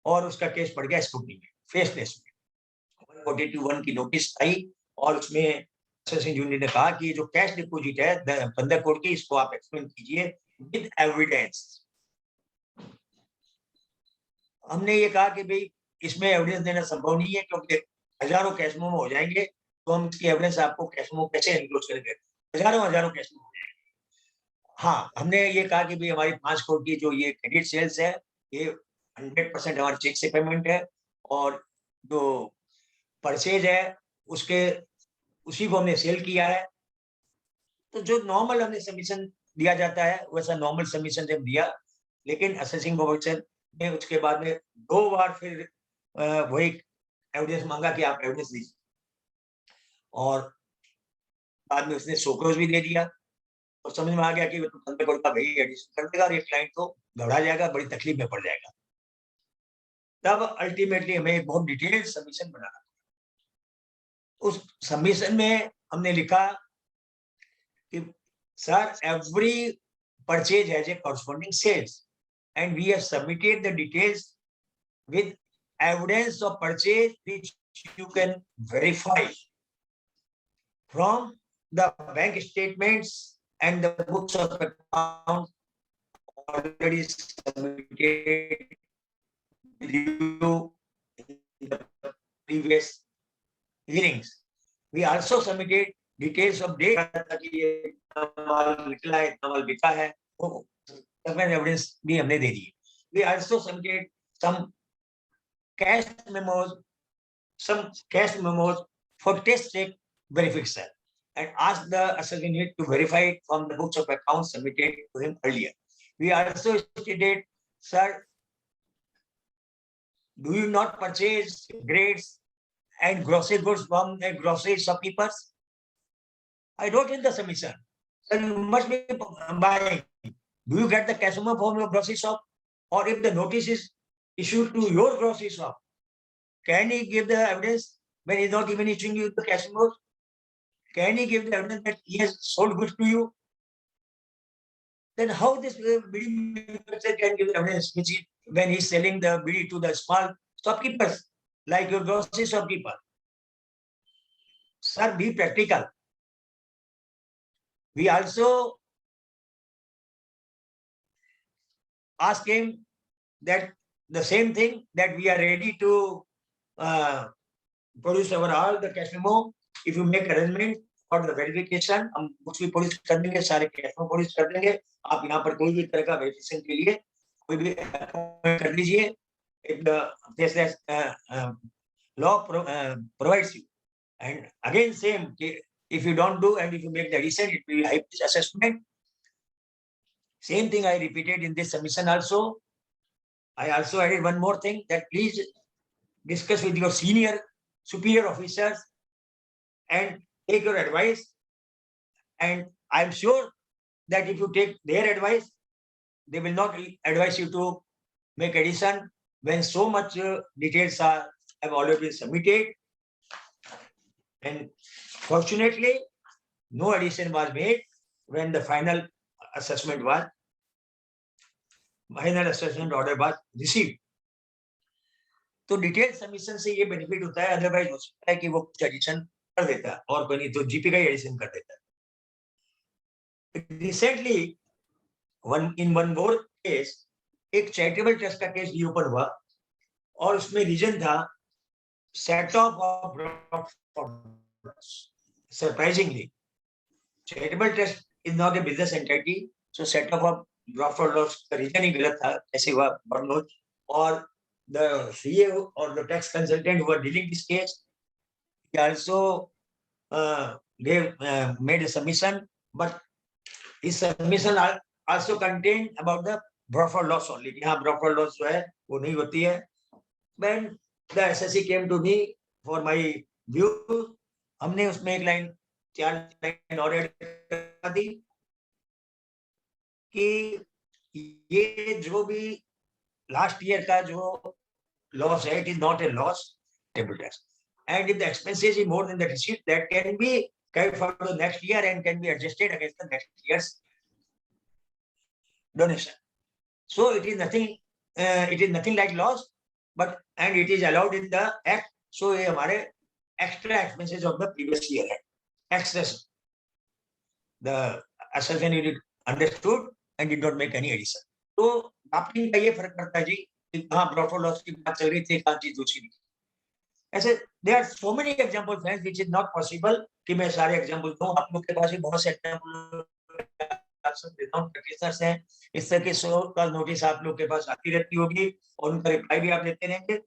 और उसका केस पड़ गया स्कूटनी में, फेसलेस में 142(1) की नोटिस आई, और उसमें असेसिंग यूनिट ने कहा कि जो कैश डिपॉजिट है 15 करोड़ की, इसको आप एक्सप्लेन कीजिए विद एविडेंस। हमने ये कहा कि भाई इसमें एविडेंस देना संभव नहीं है, क्योंकि हजारों कैश मेमो हो जाएंगे, तो हम इसकी एविडेंस आपको कैश मेमो कैसे एनक्लोज करेंगे, हजारों कैश मेमो हो जाएंगे। हाँ, हमने ये कहा कि भाई हमारी 5 करोड़ की जो ये क्रेडिट सेल्स है, ये 100% हमारे चेक से पेमेंट है, और जो परचेज है उसके उसी को हमने सेल किया है। तो जो नॉर्मल हमने सबमिशन दिया जाता है वैसा नॉर्मल सबमिशन जब दिया, लेकिन असेसिंग ऑफिसर ने उसके बाद में 2 बार फिर वही एविडेंस मांगा कि आप एविडेंस दीजिए, और बाद में उसने सोक्रोज भी दे दिया, और समझ में आ गया कि वो तो 15 करोड़ का वही एडिशन कर देगा और ये क्लाइंट तो घबरा जाएगा, बड़ी तकलीफ में पड़ जाएगा। तब अल्टीमेटली हमें एक बहुत डिटेल्ड सबमिशन बनाना। उस सबमिशन में हमने लिखा कि sir, every purchase has a corresponding sales and we have submitted the details with evidence of purchase which you can verify from the bank statements and the books of accounts already submitted with you in the previous hearings. We also submitted details of date कि ये माल निकला है, इतना माल बिका है, वो evidence भी हमने दे दी. We also submitted some cash memos for test check verification and asked the assessment unit to verify it from the books of accounts submitted to him earlier. We also stated, sir, do you not purchase grades and grocery goods from the grocery shopkeepers? I wrote in the submission, sir, you must be buying. Do you get the cash memo from your grocery shop? Or if the notice is issued to your grocery shop, can he give the evidence when he's not even issuing you the cash memos? Can he give the evidence that he has sold goods to you? Then how this bidding manufacturer can give evidence when he's selling the bidi to the small shopkeepers, like your grocery shopkeeper? Sir, be practical. We also ask him that the same thing, that we are ready to produce our all the cash memo if you make arrangement for the verification. हम कुछ भी produce कर देंगे, सारे cash memo produce कर देंगे. आप यहाँ पर कोई भी तरह का verification के लिए कोई भी कर लीजिए. If the this law provides you, and again same, if you don't do and if you make the addition, it will high assessment. Same thing I repeated in this submission also. I also added one more thing, that please discuss with your superior officers and take your advice. And I'm sure that if you take their advice, they will not advise you to make addition when so much details have already been submitted. And fortunately, no addition was made when the final assessment order was received. तो detail submission से ये benefit होता है, otherwise हो सकता है कि वो कुछ एडिशन कर देता है और कोई नहीं तो जीपी का ही एडिशन कर देता है. Recently in one more case एक चैरिटेबल ट्रस्ट का केस रीओपन हुआ और उसमें रीजन था set of surprisingly charitable trust is not a business entity, so set of profit loss का रीजन ही गलत था. ऐसे हुआ बर्नोज, और the CA or the tax consultant who are dealing this case, he also made a submission, but his submission also contained about the profit loss only. यहाँ profit loss जो है वो नहीं होती है. When the SSC came to me for my view, हमने उसमें एक लाइन 4 लाइन और ऐड कर दी कि ये जो भी last year का जो loss है, it is not a loss table tax, and if the expenses is more than the receipt, that can be carried for the next year and can be adjusted against the next year's donation. So it is nothing like loss, but and it is allowed in the act. So ये हमारे extra expenses of the previous year है, excess. The assessment unit understood and did not make any addition. तो drafting का ये फर्क पड़ता है जी, कहाँ प्रॉफिट लॉस की बात चल रही थी, कहाँ चीज दूसरी थी. ऐसे there are so many examples friends which is not possible कि मैं सारे एग्जांपल दूं. आप लोग के पास भी बहुत से एग्जांपल प्रैक्टिशनर्स हैं, इस तरह के 100 का नोटिस आप लोग के पास आती रहती होगी और उनका रिप्लाई भी आप देते रहेंगे.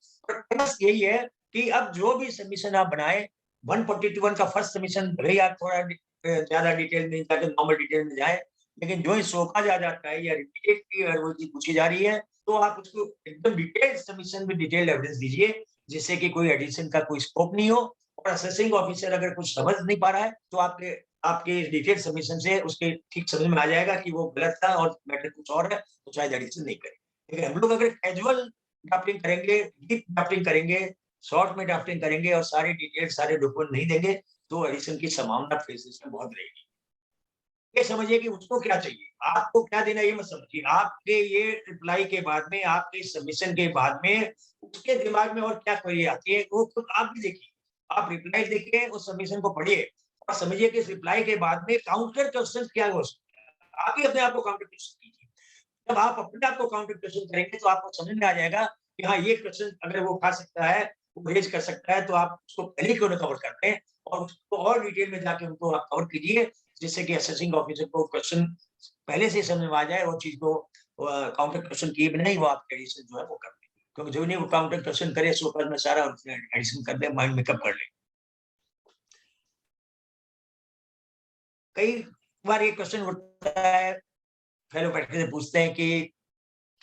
बस यही है कि अब जो भी सबमिशन आप बनाए, 142 का फर्स्ट सबमिशन भले ही आप थोड़ा ज्यादा डिटेल में जाके नॉर्मल डिटेल में जाए, लेकिन जो ही सोखा जा जाता है या रिपीटेड की अगर वो चीज पूछी जा रही है तो आप उसको एकदम डिटेल सबमिशन में डिटेल एविडेंस दीजिए, जिससे कि कोई एडिशन का कोई स्कोप नहीं हो. और असेसिंग ऑफिसर अगर कुछ समझ नहीं पा रहा है तो आपके डिटेल सबमिशन से उसके ठीक समझ में आ जाएगा कि वो गलत था और मैटर कुछ और है, तो शायद एडिशन नहीं करे. लेकिन हम लोग अगर कैजुअल ड्राफ्टिंग करेंगे, डीप ड्राफ्टिंग करेंगे, शॉर्ट में ड्राफ्टिंग करेंगे और सारे डिटेल सारे डॉक्यूमेंट नहीं देंगे तो एडिशन की संभावना फेसिस में बहुत रहेगी. ये समझिए कि उसको क्या चाहिए, आपको क्या देना ये मत समझिए. आपके ये रिप्लाई के बाद में, आपके सबमिशन के बाद में उसके दिमाग में और क्या क्वेरी आती है वो खुद आप भी देखिए. आप रिप्लाई देखिए, उस सबमिशन को पढ़िए और समझिए कि इस रिप्लाई के बाद में काउंटर क्वेश्चन क्या हो सकते हैं, आप ही अपने आप को काउंटर क्वेश्चन कीजिए। जब आप अपने आप को काउंटर क्वेश्चन करेंगे तो आपको समझ में आ जाएगा कि हाँ ये क्वेश्चन अगर वो उठा सकता है, वो रेज कर सकता है, तो आप उसको पहले क्यों ना कवर करते हैं और उसको और डिटेल में जाके उनको आप कवर कीजिए, जिससे कि असेसिंग ऑफिसर को क्वेश्चन पहले से समझ में आ जाए और चीज को काउंटर क्वेश्चन किए बिना ही वो आपके एडिशन जो है वो कर दे। क्योंकि जो नहीं वो काउंटर क्वेश्चन करे सो में सारा एडिशन कर दे, माइंड मेकअप कर ले। कई बार ये क्वेश्चन उठता है, फेलो बैठ के पूछते हैं कि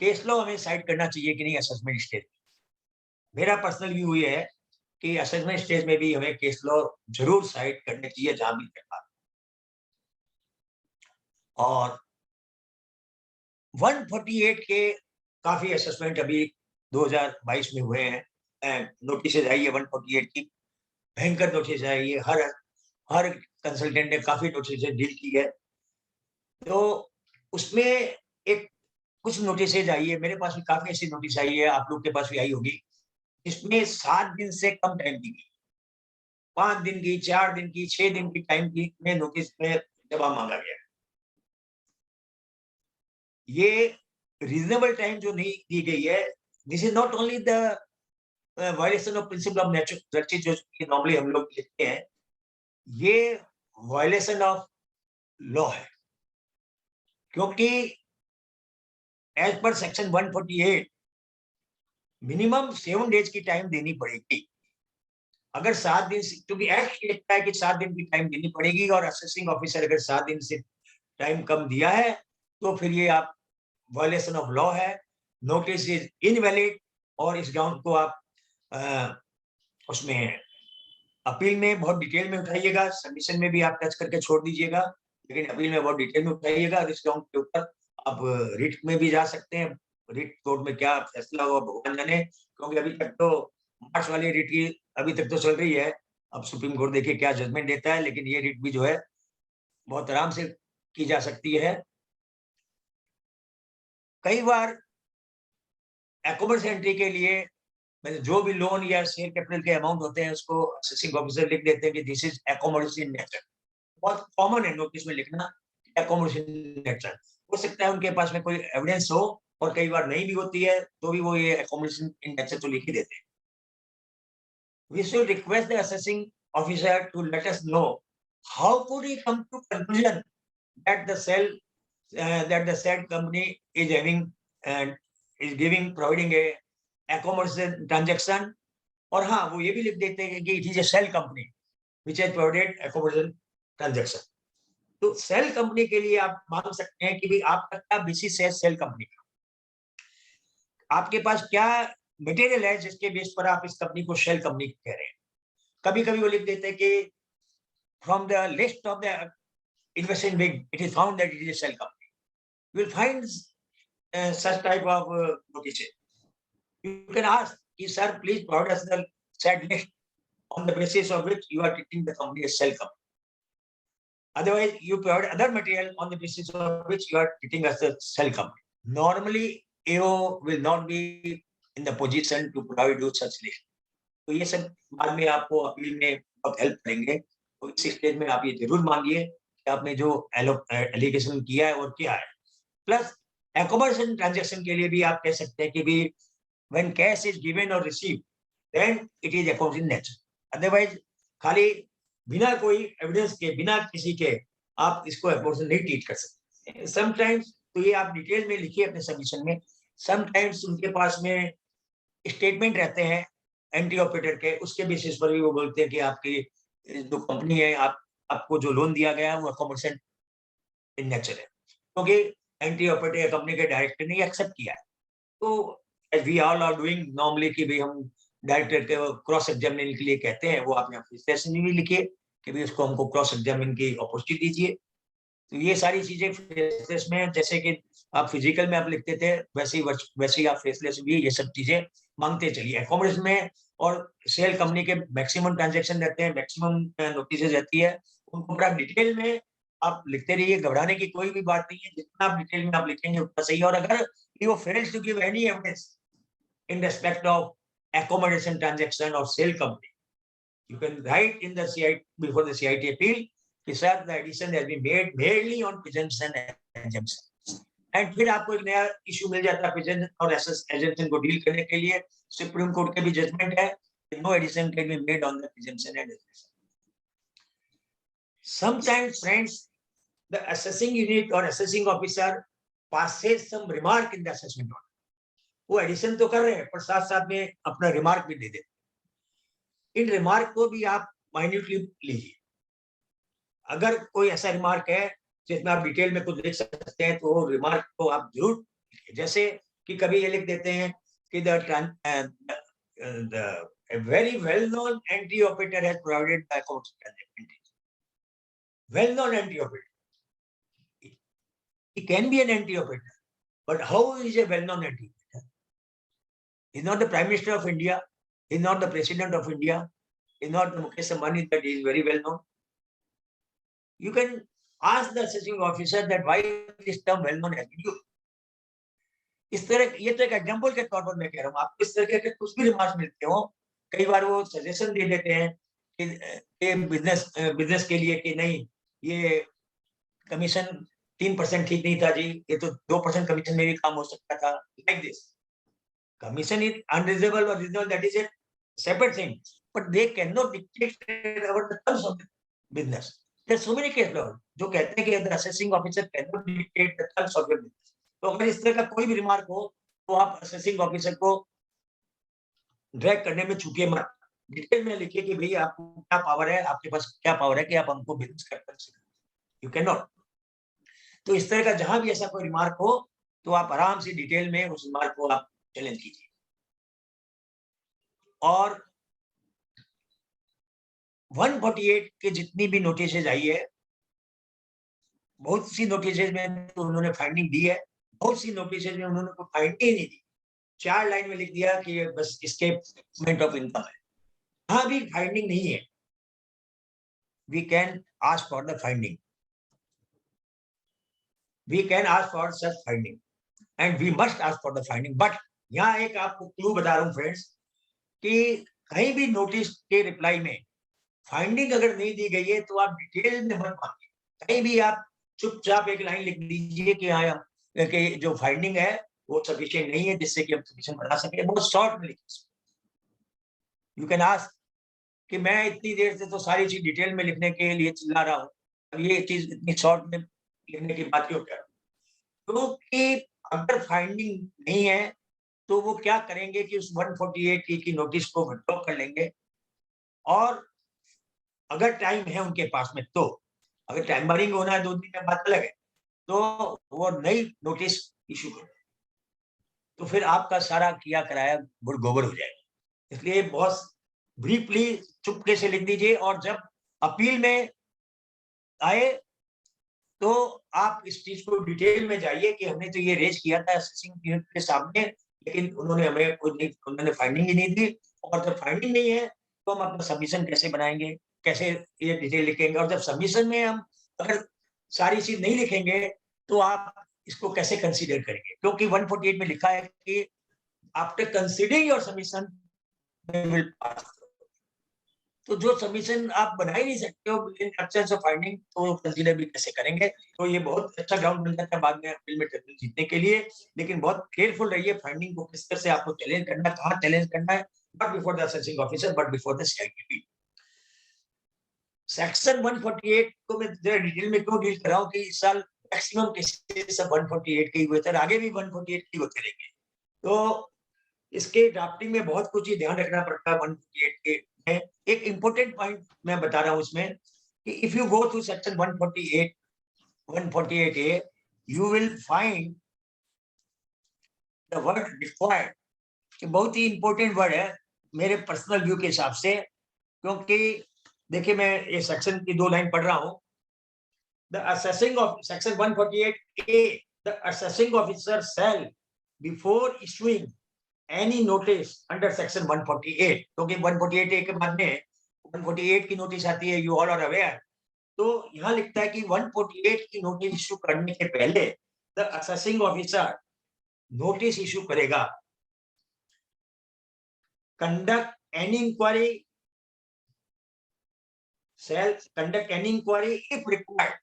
केस लॉ हमें साइड करना चाहिए कि नहीं असेसमेंट स्टेज। मेरा पर्सनल व्यू ये है कि असेसमेंट स्टेज में भी हमें केस लॉ जरूर साइड करने चाहिए जहां भी करना। और 148 के काफी असेसमेंट अभी 2022 में हुए हैं, नोटिस आई है 148 की, भयंकर नोटिस आई है, हर कंसल्टेंट ने काफी नोटिस डील की है। तो उसमें एक कुछ नोटिस आई है, मेरे पास भी काफी ऐसी नोटिस आई है, आप लोग के पास भी आई होगी, इसमें 7 दिन से कम टाइम दी गई, 5 दिन की, 4 दिन की, 6 दिन की टाइम की में नोटिस में जवाब मांगा गया। ये रीजनेबल टाइम जो नहीं दी गई है, this is not only the violation of principle of natural justice जो नॉर्मली हम लोग लिखते हैं, ये वायलेशन ऑफ लॉ है। क्योंकि as per section 148 minimum 7 days की टाइम देनी पड़ेगी। अगर 7 दिन, क्योंकि एक्ट लिखता है कि 7 दिन की टाइम देनी पड़ेगी, और असेसिंग ऑफिसर अगर 7 दिन से टाइम कम दिया है तो फिर ये आप वायलेशन ऑफ लॉ है, नोटिस इज इनवैलिड, और इस ग्राउंड को आप उसमें अपील में बहुत डिटेल में उठाइएगा, सबमिशन में भी आप टच करके छोड़ दीजिएगा, लेकिन अपील में बहुत डिटेल में उठाइएगा। इस ग्राउंड के ऊपर आप रिट में भी जा सकते हैं, रिट कोर्ट में क्या फैसला हुआ भगवान जाने, क्योंकि अभी तक तो मार्च वाली रिट की अभी तक तो चल रही है, अब सुप्रीम कोर्ट देखिए क्या जजमेंट देता है, लेकिन ये रिट भी जो है बहुत आराम से की जा सकती है। कई बार एकोमोडेस एंट्री के लिए जो भी लोन या शेयर कैपिटल के अमाउंट होते हैं उसको असेसिंग ऑफिसर लिख देते हैं कि this is accommodation in nature. बहुत कॉमन है नोटिस में लिखना एकोमोडेशन इन नेचर। हो सकता है उनके पास में कोई एविडेंस हो, और कई बार नहीं भी होती है, तो भी वो ये एकोमोडेशन इन नेचर तो लिख ही देते हैं। We should request the assessing officer to let us know how could he come to conclusion that the said company is having and is providing a accommodation transaction, और हाँ वो ये भी लिख देते हैं कि it is a cell company which has provided accommodation transaction। तो सेल कंपनी के लिए आप मांग सकते हैं कि भाई आपका क्या बेसिस है सेल कंपनी का, आपके पास क्या मटेरियल है जिसके बेस पर आप इस कंपनी को शेल कंपनी कह रहे हैं। कभी कभी वो लिख देते हैं कि from the list of the investment big it is found that it is a shell company. You will find such type of notices. You can ask, sir, please provide us the said list on the basis of which you are treating the company as shell company. Otherwise, you provide other material on the basis of which you are treating as a shell company. Normally, AO will not be in the position to provide you such list. तो ये सब बाद में आपको appeal में बहुत help करेंगे। तो इस स्टेज में आप ये जरूर मांगिए कि आपने जो एलिगेशन किया है और क्या है। प्लस एकोमोडेशन ट्रांजैक्शन के लिए भी आप कह सकते हैं कि भी व्हेन कैश इज गिवन और received then it is accommodation nature. Otherwise खाली बिना कोई एविडेंस के, बिना किसी के आप इसको एकोमोडेशन नहीं ट्रीट कर सकते। समटाइम्स तो ये आप डिटेल में लिखिए अपने सबमिशन में। समटाइम्स उनके पास में स्टेटमेंट रहते हैं एंटी ऑपरेटर के, उसके बेसिस पर भी वो बोलते हैं कि आपकी जो कंपनी है, आपको जो लोन दिया गया है वो एकोमोडेशन इन नेचर है, क्योंकि एंटी ऑपरेटर कंपनी के डायरेक्टर ने एक्सेप्ट किया है। तो as we all are doing normally कि भाई हम डायरेक्टर के क्रॉस एग्जामिन के लिए कहते हैं, वो आप यहाँ फीस भी लिखिए कि भाई उसको हमको क्रॉस एग्जामिन की अपॉर्चुनिटी दीजिए। तो ये सारी चीजें फेसलेस में, जैसे कि आप फिजिकल में आप लिखते थे वैसे ही आप फेसलेस भी ये सब चीजें मांगते चलिए एकोमोडेशन में। और सेल कंपनी के मैक्सिमम ट्रांजैक्शन रहते हैं, मैक्सिमम नोटिस रहती है, उनको बड़ा डिटेल में आप लिखते रहिए। घबराने की कोई भी बात नहीं है, जितना आप डिटेल में आप लिखेंगे उतना सही है। और अगर you fails to give any evidence in respect of accommodation transaction or sale company, you can write in the CIT before the CIT appeal sir, the addition has been made mainly on presumption and assumption. And फिर आपको एक नया issue मिल जाता है present और एजेंशन को deal करने के लिए सुप्रीम कोर्ट का भी जजमेंट है no addition can be made on the presumption and assumption. Sometimes friends, the assessing unit or assessing officer passes some remark in the assessment order. वो एडिशन तो कर रहे हैं पर साथ साथ में अपना रिमार्क भी दे देते. इन रिमार्क को भी आप माइन्यूटली लीजिए. अगर कोई ऐसा रिमार्क है जिसमें आप डिटेल में कुछ देख सकते हैं तो रिमार्क को आप जरूर लिखिए. जैसे कि कभी ये लिख देते हैं कि a very well known entry operator has provided the account entry. Well known entry operator. He can be an entry operator, but how is a well known entry operator? He's not the Prime Minister of India. He's not the President of India. He's not the Mukesh Ambani that is very well known. You can ask the assessing officer that why this term well known has been used. इस तरह ये तो एक example के तौर पर मैं कह रहा हूँ. आपको इस तरह के कुछ भी रिमार्क्स मिलते हो, कई बार वो सजेशन दे देते हैं कि बिजनेस के लिए कि नहीं ये कमीशन 3% ठीक नहीं था जी, ये तो 2% कमीशन में भी काम हो सकता था. Like this commission is unreasonable और reasonable, that is a separate thing, but they can not dictate about the terms of business. There are so many case laws जो कहते हैं कि the assessing officer cannot dictate the terms of your business. तो अगर इस तरह का कोई भी रिमार्क हो तो आप assessing officer को ड्रैग करने में चूकिए मत. डिटेल में लिखिए कि भाई आपको क्या पावर है, आपके पास क्या पावर है कि आप हमको बिजनेस करते हैं. You can not. तो इस तरह का जहां भी ऐसा कोई रिमार्क हो तो आप आराम से डिटेल में उस रिमार्क को आप चैलेंज कीजिए. और 148 के जितनी भी नोटिसेज आई है, बहुत सी नोटिसेज में तो उन्होंने फाइंडिंग दी है, बहुत सी नोटिसेज में उन्होंने कोई फाइंडिंग नहीं दी. 4 लाइन में लिख दिया कि बस एस्केपमेंट ऑफ इनकम है. हाँ भी फाइंडिंग नहीं है, we can ask for the finding, we can ask for such finding and we must ask for the finding. But यहाँ एक आपको क्लू बता रहा हूँ फ्रेंड्स कि कहीं भी नोटिस के रिप्लाई में फाइंडिंग अगर नहीं दी गई है तो आप डिटेल में मत मांगिए. कहीं भी आप चुपचाप एक लाइन लिख दीजिए कि हाँ कि जो फाइंडिंग है वो सफिशिएंट नहीं है जिससे कि हम सफिशिएंट बना सके. बहुत शॉर्ट में लिखिए. यू कैन आस्क कि मैं इतनी देर से तो सारी चीज डिटेल में लिखने के लिए चिल्ला रहा हूँ, अब ये चीज इतनी शॉर्ट में लिखने की बात क्यों कर रहा हूँ. क्योंकि अगर फाइंडिंग नहीं है तो वो क्या करेंगे कि उस 148 की नोटिस को विड्रॉ कर लेंगे. और अगर टाइम है उनके पास में तो अगर टाइम बारिंग होना है 2 दिन में बात अलग है, तो वो नई नोटिस इशू करें तो फिर आपका सारा किया कराया गुड़ गोबर हो जाएगा. इसलिए बहुत ब्रीफली चुपके से लिख दीजिए. और जब अपील में आए तो आप इस चीज को डिटेल में जाइए कि हमने तो ये रेज किया था असेसिंग यूनिट के सामने, लेकिन उन्होंने हमें कुछ नहीं, उन्होंने फाइंडिंग ही नहीं दी. और जब फाइंडिंग नहीं है तो हम अपना सबमिशन कैसे बनाएंगे, कैसे ये डिटेल लिखेंगे. और जब सबमिशन में हम अगर सारी चीज नहीं लिखेंगे तो आप इसको कैसे कंसीडर करेंगे. क्योंकि 148 में लिखा है कि after considering your submission will pass. तो जो सबमिशन आप बना ही नहीं सकते हो इन एब्सेंस ऑफ फाइंडिंग, तो कंसीडर भी कैसे करेंगे. तो ये बहुत अच्छा ग्राउंड बन जाता है बाद में अपील में टाइटल जीतने के लिए. लेकिन बहुत केयरफुल रहिए फाइंडिंग को किस तरह से आपको चैलेंज करना है, कहाँ चैलेंज करना है. Not before the assessing officer but before the CIP. Section 148 को मैं जरा डिटेल में क्यों डील कर रहा हूँ कि इस साल मैक्सिमम केसेस 148 के ही हुए थे, आगे भी 148 के होते रहेंगे. तो इसके ड्राफ्टिंग में बहुत कुछ ही ध्यान रखना पड़ता है 148 के. एक इंपॉर्टेंट पॉइंट मैं बता रहा हूँ इसमें कि if you go through section 148A you will find the word required. बहुत ही इंपॉर्टेंट वर्ड है मेरे पर्सनल व्यू के हिसाब से. क्योंकि देखिए मैं ये सेक्शन की 2 लाइन पढ़ रहा हूँ. The assessing of section 148A, the assessing officer shall before issuing any notice under section 148. क्योंकि 148A के बाद में 148 की नोटिस आती है, यू ऑल आर अवेयर. तो यहाँ लिखता है कि 148 की नोटिस इशू करने के पहले the assessing officer notice issue करेगा, conduct any inquiry shall conduct any inquiry if required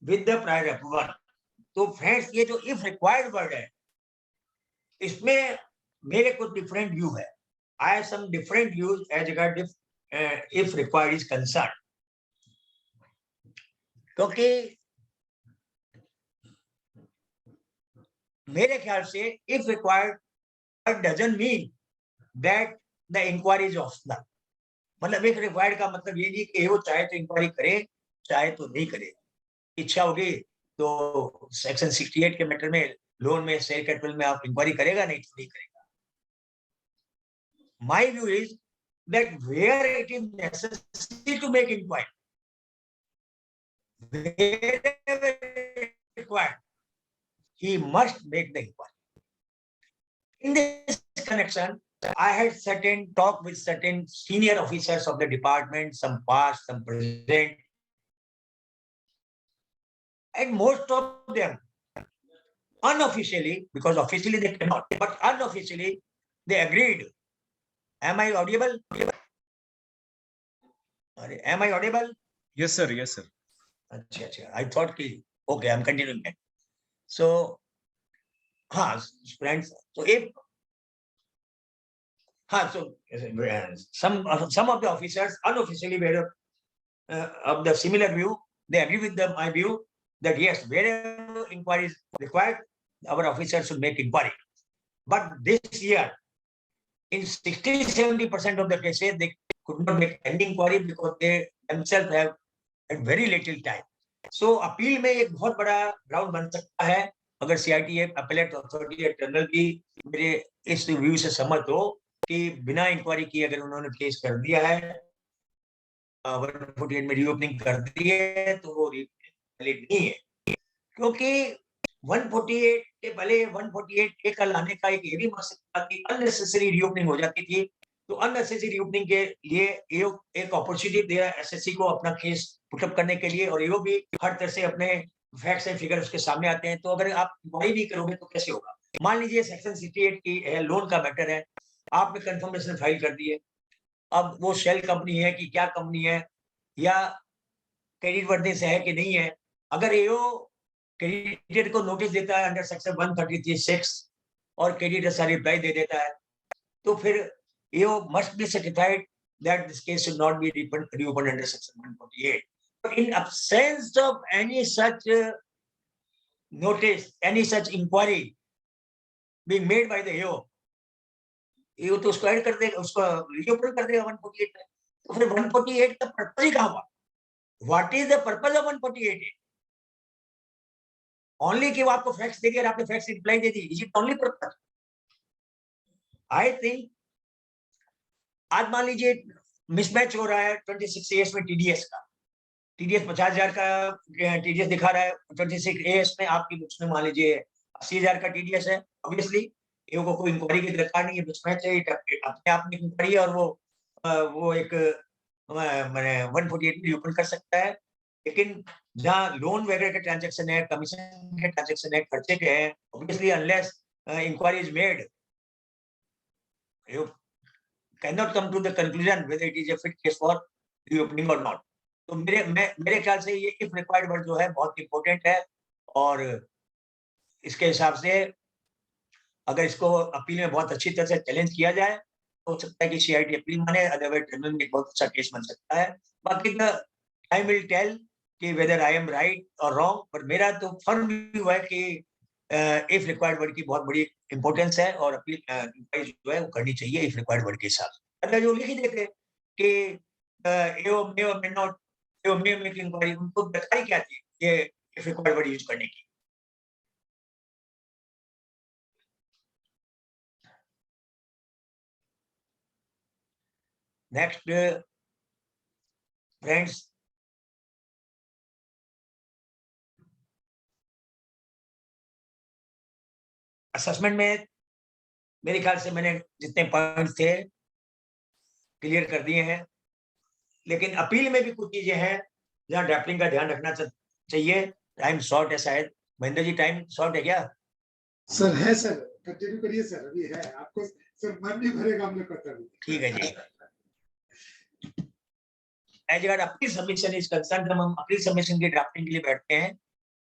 with the prior approval. तो फ्रेंड्स ये जो if required वर्ड है, इसमें मेरे कुछ डिफरेंट व्यू है. I have some different views as regard if required is concerned. क्योंकि मेरे ख्याल से if required doesn't mean that the inquiry is optional. मतलब if required का मतलब ये नहीं कि वो चाहे तो इंक्वायरी करे, चाहे तो नहीं करे. इच्छा होगी तो सेक्शन 68 के मैटर में लोन में शेयर कैपिटल में आप इंक्वायरी करेगा, नहीं तो नहीं करेगा. My view is that where it is necessary to make inquiry, wherever required, he must make the inquiry. In this connection, I had certain talk with certain senior officers of the department, some past, some present, and most of them unofficially, because officially they cannot, but unofficially they agreed. Am I audible? Am I audible? Yes, sir. Yes, sir. I thought कि okay, I'm continuing. So, friends. So if so some of the officers unofficially were of the similar view. They agree with my view that yes, wherever inquiry is required, our officers should make inquiry. But this year, in 60-70% of the cases, they could not make any inquiry because they themselves have had very little time. So appeal में एक बहुत बड़ा ground बन सकता है अगर CIT appellate authority या tribunal भी मेरे इस व्यू से सहमत हो कि बिना इंक्वायरी किए अगर उन्होंने केस कर दिया है 148 में रीओपनिंग कर दी है तो वो वैलिड नहीं है. क्योंकि 148 के पहले 148 के कल आने का एक ये भी मकसद था कि अननेसेसरी रीओपनिंग हो जाती थी. तो अननेसेसरी रीओपनिंग के लिए एक अपॉर्चुनिटी दिया SSC को अपना केस पुटअप करने के लिए, और ये भी हर तरह से अपने फैक्ट्स एंड फिगर्स उसके सामने आते हैं. तो अगर आप इंक्वायरी नहीं करोगे तो कैसे होगा? मान लीजिए सेक्शन 68 की लोन का मैटर है, आपने कंफर्मेशन फाइल कर दी है. अब वो शेल कंपनी है कि क्या कंपनी है या क्रेडिट वर्दीनेस है कि नहीं है, अगर एओ क्रेडिटर को नोटिस देता है अंडर सेक्शन 133(6) और क्रेडिटर सारी रिप्लाई दे देता है, तो फिर AO must be certified that this case should not be reopened under section 148. But in absence of any such notice, any such inquiry being made by the AO, AO तो उसको add कर देगा, उसको reopen कर देगा 148 में. तो फिर 148 का पर्पस ही कहाँ हुआ? What is the purpose of 148? Only कि वो आपको फैक्स देगी और आपने fax reply they the. Is it only purpose? I think आज मान लीजिए मिसमैच हो रहा है 26 AS में TDS का. TDS 50,000 का TDS दिखा रहा है, 26 AS में आपकी बुक्स में मान लीजिए 80,000 का TDS है. ऑब्वियसली एओ को कोई इंक्वायरी की दरकार नहीं है, मिसमैच है, अपने आप में इंक्वायरी है और वो एक मैंने 148 में ओपन कर सकता है. लेकिन जहाँ लोन वगैरह के ट्रांजैक्शन है, कमीशन के ट्रांजैक्शन है, खर्चे के हैं, obviously unless inquiry is made, you cannot come to the conclusion whether it is a fit case for reopening or not. तो मेरे ख्याल से ये if required वर्ड जो है बहुत इंपॉर्टेंट है, और इसके हिसाब से अगर इसको अपील में बहुत अच्छी तरह से चैलेंज किया जाए तो हो सकता है कि CIT अपील माने, अदरवाइज ट्रिब्यूनल में एक बहुत अच्छा केस बन सकता है. बाकी टाइम विल टेल कि वेदर आई एम राइट और रॉन्ग, पर मेरा तो फर्म व्यू है कि इफ रिक्वायर्ड वर्ड की बहुत बड़ी इंपॉर्टेंस है और अपील जो है वो करनी चाहिए इफ रिक्वायर्ड वर्ड के हिसाब से. अगर जो लिख ही देते कि एओ मे और may not, AO may make inquiry, उनको बताई क्या थी ये इफ रिक्वायर्ड वर्ड यूज करने की. नेक्स्ट फ्रेंड्स, असेसमेंट में मेरे ख्याल से मैंने जितने पॉइंट्स थे क्लियर कर दिए हैं, लेकिन अपील में भी कुछ चीजें हैं जहां ड्राफ्टिंग का ध्यान रखना चाहिए. टाइम शॉर्ट है शायद. महेंद्र जी टाइम शॉर्ट है क्या? सर है सर, कंटिन्यू करिए सर, अभी है. आपको सर मन नहीं भरेगा हम लोग करते. ठीक है जी. As regard appeal submission is concern, जब हम अपील सबमिशन की ड्राफ्टिंग के लिए बैठते हैं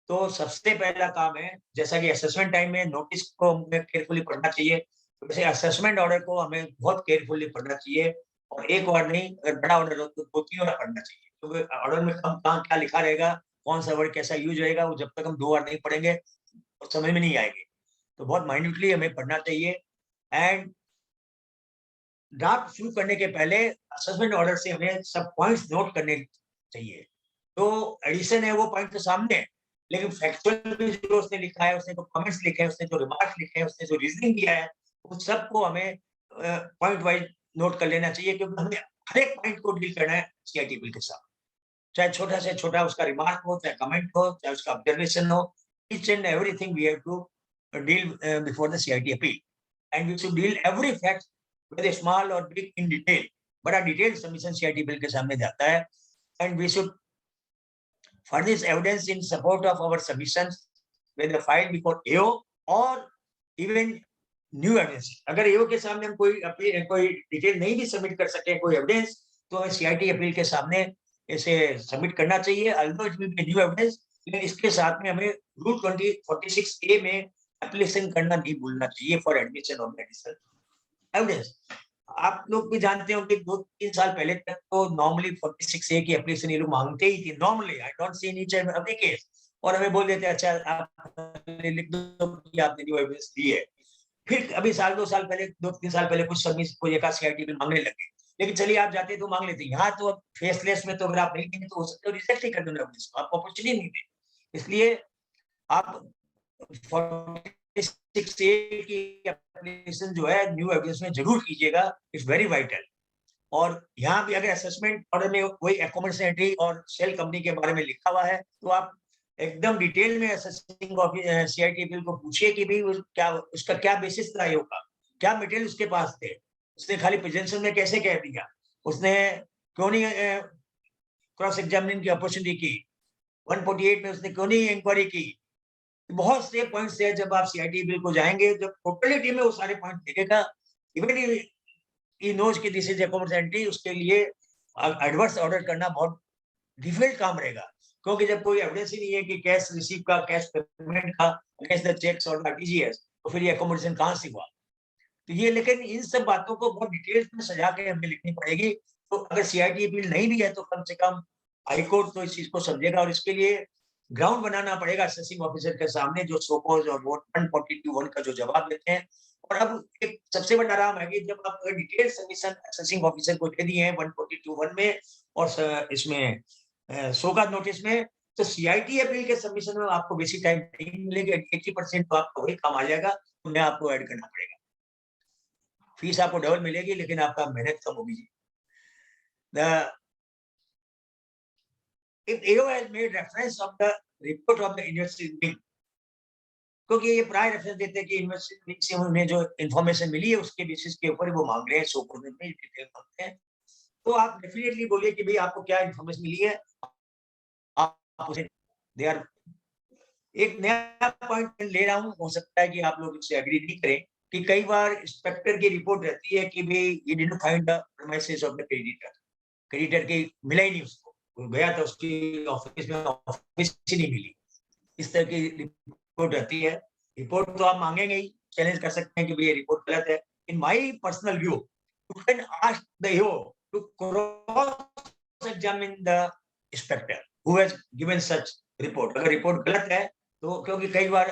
तो सबसे पहला काम है, जैसा कि असेसमेंट टाइम में नोटिस को हमें केयरफुली पढ़ना चाहिए, वैसे असेसमेंट ऑर्डर को हमें बहुत केयरफुली पढ़ना चाहिए, और एक बार नहीं, अगर बड़ा ऑर्डर हो तो 2-3 बार पढ़ना चाहिए, क्योंकि ऑर्डर में कहाँ क्या लिखा रहेगा, कौन सा वर्ड कैसा यूज रहेगा, वो जब तक हम 2 बार नहीं पढ़ेंगे तो समझ में नहीं आएगी। तो बहुत माइन्यूटली हमें पढ़ना चाहिए। एंड ड्राफ्ट शुरू करने के पहले असेसमेंट ऑर्डर से हमें सब पॉइंट्स नोट करने चाहिए। तो एडिशन है वो पॉइंट तो सामने है, लेकिन फैक्चुअल भी जो उसने लिखा है, उसने जो कमेंट्स लिखे हैं, उसने जो रिमार्क्स लिखे हैं, उसने जो रीजनिंग किया है, उन सबको हमें पॉइंट वाइज नोट कर लेना चाहिए, क्योंकि हमें हर एक पॉइंट को डील करना है सीआईटी बिल के साथ, चाहे छोटा से छोटा उसका रिमार्क हो, चाहे कमेंट हो, चाहे उसका ऑब्जर्वेशन हो, each and everything we have to deal before the CIT appeal, and we should deal every fact, whether small or big, in detail. बड़ा डिटेल सबमिशन CIT बिल के सामने जाता है, and we should furnish evidence in support of our submissions, whether filed before AO or even new evidence. अगर एओ के सामने हम कोई डिटेल नहीं भी सबमिट कर सके, कोई एविडेंस, तो हमें सीआईटी अपील के सामने इसे सबमिट करना चाहिए, although it will be new evidence, लेकिन इसके साथ में हमें रूल 2046A में एप्लीकेशन करना नहीं भूलना चाहिए for admission of medicine evidence. आप लोग भी जानते हो कि 2-3 साल पहले तक तो नॉर्मली 46A की एप्लीकेशन ये लोग मांगते ही थे normally, I don't see in each and every case, और हमें बोल देते अच्छा आप लिख दो कि आपने न्यू एविडेंस दी है। फिर अभी 2 साल पहले 2-3 साल पहले कुछ सबमिशन को एक सीआईटी बिल मांगने लगे, लेकिन चलिए आप जाते तो मांग लेते, यहाँ तो अब फेसलेस में तो अगर आप नहीं देंगे तो हो सकता है रिजेक्ट ही कर देंगे, आपको अपॉर्चुनिटी नहीं दे। इसलिए आप 46A की एप्लीकेशन जो है न्यू एविडेंस में जरूर कीजिएगा, इट्स वेरी वाइटल। और यहाँ भी अगर असेसमेंट ऑर्डर में वही एकोमोडेशन एंट्री और सेल कंपनी के बारे में लिखा हुआ है, तो आप एकदम डिटेल में असेसिंग सीआईटी बिल को पूछिए कि भाई उसका क्या बेसिस था, ईओ का क्या मटेरियल उसके पास थे, उसने खाली प्रेजेंटेशन में कैसे कह दिया, उसने क्यों नहीं क्रॉस एग्जामिनेशन की अपॉर्चुनिटी की, 148 में उसने क्यों नहीं इंक्वायरी की। बहुत से पॉइंट्स है, जब आप सीआईटी बिल को जाएंगे, जब टोटलिटी में वो सारे पॉइंट देखेगा, इवन ही नोज कि दिस इज एकोमोडेशन एंट्री, उसके लिए एडवर्स ऑर्डर करना बहुत डिफिकल्ट काम रहेगा, क्योंकि जब कोई एविडेंस ही नहीं है कि कैश रिसीव का, कैश पेमेंट का अगेंस्ट द चेक्स और आरटीजीएस, तो फिर ये एकोमोडेशन कहां से हुआ। तो ये, लेकिन इन सब बातों को बहुत डिटेल्स में सजा के हमें लिखनी पड़ेगी। तो अगर सीआईटी बिल नहीं भी है तो कम से कम हाईकोर्ट तो इस चीज को समझेगा, और इसके लिए ग्राउंड बनाना पड़ेगा असेसिंग ऑफिसर के सामने, जो सोपोज और 142(1) का जो जवाब देते हैं। और अब एक सबसे बड़ा आराम है कि जब आप डिटेल सबमिशन असेसिंग ऑफिसर को दे दिए हैं 142(1) में और इसमें सोगात नोटिस में, तो सीआईटी अपील के सबमिशन में आपको बेसिक टाइम नहीं मिलेगी, 80% तो आपका वही काम आ जाएगा, उन्हें आपको ऐड करना पड़ेगा। फीस आपको डबल मिलेगी, लेकिन आपका मेहनत कम होगी। If AO has made reference of the report of the university wing, क्योंकि ये प्राय रेफरेंस देते हैं कि यूनिवर्सिटी से उन्हें जो इन्फॉर्मेशन मिली है उसके बेसिस के ऊपर वो मांग रहे हैं, सोपोज में डिटेल मांगते हैं, तो आप डेफिनेटली बोलिए कि भाई आपको क्या इन्फॉर्मेशन मिली है, आप उसे दे आर। एक नया पॉइंट ले रहा हूँ, हो सकता है कि आप लोग इससे एग्री नहीं करें, कि कई बार इंस्पेक्टर की रिपोर्ट रहती है कि भाई ये didn't find the premises of the creditor की मिला ही नहीं, उसको वो गया था उसकी ऑफिस में, ऑफिस ही नहीं मिली, इस तरह की रिपोर्ट रहती है। रिपोर्ट तो आप मांगेंगे ही, चैलेंज कर सकते हैं कि भाई ये रिपोर्ट गलत है। In my personal view, you can ask the EO to cross examine the inspector who has given such report. अगर रिपोर्ट गलत है तो, क्योंकि कई बार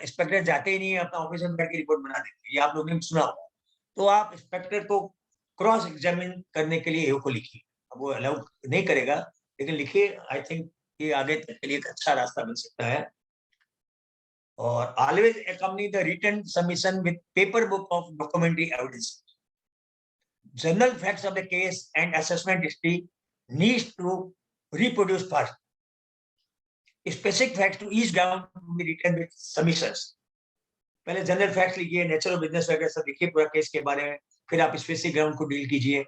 इंस्पेक्टर जाते ही नहीं है, अपना ऑफिस में बैठ के रिपोर्ट बना देते हैं, ये आप लोगों ने सुना होगा। तो आप इंस्पेक्टर को क्रॉस एग्जामिन करने के लिए ईओ को लिखिए। अब वो अलाउ नहीं करेगा, लेकिन लिखिए, आई थिंक ये आगे तक के लिए एक अच्छा रास्ता बन सकता है। और always accompany the written submission with paper book of documentary evidence. General facts of the case and assessment history needs to reproduce first. Specific facts to each ground to be written with submissions. पहले general facts लिखिए, nature of business वगैरह सब लिखिए पूरा case के बारे में, फिर आप स्पेसिफिक ग्राउंड को डील कीजिए।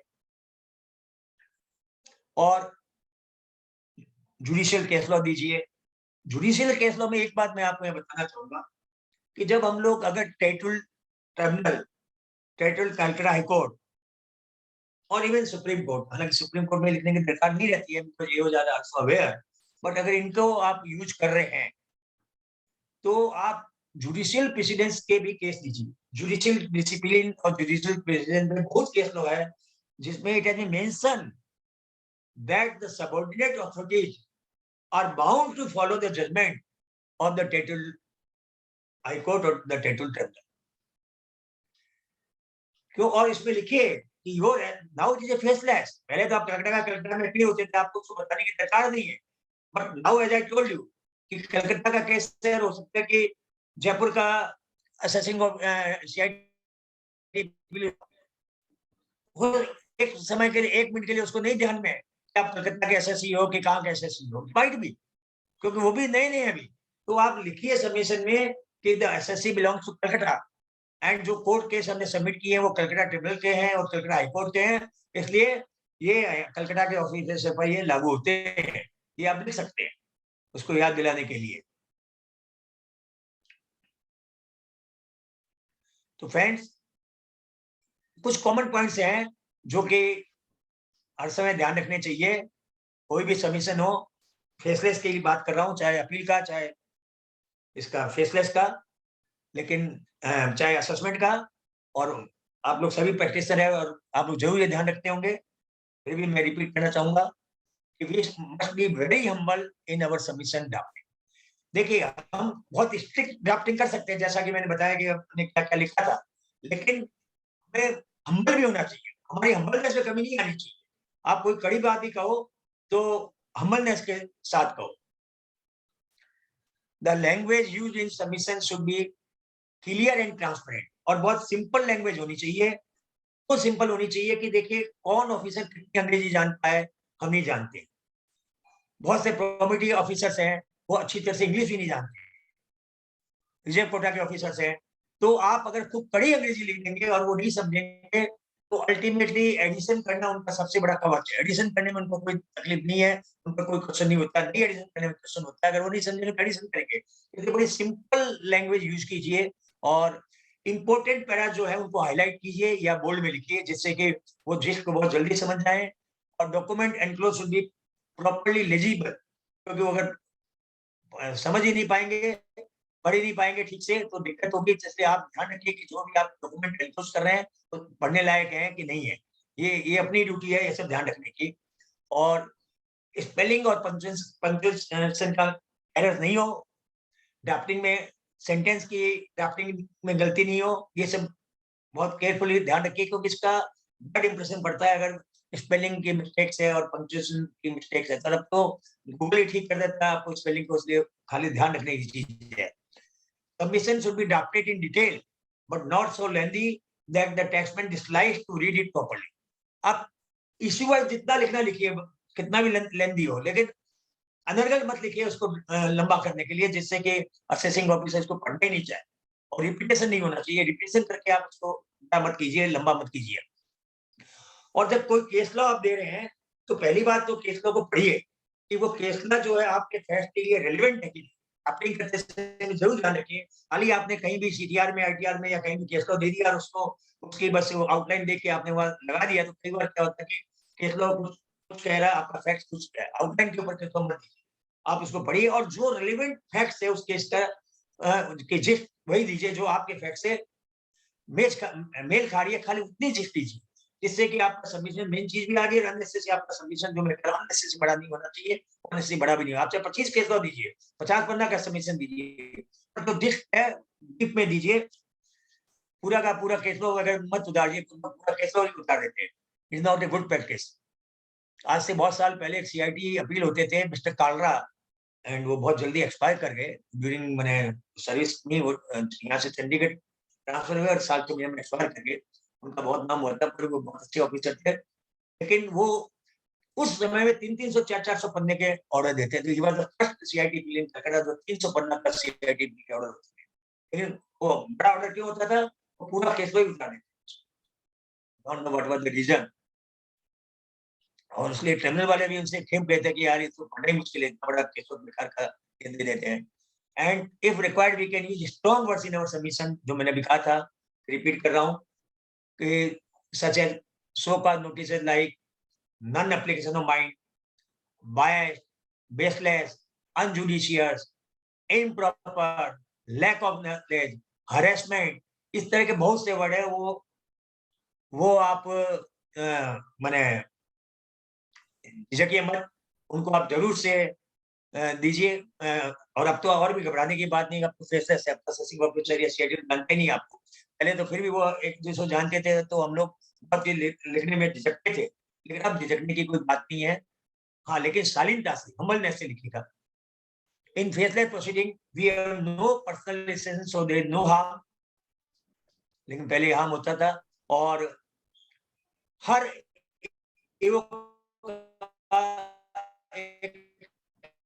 और जुडिशियल केस लॉ दीजिए। जुडिशियल केस लॉ में एक बात मैं आपको बताना चाहूंगा कि जब हम लोग अगर territorial tribunal, territorial Calcutta high court और इवन सुप्रीम कोर्ट, हालांकि सुप्रीम कोर्ट में लिखने की दरकार नहीं रहती है बिकॉज ये ज्यादा अवेयर, बट अगर इनको आप यूज कर रहे हैं तो आप जुडिशियल प्रेसिडेंस के भी केस दीजिए। जुडिशियल डिसिप्लिन और जुडिशियल प्रेसिडेंस में बहुत केस लो है जिसमें it has been mention that the subordinate authorities are bound to follow the judgment of the territorial high court और द टेरिटोरियल ट्रिब्यूनल। क्यों? और इसमें लिखिए कि your now it is a faceless. पहले तो आप कलकत्ता में अपील होते थे, आपको उसको बताने की दरकार नहीं है, but now as I told you कि कलकत्ता का केस है, हो सकता है कि जयपुर का असेसिंग ऑफ सीआईडी एक समय के लिए, 1 मिनट के लिए उसको नहीं ध्यान में कि आप कलकत्ता के एसएससी हो कि कहाँ के एसएससी हो, माइट भी, क्योंकि वो भी नए हैं अभी। तो आप लिखिए सबमिशन में कि the SSC belongs to Calcutta and जो कोर्ट केस हमने सबमिट किए हैं वो कलकत्ता ट्रिब्यूनल के हैं और कलकत्ता हाईकोर्ट के हैं, इसलिए ये कलकत्ता के ऑफिसर पर ये लागू होते हैं। ये आप लिख सकते हैं उसको याद दिलाने के लिए। तो फ्रेंड्स, कुछ कॉमन पॉइंट्स हैं जो कि हर समय ध्यान रखने चाहिए। कोई भी सबमिशन हो, फेसलेस की बात कर रहा हूं, चाहे अपील का, चाहे इसका फेसलेस का, लेकिन चाहे असेसमेंट का, और आप लोग सभी प्रैक्टिसर है और आप लोग जरूर ये ध्यान रखते होंगे, फिर भी मैं रिपीट करना चाहूंगा कि we must be very humble in our submission drafting. देखिए, हम बहुत स्ट्रिक्ट ड्राफ्टिंग कर सकते हैं जैसा कि मैंने बताया कि आपने क्या क्या लिखा था, लेकिन हमें हम्बल भी होना चाहिए। हमारी हम्बलनेस में कमी नहीं आनी चाहिए। आप कोई कड़ी बात भी कहो तो हम्बलनेस के साथ कहो। The language used in submission should be clear and transparent, और बहुत सिंपल लैंग्वेज होनी चाहिए। तो सिंपल होनी चाहिए कि देखिए, कौन ऑफिसर कितनी अंग्रेजी जानता है, हम नहीं जानते। बहुत से प्रोबेबिलिटी ऑफिसर्स हैं वो अच्छी तरह से इंग्लिश भी नहीं जानते, रिजर्व कोटा के ऑफिसर्स हैं। तो आप अगर खूब कड़ी अंग्रेजी लिखेंगे और वो नहीं समझेंगे तो अल्टीमेटली एडिशन करना उनका सबसे बड़ा कवच है। एडिशन करने में उनको कोई तकलीफ नहीं है, उनको कोई क्वेश्चन नहीं होता, नहीं एडिशन करने में क्वेश्चन होता है। अगर वो नहीं समझेंगे तो एडिशन करेंगे। इसलिए बड़ी सिंपल लैंग्वेज यूज कीजिए और इंपॉर्टेंट पैरा जो है उनको हाईलाइट कीजिए या बोल्ड में लिखिए, जिससे कि वो जिस्ट को बहुत जल्दी समझ जाए। और document enclose should be properly legible, क्योंकि वो अगर समझ ही नहीं पाएंगे, पढ़ ही नहीं पाएंगे ठीक से तो दिक्कत होगी। इसलिए आप ध्यान रखिए कि जो भी आप डॉक्यूमेंट एनक्लोज कर रहे हैं तो पढ़ने लायक है कि नहीं है। ये अपनी ड्यूटी है, ये सब ध्यान रखने की। और स्पेलिंग और पंक्चुएशन का एरर नहीं हो, ड्राफ्टिंग में सेंटेंस की ड्राफ्टिंग में गलती नहीं हो, ये सब बहुत केयरफुली ध्यान रखिए, क्योंकि इसका बैड इंप्रेशन पड़ता है अगर स्पेलिंग की मिस्टेक्स है और पंक्चुएशन की मिस्टेक्स है। तब तो गूगल ही ठीक कर देता है आपको स्पेलिंग को, इसलिए खाली ध्यान रखने की चीज है। Submission should be drafted in detail, but not so lengthy that the taxman dislikes to read it properly. आप इश्यू वाइज जितना लिखना लिखिए, कितना भी लेंदी हो, लेकिन अनर्गल मत लिखिए उसको लंबा करने के लिए, जिससे कि असेसिंग ऑफिसर इसको पढ़ने नहीं चाहे। और रिपीटेशन नहीं होना चाहिए, रिपीटेशन करके आप उसको मत कीजिए, लंबा मत कीजिए। और जब कोई केस लॉ आप दे रहे हैं तो पहली बात तो केस लॉ को पढ़िए कि वो केस लॉ जो है आपके फैक्ट के लिए रेलेवेंट है कि नहीं। अपील करते समय जरूर ध्यान रखिए, खाली आपने कहीं भी सीटीआर में, आईटीआर में या कहीं भी केस लॉ दे दिया और उसको उसकी बस वो आउटलाइन देख के आपने वहां लगा दिया, तो कई बार क्या होता है कि केस लॉ कुछ कह रहा है, आपका फैक्ट कुछ कह रहा है, आउटलाइन के ऊपर केस लॉ मत दीजिए। आप उसको पढ़िए और जो रिलेवेंट फैक्ट्स है उस केस का के जिस्ट वही दीजिए जो आपके फैक्ट से मेल खा रही है, खाली उतनी जिस्ट दीजिए, जिससे कि आपका सबमिशन मेन चीज भी आगे अननेसेसरी आपका सबमिशन जो मैं कर रहा हूं अननेसेसरी बड़ा नहीं होना चाहिए, अननेसेसरी बड़ा भी नहीं। आप चाहे 25 केस लॉ दीजिए, 50 पन्ना का सबमिशन दीजिए, तो जिस्ट है डीप में दीजिए। पूरा का पूरा केस लॉ अगर मत उतारिए, पूरा केस लॉ ही उतार देते हैं, is not a good practice. आज से बहुत साल पहले एक सीआईटी अपील होते थे, मिस्टर कालरा, एंड वो बहुत जल्दी एक्सपायर कर गए ड्यूरिंग मैंने सर्विस में। वो यहाँ से चंडीगढ़ ट्रांसफर हुए और साल के महीने में एक्सपायर कर गए। उनका बहुत नाम हुआ था, पर वो बहुत अच्छे ऑफिसर थे, लेकिन वो उस समय में 300-300 400-400 पन्ने के ऑर्डर देते थे। फर्स्ट सीआईटी बिलिंग कलकत्ता जो 300 पन्ना का सीआईटी बिल के ऑर्डर होते थे। लेकिन वो बड़ा ऑर्डर क्यों होता था? वो पूरा केस ही उठा देते, don't know what was the reason. और इसलिए ट्रिब्यूनल वाले भी उनसे खेप गए थे कि यार ये तो पढ़ना ही मुश्किल है, इतना बड़ा केस बेकार का दे देते हैं। And if required we can use strong words in our submission, जो मैंने भी कहा था, रिपीट कर रहा हूँ कि such as so-called notices like non-application of mind, bias, baseless, unjudicious, improper, lack of knowledge, harassment, इस तरह के बहुत से वर्ड है वो आप माने झिझकिए मत, उनको आप जरूर से दीजिए। और अब तो और भी घबराने की बात नहीं, अब तो फैसला से आपका सचिव ऑफिसर या शेड्यूल जानते नहीं आपको। पहले तो फिर भी वो एक दूसरे जानते थे तो हम लोग बहुत चीज लिखने में झिझकते थे, लेकिन अब झिझकने की कोई बात नहीं है। हाँ, लेकिन शालीनता से, हम्बलनेस से लिखिएगा। In faceless proceeding we have no personal relation, so there is no harm. लेकिन पहले हार्म होता था, और हर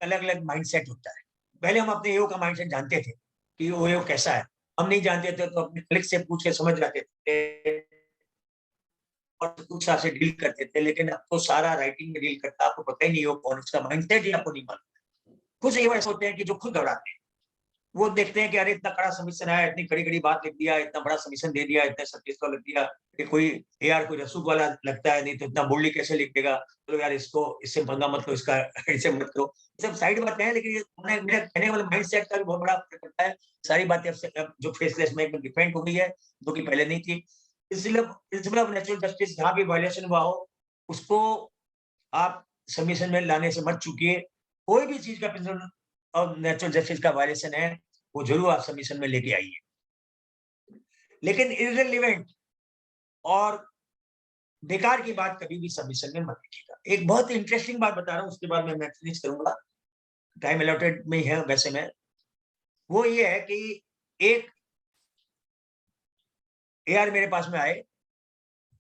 अलग अलग माइंडसेट होता है। पहले हम अपने ईओ का माइंडसेट जानते थे कि वो ईओ कैसा है, हम नहीं जानते थे तो अपने कलीग से पूछ के समझ जाते थे और कुछ से डील करते थे। लेकिन अब तो सारा राइटिंग में डील करता है, आपको पता ही नहीं हो कौन, उसका माइंडसेट ही आपको नहीं मालूम। कुछ ईओ ऐसे होते हैं कि जो खुद घबराते हैं, वो देखते हैं कि अरे इतना कड़ा सबमिशन आया, इतनी कड़ी कड़ी बात लिख दिया, इतना बड़ा सबमिशन दे दिया, इतने सब्जेक्ट को लिख दिया कि कोई यार कोई रसूख वाला लगता है, नहीं तो इतना बोल्डली कैसे लिख देगा, तो यार इसको इससे पंगा मत लो, इसका इससे मत करो। सब साइड बातें हैं, लेकिन मेरे कहने वाले माइंडसेट का भी बहुत बड़ा फर्क पड़ता है। सारी बातें अब जो फेसलेस में एकदम डिफेंड हो गई है, जो कि पहले नहीं थी। इसलिए प्रिंसिपल ऑफ नेचुरल जस्टिस जहाँ भी वायलेशन हुआ हो, उसको आप सबमिशन में लाने से मत चूकिए। कोई भी चीज का प्रिंसिपल ऑफ नेचुरल जस्टिस का वायलेशन है, वो जरूर आप सबमिशन में लेके आइए, लेकिन इररिलेवेंट और बेकार की बात कभी भी सबमिशन में मत लिखिएगा। एक बहुत इंटरेस्टिंग बात बता रहा हूँ, उसके बाद मैं फिनिश करूंगा, टाइम अलॉटेड में ही है वैसे में। वो ये है कि एक एआर मेरे पास में आए,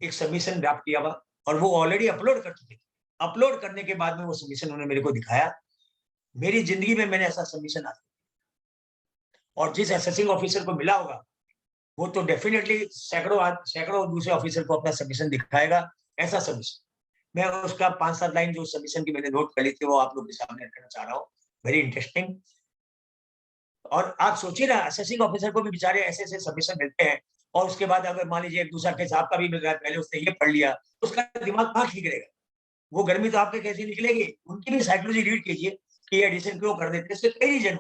एक सबमिशन ड्राफ्ट किया हुआ, और वो ऑलरेडी अपलोड कर चुके थे। अपलोड करने के बाद में वो सबमिशन उन्होंने मेरे को दिखाया। मेरी जिंदगी में मैंने ऐसा सबमिशन आज, और जिस असेसिंग ऑफिसर को मिला होगा वो तो डेफिनेटली सैकड़ों दूसरे ऑफिसर को अपना सबमिशन दिखाएगा, ऐसा सबमिशन। मैं उसका 5-7 लाइन जो सबमिशन की मैंने नोट करी थी, वो आप लोग के सामने रखना चाह रहा हूँ। Very interesting. और आप सोचिए ना, असेसिंग ऑफिसर को भी बेचारे ऐसे ऐसे सबमिशन मिलते हैं, और उसके बाद अगर मान लीजिए एक दूसरा केस आपका भी मिल रहा है, पहले उसने ये पढ़ लिया, तो उसका दिमाग कहाँ ठीक रहेगा? वो गर्मी तो आपके कैसे निकलेगी? उनकी भी साइकोलॉजी रीड कीजिए कि एडिशन क्यों कर देते हैं, इसके कई रीजन,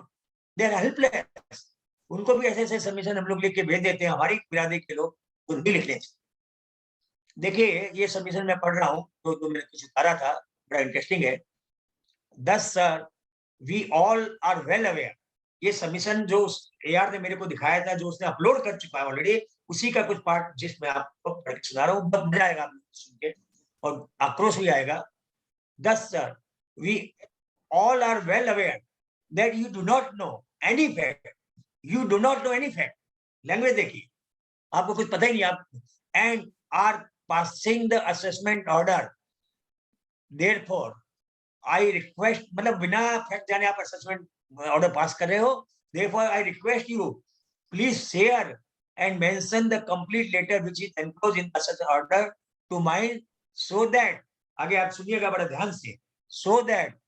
दे आर हेल्पलेस। उनको भी ऐसे ऐसे सबमिशन हम लोग लिख के भेज देते हैं, हमारी बिरादरी के लोग खुद भी लिख लेते। देखिए ये सबमिशन मैं पढ़ रहा हूँ, तो मैंने कुछ उतारा था, बड़ा इंटरेस्टिंग है। Thus sir, we all are well aware, ये सबमिशन जो एआर ने मेरे को दिखाया था, जो उसने अपलोड कर चुका है ऑलरेडी, उसी का कुछ पार्ट जिसमें आपको पढ़ के सुना रहा हूँ। बहुत मजा आएगा आपको सुन के, और आक्रोश भी आएगा। Thus sir, we all are well aware that you do not know any fact, you do not know any fact, language देखिए, आपको कुछ पता ही नहीं, आप and are passing the assessment order, therefore I request, मतलब बिना फैक्ट जाने आप असेसमेंट ऑर्डर पास कर रहे हो, therefore I request you please share and mention the complete letter which is enclosed in assessment order to mind, so that, आगे आप सुनिएगा बड़ा ध्यान से, so that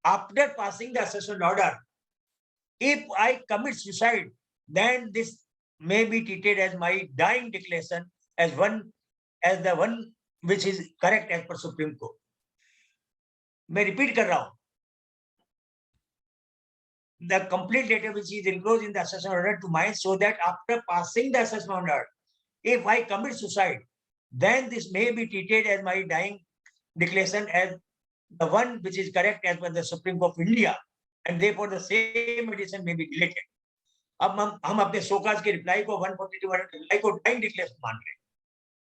after passing the assessment order, if I commit suicide, then this may be treated as my dying declaration as the one which is correct as per Supreme Court. मैं repeat कर रहा हूं, the complete letter which is enclosed in the assessment order to mine, so that after passing the assessment order, if I commit suicide, then this may be treated as my dying declaration as the one which is correct as per the Supreme Court of India, and therefore the same edition may be deleted. अब हम अपने show cause के reply को 142 reply को dying declaration मान रहे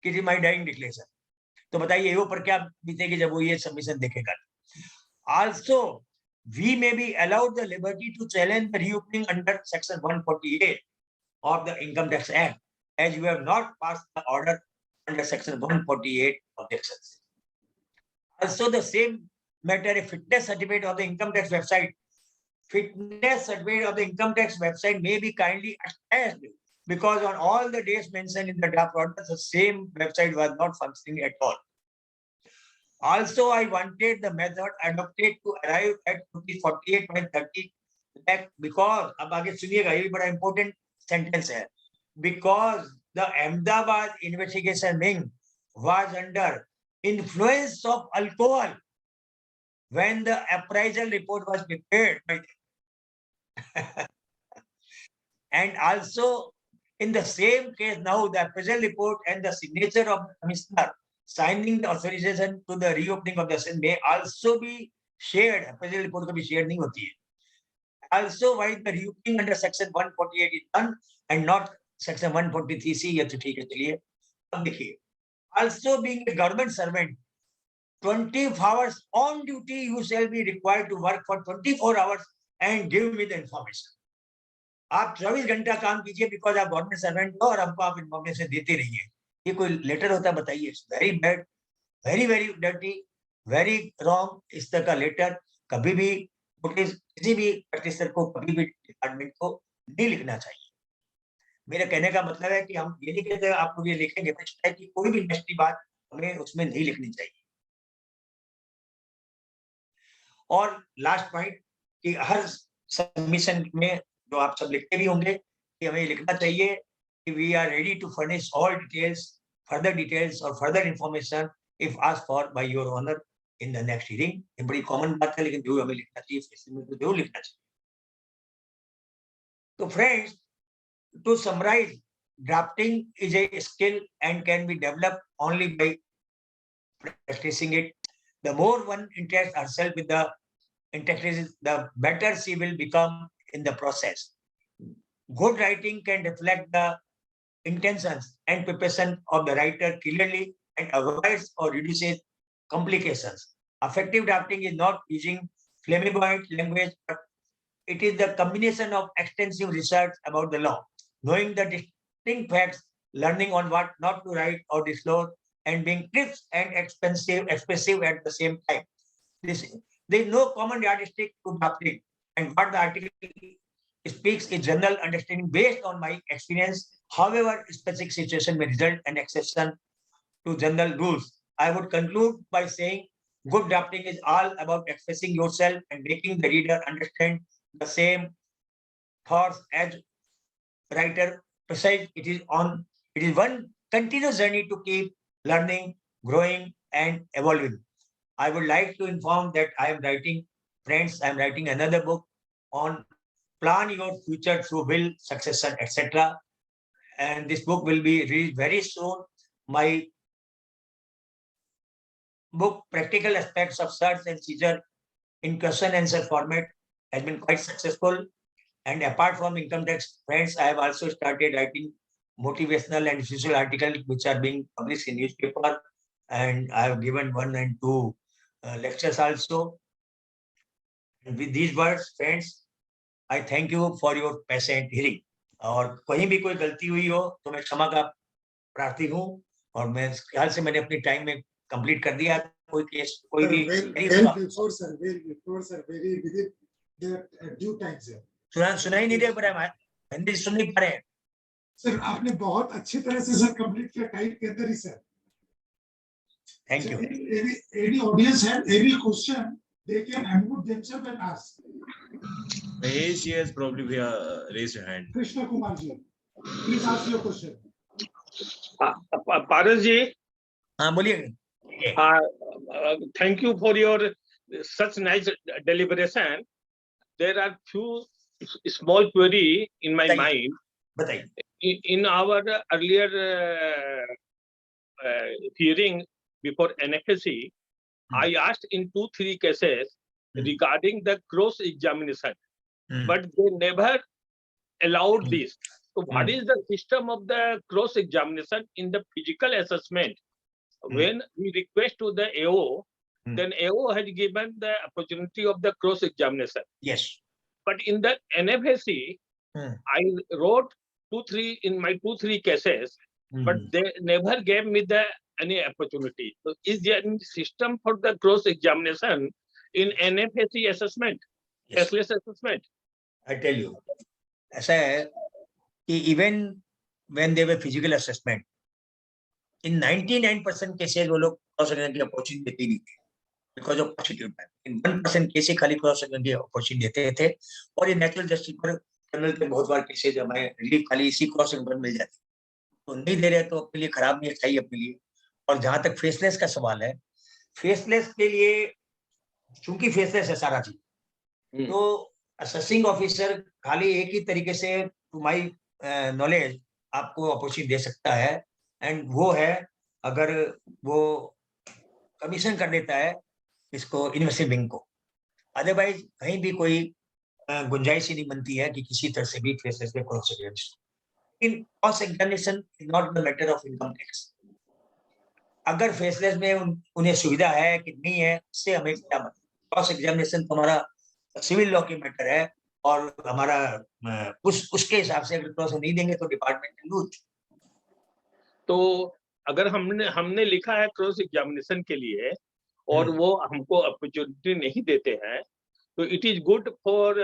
कि जी my dying declaration. तो बताइए वो पर क्या बीतेगी जब वो ये सबमिशन देखेगा। Also we may be allowed the liberty to challenge the reopening under section 148 of the income tax act as you have not passed the order under section 148 of the excess. Also the same matter, a fitness certificate of the income tax website, fitness certificate of the income tax website may be kindly attached, because on all the days mentioned in the draft order, the same website was not functioning at all. Also, I wanted the method adopted to arrive at 48.30 lakh, because, अब आगे सुनिएगा, ये भी बड़ा important sentence है, because the Ahmedabad investigation wing was under influence of alcohol when the appraisal report was prepared by them. And also in the same case now, the appraisal report and the signature of the commissioner signing the authorization to the reopening of the session may also be shared. Appraisal report को भी share नहीं होती है. Also, why the reopening under section 148 is done and not section 143C, ये तो ठीक है. चलिए अब देखिए. Also, being a government servant, 24 hours on duty, you shall be required to work for 24 hours and give me the information. आप 24 घंटा काम कीजिए बिकॉज आप गवर्नमेंट सर्वेंट हो और हमको आप इन्फॉर्मेशन देते रहिए. ये कोई लेटर होता बताइए? Very bad, very very dirty, very wrong. इस तरह का लेटर कभी भी नोटिस किसी भी ऑफिसर को कभी भी डिपार्टमेंट को नहीं लिखना चाहिए. मेरा कहने का मतलब है कि हम ये नहीं कहते आप लोग ये लिखेंगे कि कोई भी नेक्स्ट बात हमें उसमें नहीं लिखनी चाहिए. और लास्ट पॉइंट कि हर सबमिशन में जो आप सब लिखते भी होंगे कि हमें लिखना चाहिए कि we are ready to furnish all details, further details और further information if asked for by your honour in the next hearing. ये बड़ी कॉमन बात है, लेकिन जो हमें लिखना चाहिए में तो जरूर लिखना चाहिए. तो friends, to summarise, drafting is a skill and can be developed only by practicing it. The more one interests herself with the interest, the better she will become in the process. Good writing can reflect the intentions and preparation of the writer clearly and avoids or reduces complications. Effective drafting is not using flamboyant language, but it is the combination of extensive research about the law, knowing the distinct facts, learning on what not to write or disclose, and being crisp and expressive at the same time. There is no common yardstick to drafting, and what the article speaks is general understanding based on my experience. However, specific situation may result an exception to general rules. I would conclude by saying good drafting is all about expressing yourself and making the reader understand the same thoughts as writer precise. It is one continuous journey to keep learning, growing, and evolving. I would like to inform that I am writing, friends, I am writing another book on plan your future through will, succession, etc. And this book will be released very soon. My book, Practical Aspects of Search and Seizure in Question Answer format, has been quite successful. And apart from income tax, friends, I have also started writing motivational and social articles which are being published in newspaper, and I have given 1 and 2 lectures also. And with these words, friends, I thank you for your patient hearing. और कहीं भी कोई गलती हुई हो तो मैं क्षमा का प्रार्थी हूँ, और मैं ख्याल से मैंने अपनी टाइम में कंप्लीट कर दिया. कोई केस कोई भी before sir, very within the due time sir. सुना ही नहीं दे पा रहा है, हिंदी सुन नहीं पा रहे हैं. सर आपने बहुत अच्छी तरह से सर कंप्लीट किया टाइम के अंदर ही sir. Thank you. Any audience have any question, they can unmute themselves and ask. Mahesh, he has probably raised a hand. Krishna Kumar ji, please ask your question. Paras ji, हाँ बोलिए. thank you for your such nice deliberation. There are few small query in my mind. बताइए. In our earlier hearing before NFSC, I asked in 2-3 cases regarding the cross examination, but they never allowed this. So what is the system of the cross examination in the physical assessment? When we request to the AO, then AO has given the opportunity of the cross examination. Yes. But in the NFSC, I wrote 2-3 in my 2-3 cases, but they never gave me the any opportunity. So is there any system for the cross examination in NFSC assessment, faceless assessment? I tell you, ऐसा है कि even when they were physical assessment, in 99% cases वो लोग cross examination की opportunity देते नहीं थे because of prosecutor. In 1% cases खाली cross examination की opportunity देते थे, और ये natural justice पर criminal के बहुत बार cases हमें relief खाली इसी cross examination मिल जाती. तो नहीं दे रहे तो अपने लिए खराब नहीं है, चाहिए अपने लिए। और जहां तक फेसलेस का सवाल है, फेसलेस के लिए चूंकि फेसलेस है सारा चीज, तो असेसिंग ऑफिसर खाली एक ही तरीके से टू माय नॉलेज आपको अपॉर्चुनिटी दे सकता है, एंड वो है अगर वो कमीशन कर देता है इसको इन्वेस्टमेंट बैंक को। अदरवाइज कहीं भी कोई गुंजाइश ही नहीं बनती है कि किसी तरह से भी फेसलेस में cross examination. Cross examination is not the matter of income tax. अगर फेसलेस में उन्हें सुविधा है कि नहीं है, उससे हमें क्या मतलब। क्रॉस एग्जामिनेशन तो हमारा सिविल लॉ की मैटर है, और हमारा उसके हिसाब से अगर क्रॉस नहीं देंगे तो डिपार्टमेंट लूज। तो अगर हमने लिखा है क्रॉस एग्जामिनेशन के लिए और वो हमको अपॉर्चुनिटी नहीं देते हैं, तो it is good for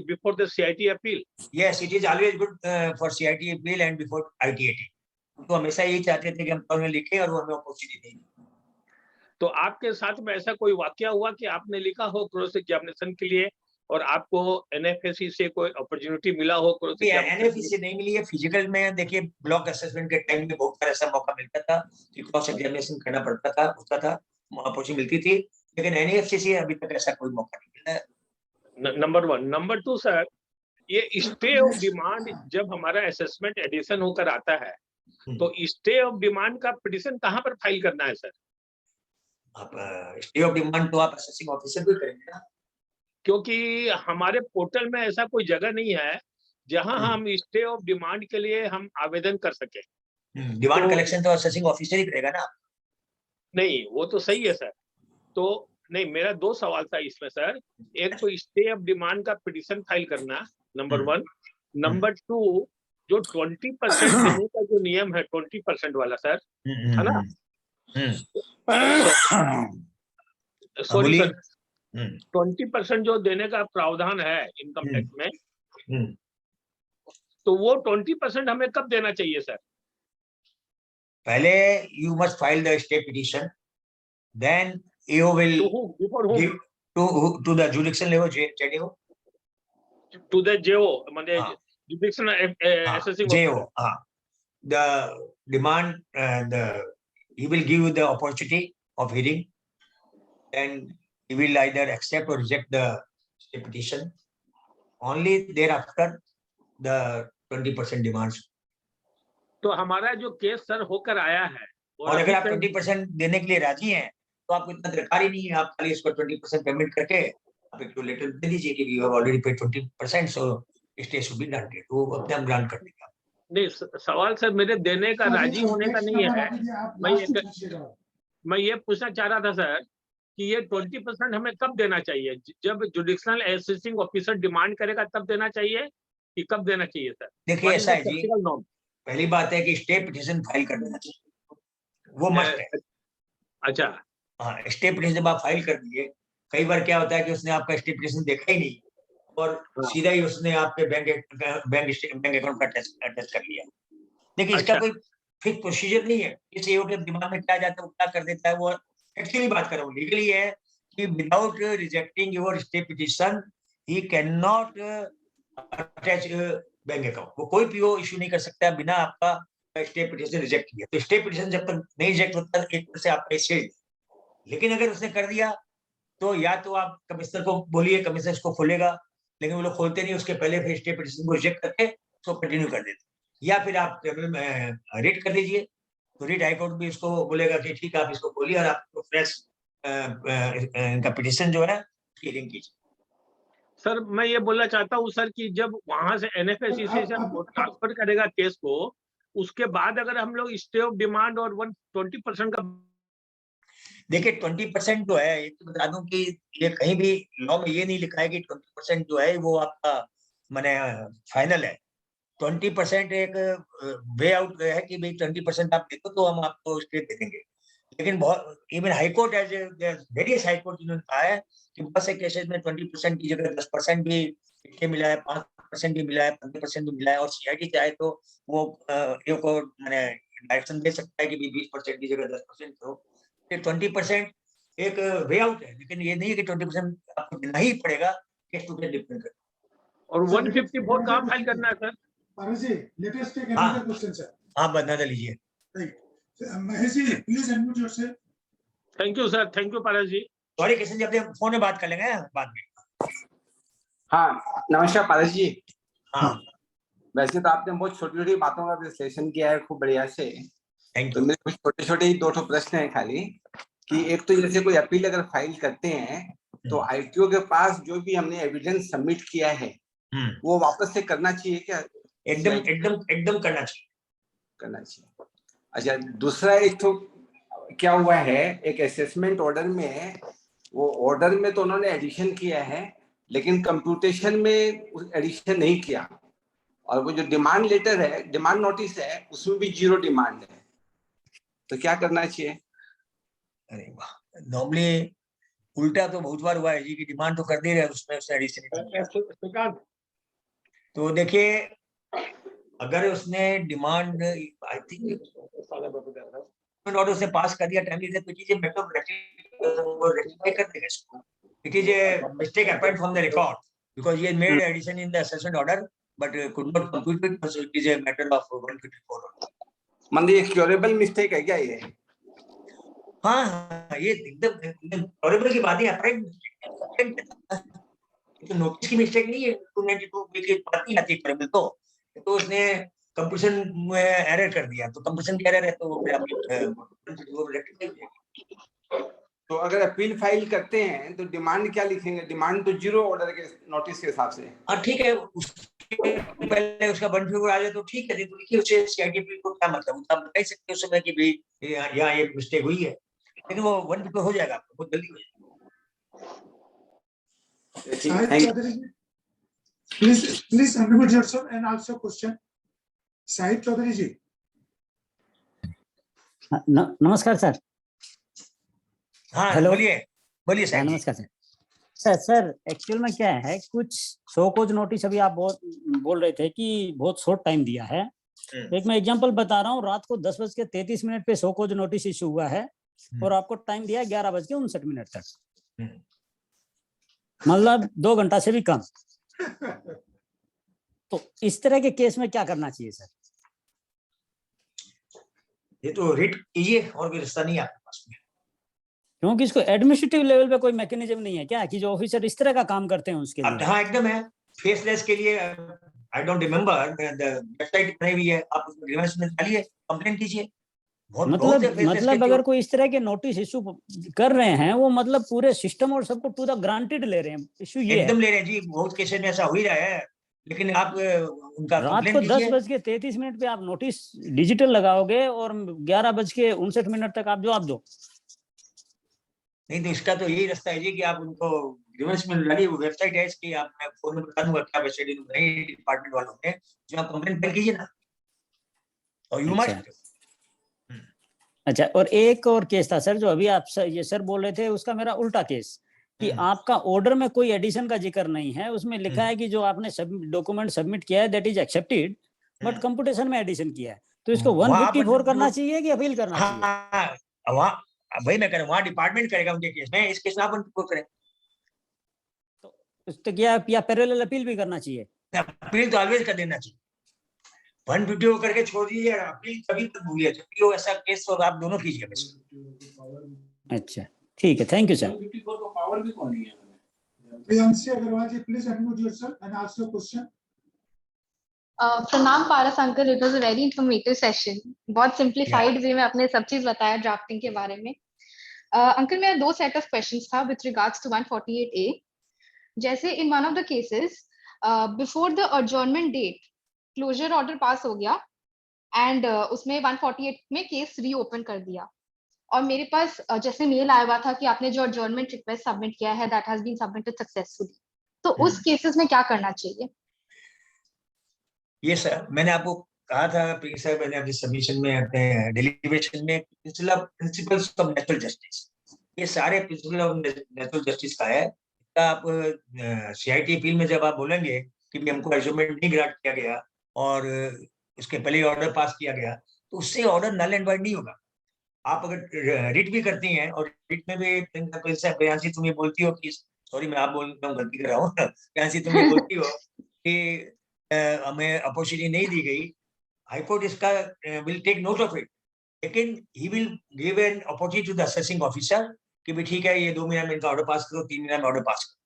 before the CIT appeal. Yes, it is always good for CIT appeal and before ITAT. तो हमेशा यही चाहते थे कि हम में लिखें और वो हमें अपॉर्चुनिटी दें। तो आपके साथ में ऐसा कोई वाकया हुआ कि आपने लिखा हो क्रॉस एग्जामिनेशन के लिए और आपको एनएफएससी से कोई अपॉर्चुनिटी मिला हो क्रॉस एग्जामिनेशन? एनएफएससी से नहीं मिली है। फिजिकल में देखिए, ब्लॉक असेसमेंट के टाइम में बहुत बार ऐसा मौका मिलता था कि क्रॉस एग्जामिनेशन करना पड़ता था, उसका था अपॉर्चुनिटी मिलती थी, लेकिन एनएफएससी से अभी तक ऐसा कोई मौका नहीं मिला है। नंबर 1। नंबर 2 सर, ये स्टे ऑफ डिमांड जब हमारा असेसमेंट एडिशन होकर आता है, तो स्टे ऑफ डिमांड का पिटीशन कहाँ पर फाइल करना है सर? आप स्टे ऑफ डिमांड तो आप असेसिंग ऑफिसर भी करेंगे ना, क्योंकि हमारे पोर्टल में ऐसा कोई जगह नहीं है जहां हम स्टे ऑफ डिमांड के लिए हम आवेदन कर सके। डिमांड कलेक्शन तो असेसिंग ऑफिसर ही करेगा ना। नहीं, वो तो सही है सर। तो नहीं, मेरा 2 सवाल था इसमें सर। एक तो स्टे ऑफ डिमांड का पिटीशन फाइल करना, नंबर 1। नंबर 2, जो 20% देने का जो नियम है, 20% वाला सर, है ना? सॉरी सर, 20% जो देने का प्रावधान है इनकम टैक्स में, तो वो 20% हमें कब देना चाहिए सर? पहले you must file the stay petition, then you will give to the jurisdiction level JO, to the JO, माने jurisdiction assessing JO, the demand, he will give you the opportunity of hearing, and he will either accept or reject the stay petition. Only thereafter the 20% demands. तो हमारा जो case sir होकर आया है, और अगर आप 20% देने के लिए राजी हैं तो आपको इतना दरकार ही नहीं है, आप खाली इसको 20% पेमेंट करके आप एक लेटर दे दीजिए कि you have already paid 20%, so stay should be granted, वो अपने हम ग्रांट कर देंगे। नहीं, सवाल सर मेरे देने का राजी होने का नहीं है। मैं ये पूछना चाह रहा था सर कि ये 20% हमें कब देना चाहिए? जब जुडिशनल असेसिंग ऑफिसर डिमांड करेगा तब देना चाहिए कि कब देना चाहिए सर? देखिए ऐसा है जी, पहली बात है कि स्टे पिटीशन फाइल कर देना चाहिए, वो मस्ट है। अच्छा, हाँ, स्टे पिटीशन जब आप फाइल कर दिए, कई बार क्या होता है कि उसने आपका स्टे पिटीशन देखा ही नहीं और सीधा ही उसने आपके बैंक अकाउंट का अटैच कर लिया। देखिए इसका कोई फिक्स प्रोसीजर नहीं है, इस ईओ के दिमाग में क्या जाता है वो क्या कर देता है। वो एक्चुअली बात कर रहा हूँ लीगली है कि without rejecting your stay petition he can not attach bank account. वो कोई पीओ इशू नहीं कर सकता बिना आपका स्टे पिटीशन रिजेक्ट किया। तो स्टे पिटीशन जब तक नहीं रिजेक्ट होता एक तरह से आपका स्टे, लेकिन अगर उसने कर दिया तो या तो आप कमिश्नर को बोलिए, कमिश्नर इसको खोलेगा, लेकिन वो लोग खोलते नहीं, उसके पहले फिर स्टे पिटीशन को रिजेक्ट करके उसको कंटिन्यू कर देते, या फिर आप रिट कर दीजिए तो रिट हाईकोर्ट भी इसको बोलेगा कि ठीक है आप इसको खोलिए और आपको फ्रेश इनका पिटीशन जो है हियरिंग कीजिए। सर मैं ये बोलना चाहता हूँ सर कि जब वहां से एनएफएससी से ट्रांसफर करेगा केस को, उसके बाद अगर हम लोग स्टे ऑफ डिमांड और 20% का, देखिए 20% जो है, ये तो बता दूं कि ये कहीं भी लॉ में ये नहीं लिखा है कि 20% जो है वो आपका माने फाइनल है। 20% एक वे आउट है कि भाई 20% आप देखो तो हम आपको स्टे दे देंगे, लेकिन बहुत even high court as various high court जिन्होंने कहा है कि बहुत से केसेस में 20% की जगह 10% भी स्टे मिला है, 5% भी मिला है, 15% भी मिला है, और सीआईडी चाहे तो वो को मैंने डायरेक्शन दे सकता है कि 20% की जगह 10% करो। 20% एक वे आउट है, लेकिन ये नहीं है कि 20% आपको देना ही पड़ेगा, केस टू केस डिपेंड करता है। और 154 कहाँ फाइल करना है sir? Paras ji, let us take another question, sir. हाँ बना लीजिए। Mahesh ji please unmute yourself. Thank you sir, thank you Paras ji. Sorry Kishan ji, अपने फोन में बात कर लेंगे बाद में। हाँ नमस्कार पारस जी। हाँ वैसे तो आपने बहुत छोटी छोटी बातों का विश्लेषण किया है खूब बढ़िया से। थैंक तो यू। मेरे कुछ छोटे छोटे ही 2 प्रश्न है खाली कि एक तो जैसे कोई अपील अगर फाइल करते हैं तो आईटीओ के पास जो भी हमने एविडेंस सबमिट किया है वो वापस से करना चाहिए क्या? एकदम एकदम एकदम करना चाहिए। करना चाहिए। अच्छा दूसरा एक तो क्या हुआ है एक असेसमेंट ऑर्डर में, वो ऑर्डर में तो उन्होंने एडिशन किया है लेकिन कंप्यूटेशन में एडिशन नहीं किया, और वो जो डिमांड लेटर है, डिमांड नोटिस है, उसमें भी 0 डिमांड है, तो क्या करना चाहिए? अरे वाह, नॉर्मली उल्टा तो बहुत बार हुआ है जी कि डिमांड तो कर दे रहे हैं, उसमें उसने एडिशन नहीं किया। तो देखिए अगर उसने डिमांड आई थिंक ऑर्डर से पास कर दिया टाइमली तो कीजिए मैटर रेक्टिफाई कर देगा इसको। It is a mistake happened from the record because he made addition in the assessment order but could not compute it, so it is a matter of 154। मतलब ये क्योरेबल मिस्टेक है क्या ये? हाँ ये एकदम क्योरेबल की बात है। तो नोटिस की मिस्टेक नहीं है, 292 की बात नहीं आती क्योरेबल तो उसने कंप्यूटेशन में एरर कर दिया, तो कंप्यूटेशन की एरर है तो वो रेक्टिफाई हो जाएगी। तो अगर अपील फाइल करते हैं तो डिमांड क्या लिखेंगे? डिमांड तो 0 ऑर्डर के नोटिस के हिसाब से। हाँ ठीक है, पहले उसका 154 आ जाए तो ठीक है, तो लिखिए उसे सीआईटी को क्या मतलब, आप बता सकते हो उस समय कि भाई यहाँ ये मिस्टेक हुई है, लेकिन वो 154 हो जाएगा, आपको बहुत जल्दी हो जाएगा। Please unmute yourself and ask your question. Sahib Chaudhary ji. नमस्कार सर। हाँ हेलो, बोलिए सर। नमस्कार सर। सर एक्चुअल में क्या है, कुछ शो कोज नोटिस अभी आप बहुत बोल रहे थे कि बहुत शॉर्ट टाइम दिया है। एक मैं एग्जांपल बता रहा हूँ, रात को 10:33 पे शो कोज नोटिस इशू हुआ है और आपको टाइम दिया 11:59 तक, मतलब 2 घंटा से भी कम। तो इस तरह के केस में क्या करना चाहिए सर? ये तो रिट कीजिए और कोई रास्ता नहीं है आपके पास में, क्योंकि इसको एडमिनिस्ट्रेटिव लेवल पे कोई मैकेनिज्म नहीं है क्या कि जो ऑफिसर इस तरह का काम करते हैं उसके लिए? हाँ एकदम है, फेसलेस के लिए आई डोंट रिमेम्बर वेबसाइट बनाई हुई है, आप उसमें ग्रीवेंस में डालिए, कंप्लेंट कीजिए। मतलब अगर कोई इस तरह के नोटिस इशू कर रहे हैं, वो मतलब पूरे सिस्टम और सबको टू द ग्रांटेड ले रहे हैं, इशू ये एकदम ले रहे हैं जी, बहुत केसेस में ऐसा हो ही रहा है, लेकिन आप उनका रात को 10:33 पे आप नोटिस डिजिटल लगाओगे और 11:59 तक आप जवाब दो। नहीं तो इसका तो यही रास्ता है जी कि आप उनको ग्रीवेंस में डालिए, वो वेबसाइट है इसकी, आप मैं फोन में बता दूंगा क्या वेबसाइट नहीं डिपार्टमेंट वालों ने, जो आप कंप्लेंट फाइल कीजिए ना, और यू मस्ट। अच्छा, और एक और केस था सर जो अभी आप ये सर बोल रहे थे, उसका मेरा उल्टा केस कि आपका ऑर्डर में कोई एडिशन का जिक्र नहीं है, उसमें लिखा है कि जो आपने डॉक्यूमेंट सबमिट किया है that is accepted, but computation में एडिशन किया है, तो इसको 154 करना चाहिए कि अपील करना चाहिए? वही मैं कह रहा हूँ, वहाँ डिपार्टमेंट करेगा उनके केस में, इस केस में आप उनको करें तो उसको क्या या पैरेलल अपील भी करना चाहिए? अपील तो ऑलवेज कर देना चाहिए, 150 करके छोड़ दीजिए, अपील कभी तक भूलिए, जब भी हो ऐसा केस तो आप दोनों कीजिए बस। अच्छा ठीक है, thank you sir. Adv Agarwal ji, please unmute yourself and ask your question. प्रणाम Paras uncle, it was a very informative session. बहुत सिंप्लीफाइड वे में आपने सब चीज बताया ड्राफ्टिंग के बारे में। अंकल मेरा 2 सेट ऑफ क्वेश्चंस था विद रिगार्ड्स टू 148A। जैसे in one of the cases before the adjournment date closure order pass हो गया एंड उसमें 148 में केस रीओपन कर दिया, और मेरे पास जैसे मेल आया हुआ था कि आपने जो एडजॉर्नमेंट रिक्वेस्ट सबमिट किया है that has been submitted successfully, तो उस केसेस में क्या करना चाहिए? ये सर मैंने आपको कहा था सर, मैंने अपने सबमिशन में अपने डेलीब्रेशन में प्रिंसिपल्स ऑफ नेचुरल जस्टिस, ये सारे प्रिंसिपल ऑफ नेचुरल जस्टिस का है। आप सीआईटी अपील में जब आप बोलेंगे कि हमको एडजॉर्नमेंट नहीं ग्रांट किया गया और उसके पहले ऑर्डर पास किया गया, तो उससे ऑर्डर नल एंड वॉइड नहीं होगा। आप अगर रिट भी करती हैं और रिट में भी प्रियांशी तुम ये बोलती हो कि सॉरी मैं आप बोलता हूँ गलती कर रहा हूँ प्रियांशी तुम ये बोलती हो कि हमें अपॉर्चुनिटी नहीं दी गई, हाई कोर्ट इसका will take note of it, लेकिन he will give an opportunity to the assessing officer कि भी ठीक है ये 2 महीना में इनका ऑर्डर पास करो, 3 महीना में ऑर्डर पास करो।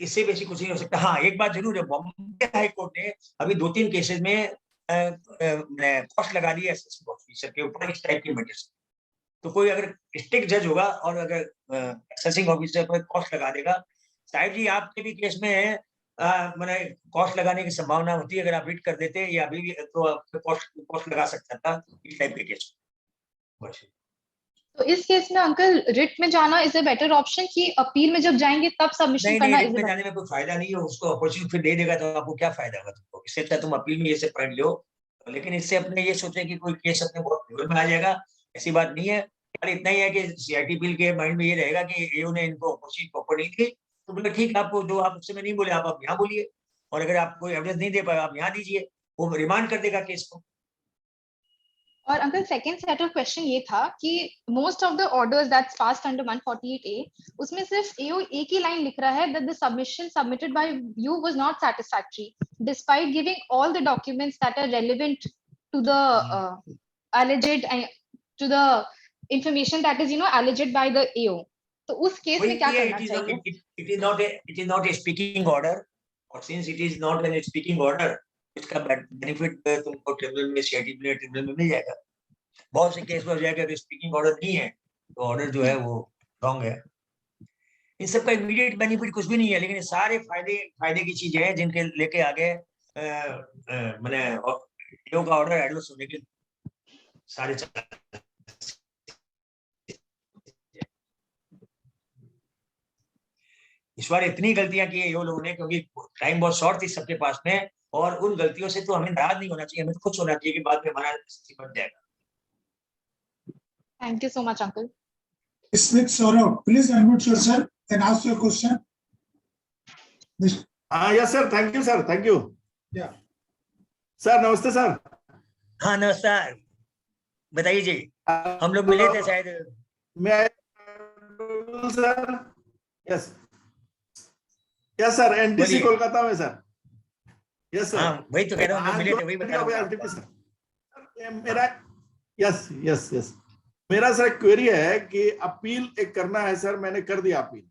इससे बेसिक कुछ नहीं हो सकता। हाँ, एक बात जरूर है, बॉम्बे हाई कोर्ट ने अभी 2-3 केसेस में कॉस्ट लगा दी है असेसिंग ऑफिसर के ऊपर इस टाइप की मैटर्स। तो कोई अगर स्ट्रिक्ट जज होगा और अगर असेसिंग ऑफिसर पर कॉस्ट लगा देगा, साहिब जी आपके भी केस में मैंने कॉस्ट लगाने की संभावना होती है, अगर आप रिट कर देते या अभी भी तो कॉस्ट लगा सकता था इस टाइप के केस। तो इस केस में अंकल रिट में जाना इज अ बेटर ऑप्शन कि अपील में जब जाएंगे तब सबमिशन करना नहीं, इज रिट में जाने में कोई फायदा नहीं है, उसको अपॉर्चुनिटी फिर दे देगा तो आपको क्या फायदा होगा तुमको। इससे अच्छा तुम अपील में ये से पढ़ लो, लेकिन इससे अपने ये सोचे कि कोई केस अपने बहुत फेवर में आ जाएगा, ऐसी बात नहीं है। खाली इतना ही है कि सीआईटी बिल के माइंड में ये रहेगा कि एओ ने इनको अपॉर्चुनिटी प्रॉपर नहीं दी, तो बोले ठीक है, आपको जो आप उससे में नहीं बोले आप यहाँ बोलिए, और अगर आप कोई एविडेंस नहीं दे पाए आप यहाँ दीजिए, वो रिमांड कर देगा केस को। और uncle second set of question ये था कि most of the orders that's passed under 148A उसमें सिर्फ एओ एक ही लाइन लिख रहा है that the submission submitted by you was not satisfactory despite giving all the documents that are relevant to the alleged to the information that is alleged by the AO। तो उस case में क्या करना चाहिए? It is not a speaking order, और since it is not a speaking order, इसका benefit तुमको tribunal में सीआईटी में ट्रिब्यूनल में मिल जाएगा। बहुत से केस में हो जाएगा कि स्पीकिंग ऑर्डर नहीं है तो ऑर्डर जो है वो रॉन्ग है। इन सब का इमीडिएट बेनिफिट कुछ भी नहीं है, लेकिन सारे फायदे की चीजें हैं जिनके लेके आगे मैंने एओ का ऑर्डर एडवर्स होने के सारे इस बार इतनी गलतियां की एओ लोगों ने क्योंकि टाइम बहुत शॉर्ट थी सबके पास में, और उन गलतियों से तो हमें नाराज नहीं होना चाहिए, हमें तो खुश होना चाहिए कि बाद में हमारा बन जाएगा। Thank you so much uncle. Smith Saurabh, please unmute yourself and ask your question. Yes sir, thank you sir, thank you. Yeah. Sir, नमस्ते सर। हाँ नमस्कार, बताइए जी, हम लोग मिले थे शायद। मैं sir yes sir NTC Kolkata में सर। यस सर, हाँ वही तो कह रहा हूँ, हम मिले थे वही बता रहा हूँ। मेरा यस मेरा सर क्वेरी है कि अपील एक करना है सर, मैंने कर दिया अपील,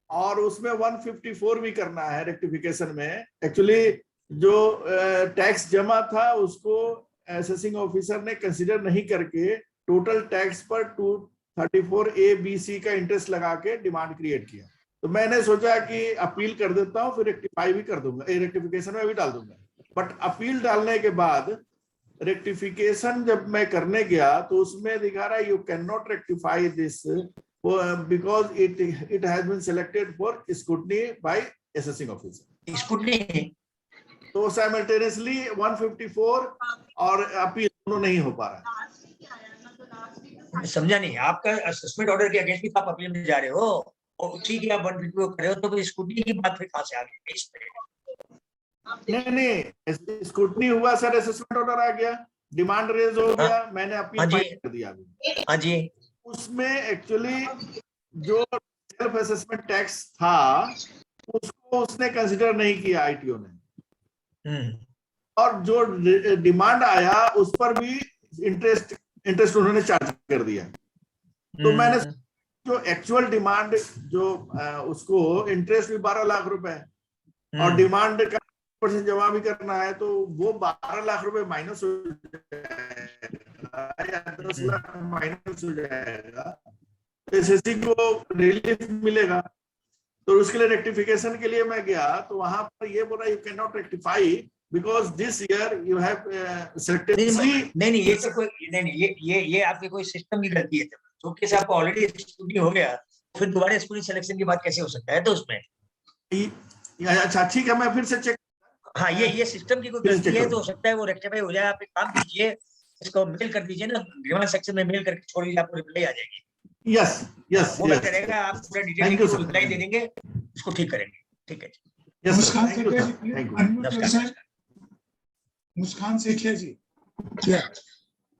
और उसमें 154 भी करना है रेक्टिफिकेशन में। एक्चुअली जो टैक्स जमा था उसको असेसिंग ऑफिसर ने कंसीडर नहीं करके टोटल टैक्स पर 234A-B-C का इंटरेस्ट लगा के डिमांड क्रिएट किया। तो मैंने सोचा कि अपील कर देता हूँ, फिर रेक्टिफाई भी कर दूंगा, रेक्टिफिकेशन में भी डाल दूंगा। बट अपील डालने के बाद रेक्टिफिकेशन जब मैं करने गया तो उसमें दिखा रहा है you can not rectify this because it has been selected for scrutiny by assessing officer. Scrutiny तो साइमल्टेनियसली 154 और अपील दोनों नहीं हो पा रहा है। समझा नहीं, आपका असेसमेंट ऑर्डर के अगेंस्ट भी आप अपील में जा रहे हो, और ठीक है आप 154 कर रहे हो, तो फिर स्क्रूटनी की बात फिर कहां से आ गई इस पे? नहीं स्क्रूटनी हुआ सर, असेसमेंट ऑर्डर आ गया, डिमांड रेज हो गया, मैंने अपील फाइल कर दिया। हाँ जी, उसमें एक्चुअली जो सेल्फ असेसमेंट टैक्स था उसको उसने कंसीडर नहीं किया आईटीओ ने, और जो डिमांड आया उस पर भी इंटरेस्ट उन्होंने चार्ज कर दिया। तो मैंने जो एक्चुअल डिमांड जो उसको इंटरेस्ट भी 12 लाख रुपए और डिमांड का % जमा भी करना है, तो वो 12 लाख रुपए माइनस हो जाएगा या 10 लाख माइनस हो जाएगा, एसएससी को रिलीफ मिलेगा। तो उसके लिए रेक्टिफिकेशन के लिए मैं गया तो वहां पर ये बोला you can not rectify because this year you have selected. नहीं ये तो कोई नहीं, ये आपके कोई सिस्टम की गलती है, तो कैसे आपको ऑलरेडी स्क्रूटनी हो गया फिर दोबारा स्क्रूटनी सिलेक्शन की बात कैसे हो सकता है? तो उसमें अच्छा ठीक है, मैं फिर से चेक। हाँ ये सिस्टम की कोई गलती है तो हो सकता है वो रेक्टिफाई हो जाए। आप एक काम कीजिए, इसको मेल कर दीजिए ना, ग्रीवेंस सेक्शन में मेल करके छोड़ दीजिए, आपको रिप्लाई आ जाएगी। यस वो बेहतर रहेगा, आप पूरा डिटेल रिप्लाई दे देंगे, उसको ठीक करेंगे। ठीक है जी, मुस्कान सेठिया जी।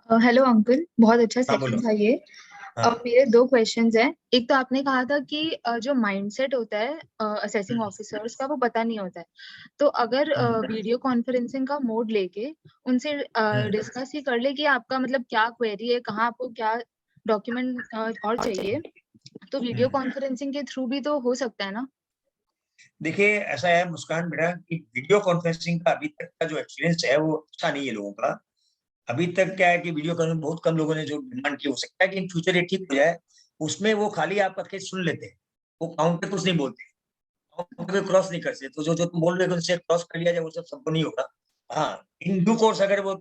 हेलो अंकल, बहुत अच्छा सेशन था ये। मेरे दो क्वेश्चंस हैं। एक तो आपने कहा था कि जो माइंडसेट होता है असेसिंग ऑफिसर्स का वो पता नहीं होता है, तो अगर वीडियो कॉन्फ्रेंसिंग का मोड लेके उनसे डिस्कस ही कर ले कि आपका मतलब क्या क्वेरी है, कहाँ आपको क्या डॉक्यूमेंट और चाहिए, तो वीडियो कॉन्फ्रेंसिंग के थ्रू भी तो हो सकता है ना? देखिए ऐसा है मुस्कान बेटा कि वीडियो कॉन्फ्रेंसिंग का अभी तक का जो एक्सपीरियंस है वो अच्छा नहीं है लोगों का। अभी तक क्या है कि वीडियो कॉन्फ्रेंस बहुत कम लोगों ने जो डिमांड की, हो सकता है कि इन फ्यूचर ये ठीक हो जाए। उसमें वो खाली आपका केस सुन लेते हैं, वो काउंट पे कुछ नहीं बोलते, काउंट पे क्रॉस नहीं करते। तो जो जो तुम बोल रहे हो उनसे क्रॉस कर लिया जाए वो सब सबको नहीं होगा। हाँ, इन ड्यू कोर्स अगर वो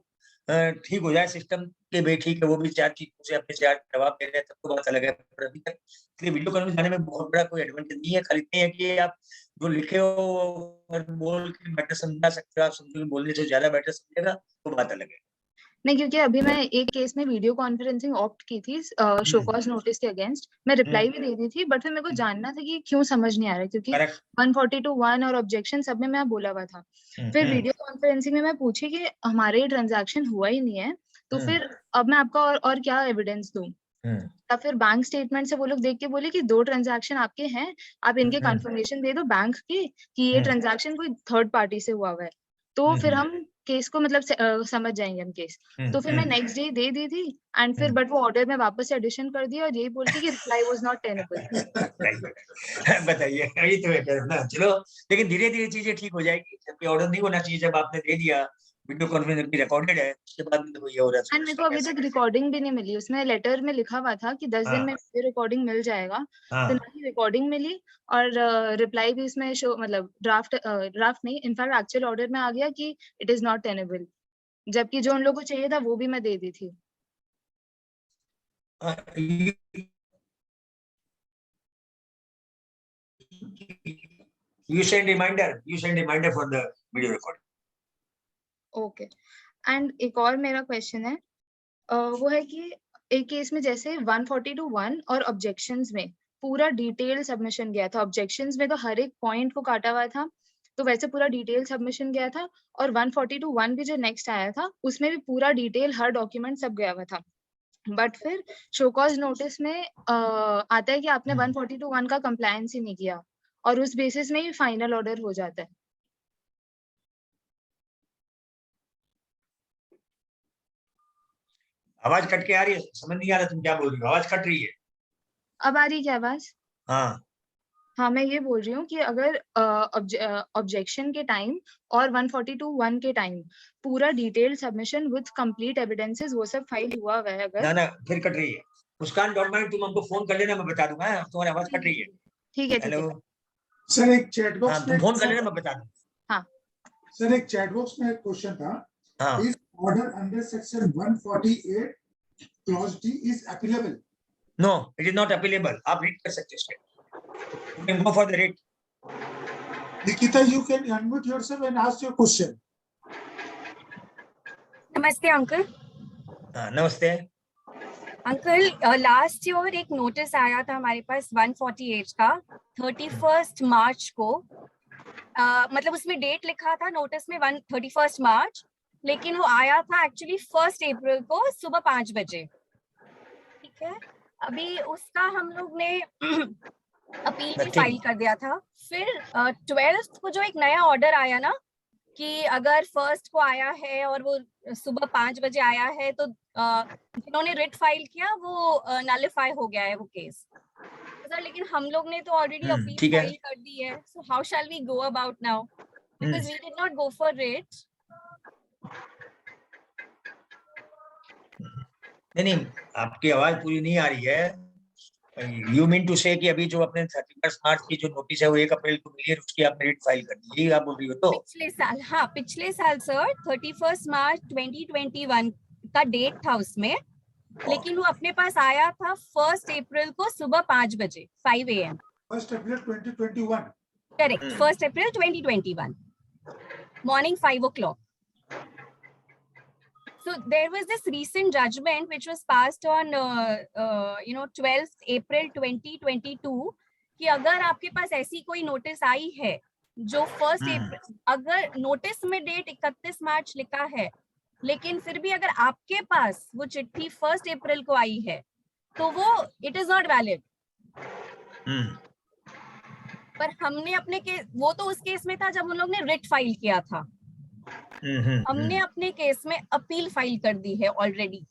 ठीक हो जाए सिस्टम के भाई ठीक है, वो भी चार चीज से अपने चार जवाब दे रहे हैं तब तो बात अलग है। पर अभी तक इसलिए वीडियो कॉन्फ्रेंस जाने में बहुत बड़ा कोई एडवांटेज नहीं है। खाली इतना है कि आप जो लिखे हो और बोल के बेटर समझा सकते हो। आप समझो बोलने से ज्यादा बेटर समझेगा तो बात अलग है। नहीं, क्योंकि अभी मैं एक केस में वीडियो कॉन्फ्रेंसिंग ऑप्ट की थी शो कॉज नोटिस के अगेंस्ट। मैं रिप्लाई भी दे दी थी, बट फिर मेरे को जानना था कि क्यों समझ नहीं आ रहा है, क्योंकि 142(1) और ऑब्जेक्शन सब में मैं बोला हुआ था। फिर वीडियो कॉन्फ्रेंसिंग में मैं पूछी कि हमारे ये ट्रांजैक्शन हुआ ही नहीं है, तो फिर अब मैं आपका और क्या एविडेंस दूं? तब फिर बैंक स्टेटमेंट से वो लोग देख के बोले कि 2 ट्रांजैक्शन आपके हैं, आप इनके कंफर्मेशन दे दो बैंक के कि ये ट्रांजैक्शन कोई थर्ड पार्टी से हुआ हुआ है, तो फिर हम केस को मतलब समझ जाएंगे हम केस। तो फिर मैं नेक्स्ट डे दे दी थी एंड फिर बट वो ऑर्डर में वापस से एडिशन कर दिया और यही बोल के कि रिप्लाई वाज नॉट टेनेबल। बताइए, यही तो है ना। चलो, लेकिन धीरे धीरे चीजें ठीक हो जाएगी। जबकि ऑर्डर नहीं होना चाहिए, जब आपने दे दिया वीडियो कॉन्फ्रेंस भी रिकॉर्डेड है, उसके बाद में तो ये हो रहा है। एंड मेरे को अभी तक रिकॉर्डिंग भी नहीं मिली। उसमें लेटर में लिखा हुआ था कि 10 दिन में वीडियो रिकॉर्डिंग मिल जाएगा, तो ना ही रिकॉर्डिंग मिली और रिप्लाई भी इसमें शो मतलब ड्राफ्ट नहीं, इनफैक्ट एक्चुअल ऑर्डर में आ गया कि इट इज नॉट टेनेबल, जबकि जो उन लोगों को चाहिए था वो भी मैं दे दी थी। You send reminder for the video recording. Okay. And एक और मेरा क्वेश्चन है, वो है कि एक केस में जैसे 142(1) और ऑब्जेक्शंस में पूरा डिटेल सबमिशन गया था। ऑब्जेक्शंस में तो हर एक पॉइंट को काटा हुआ था, तो वैसे पूरा डिटेल सबमिशन गया था। और 142(1) भी जो नेक्स्ट आया था उसमें भी पूरा डिटेल हर डॉक्यूमेंट सब गया हुआ था। बट फिर शो कॉज नोटिस में आता है कि आपने 142(1) का कंप्लायंस ही नहीं किया और उस बेसिस में ही फाइनल ऑर्डर हो जाता है। आवाज कट के आ रही है, समझ नहीं आ रहा तुम क्या बोल रही हो। आवाज कट रही है। अब आ रही है क्या आवाज? हाँ, मैं ये बोल रही हूँ कि अगर ऑब्जेक्शन के टाइम और 142(1) के टाइम पूरा detail submission with complete evidences वो सब फाइल हुआ है अगर। ना फिर कट रही है। मुस्कान डोंट माइंड, तुम हमको फोन कर लेना, मैं बता दूंगा। तुम्हारी आवाज कट रही है। ठीक है। हेलो सर, एक चैट बॉक्स में तुम फोन कर लेना, मैं बता दूंगा। हाँ सर, एक चैट बॉक्स में एक क्वेश्चन था, is order under section 148 clause D is appealable? No, it is not appealable. आप रीड कर सकते हैं। You can go for the read. Nikita, you can unmute yourself and ask your question. नमस्ते uncle. नमस्ते uncle, last year एक notice आया था हमारे पास 148 का 31 मार्च को। मतलब उसमें डेट लिखा था नोटिस में 31 मार्च, लेकिन वो आया था एक्चुअली 1 अप्रैल को सुबह 5 बजे। ठीक है, अभी उसका हम लोग ने अपील भी फाइल कर दिया था। फिर 12th को जो एक नया ऑर्डर आया ना कि अगर 1st को आया है और वो सुबह 5 बजे आया है तो जिन्होंने रिट फाइल किया वो नलिफाई हो गया है वो केस। सर लेकिन हम लोग ने तो ऑलरेडी अपील फाइल कर दी है, so how shall we go about now, because we did not go for writ. नहीं, आपकी आवाज पूरी नहीं आ रही है। यू मीन टू से कि अभी जो अपने 31 मार्च की जो नोटिस है वो 1 अप्रैल को मिली है, उसकी आपने रिट फाइल कर दी, आप बोल रही हो? तो पिछले साल, हाँ पिछले साल सर 31 मार्च 2021 का डेट था उसमें, लेकिन वो अपने पास आया था 1 अप्रैल को सुबह 5 बजे 5 AM। 1 April 2021। Correct, 1 April 2021 morning 5 o'clock. So there was this recent judgment which was passed on 12th April 2022 कि अगर आपके पास ऐसी कोई नोटिस आई है जो 1 अप्रैल, अगर नोटिस में डेट 31 मार्च लिखा है लेकिन फिर भी अगर आपके पास वो चिट्ठी 1 अप्रैल को आई है तो वो इट इज नॉट वैलिड। पर हमने अपने केस, वो तो उस केस में था जब हम लोग ने रिट फाइल किया था। हमने अपने केस में अपील फाइल कर दी है ऑलरेडी।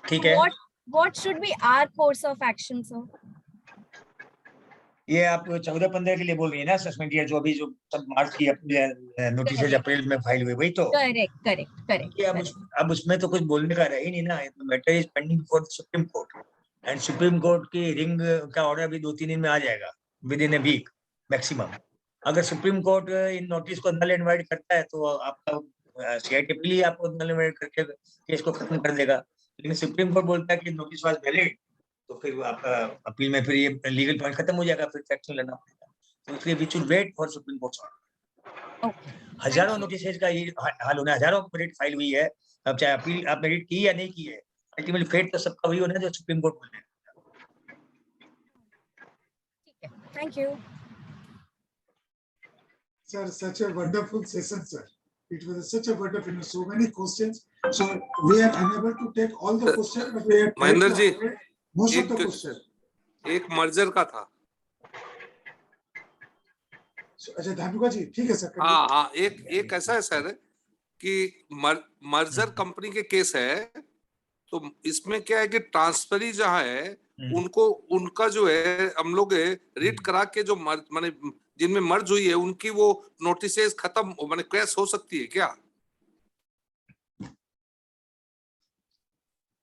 ठीक है। What should be our course of action sir? ये आप 14-15 के लिए बोल रही है ना सस्पेंड किया, जो अभी जो सब मार्च की नोटिस अप्रैल में फाइल हुई, वही तो? करेक्ट। अब उसमें तो कुछ बोलने का रहा ही नहीं ना। Matter is pending for supreme court and supreme court की हियरिंग का ऑर्डर अभी 2-3 दिन में आ जाएगा, within a week maximum. अगर सुप्रीम कोर्ट इन नोटिस को नल एंड वाइड करता है तो आपका सीआईटी आपको नल एंड वाइड करके केस को खत्म कर देगा। लेकिन सुप्रीम कोर्ट बोलता है कि नोटिस वाज वैलिड, तो फिर आपका अपील में फिर ये लीगल पॉइंट खत्म हो जाएगा, फिर एक्शन लेना पड़ेगा। तो इसलिए we should wait for supreme court order. हजारों नोटिस का ये हाल होना, हजारों रिट फाइल हुई है। अब चाहे अपील आपने रिट की या नहीं की है, अल्टीमेटली फेट तो सबका वही होना जो सुप्रीम कोर्ट बोले। Thank you Sir, such a wonderful session, sir. It was such a wonderful, so many questions. So we are unable to take all the questions, but we are Mahendra ji, most of the questions. एक merger का था। अच्छा धानुका जी, ठीक है sir. हाँ, एक ऐसा है सर कि मर्जर कंपनी के केस है, तो इसमें क्या है कि ट्रांसफरी जहाँ है उनको, उनका जो है हम लोग रिट करा के जो माने जिनमें मर्ज हुई है उनकी वो नोटिसेस खत्म माने कैश हो सकती है क्या?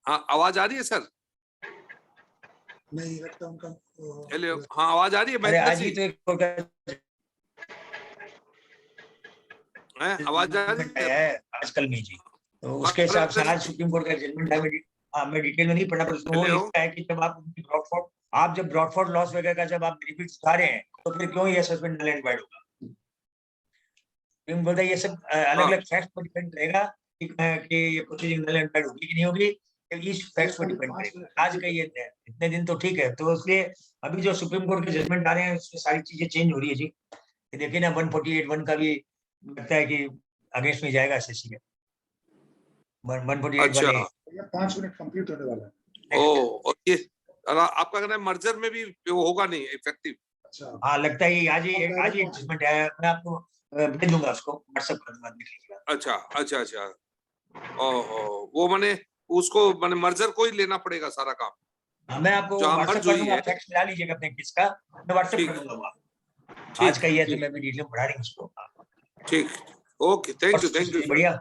हाँ, आवाज आ रही है सर? नहीं लगता उनका। हेलो, हाँ आवाज आ रही है? आज ही तो आवाज आ रही है आजकल में जी, तो उसके हिसाब से आज सुप्रीम कोर्ट का जजमेंट है। मैं डिटेल में नहीं पढ़ा, पर उसमें वो लिखा है कि जब आप जब ब्रॉडफोर्ड लॉस वगैरह का जब आप बेनिफिट उठा रहे हैं, तो फिर क्यों ये सस्पेंड नल एंड वाइड होगा? बोलता है ये सब अलग अलग फैक्ट्स पर डिपेंड रहेगा कि ये प्रोसीजिंग नल एंड वाइड होगी कि नहीं होगी, इस फैक्ट्स पर डिपेंड करेगा। आज का ये इतने दिन तो ठीक है, तो इसलिए अभी जो सुप्रीम कोर्ट के जजमेंट आ रहे हैं उसमें सारी चीजें चेंज हो रही है जी। देखिए ना 148(1) का भी लगता है कि अगेंस्ट में जाएगा एसएससी के 148 वाले। 5 मिनट कंप्लीट होने वाला है। और ये आपका कहना है मर्जर में भी होगा नहीं इफेक्टिव? अच्छा, हाँ लगता है आज ही जजमेंट है। मैं आपको भेज दूंगा, उसको व्हाट्सएप कर दूंगा, देख लीजिएगा। अच्छा। वो माने उसको माने मर्जर को ही लेना पड़ेगा सारा काम? मैं आपको व्हाट्सएप कर दूंगा, फैक्ट्स मिला लीजिएगा अपने केस का, मैं व्हाट्सएप कर दूंगा। आज का ये तो मैं भी डिटेल में पढ़ा रही हूँ उसको। ठीक, ओके, थैंक यू। बढ़िया।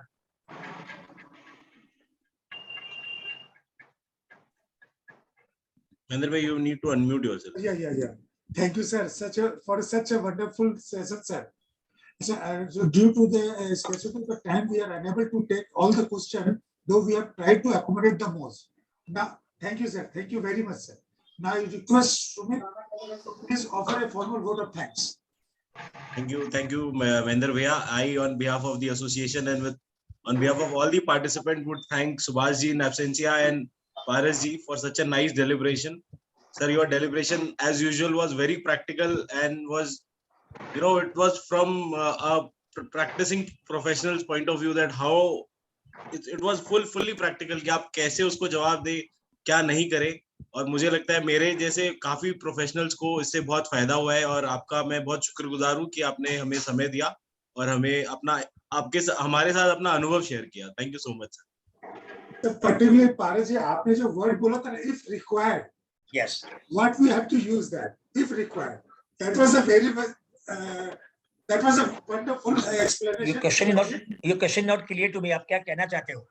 Mahendra bhai, you need to unmute yourself. Yeah. Thank you, sir. For such a wonderful session, sir. So due to the specific time, we are unable to take all the questions, though we have tried to accommodate the most. Now, thank you, sir. Thank you very much, sir. Now, I request Sumit to please offer a formal vote of thanks. Thank you, Mahendra bhaiya. I, on behalf of the association and on behalf of all the participants, would thank Subhash ji in absentia and Paras ji for such a nice deliberation. Sir, your deliberation as usual was very practical and was, it was from a practicing professional's point of view, that how it was fully practical कि आप कैसे उसको जवाब दे, क्या नहीं करे। और मुझे लगता है मेरे जैसे काफी प्रोफेशनल्स को इससे बहुत फायदा हुआ है, और आपका मैं बहुत शुक्रगुजार हूँ कि आपने हमें समय दिया और हमें हमारे साथ अपना अनुभव शेयर किया। Thank you so much sir. Particularly Paras ji, आपने जो वर्ड बोला था, if required, yes, what we have to use that, if required. That was a very that was a wonderful explanation. Your question not clear to me. आप क्या कहना चाहते हो?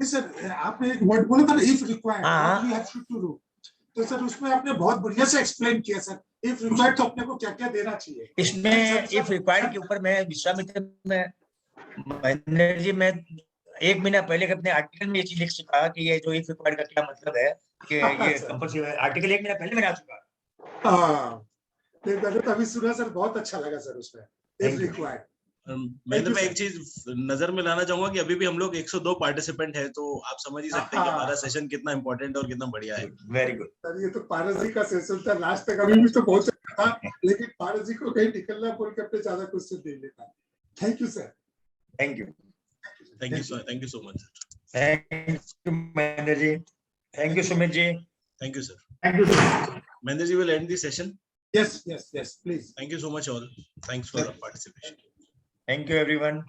Sir, आपने एक वर्ड बोला था ना, if required, what we have to do. तो सर उसमें आपने बहुत बढ़िया से एक्सप्लेन किया सर। if required तो अपने को क्या देना चाहिए इसमें? if required के ऊपर मैं विश्वामित्र में महेंद्र जी, मैं 1 महीना पहले अपने आर्टिकल में ये चीज लिख चुका कि ये जो if required का क्या मतलब है, कि ये कंपल्सरी आर्टिकल 1 महीना पहले मैं आ चुका। हाँ, मैंने तो अभी सुना सर, बहुत अच्छा लगा सर उसमें if required। मैं एक चीज नजर में लाना चाहूंगा कि अभी भी हम लोग 102 पार्टिसिपेंट है, तो आप समझ ही सकते हैं कि हमारा सेशन कितना इंपॉर्टेंट और कितना बढ़िया है। वेरी गुड सर, ये तो पारस जी का सेशन था, लास्ट तक अभी भी तो बहुत अच्छा था, लेकिन पारस जी को कहीं निकलना बोल के अपने ज्यादा क्वेश्चन दे लेता। Thank you sir. Thank you so much sir. Thank you Mahendra ji. Thank you, Sumit ji. Thank you, sir. Thank you, sir. Mahendra ji will end the session. Yes, please. Thank you so much all. Thanks for participation. Thank you, everyone.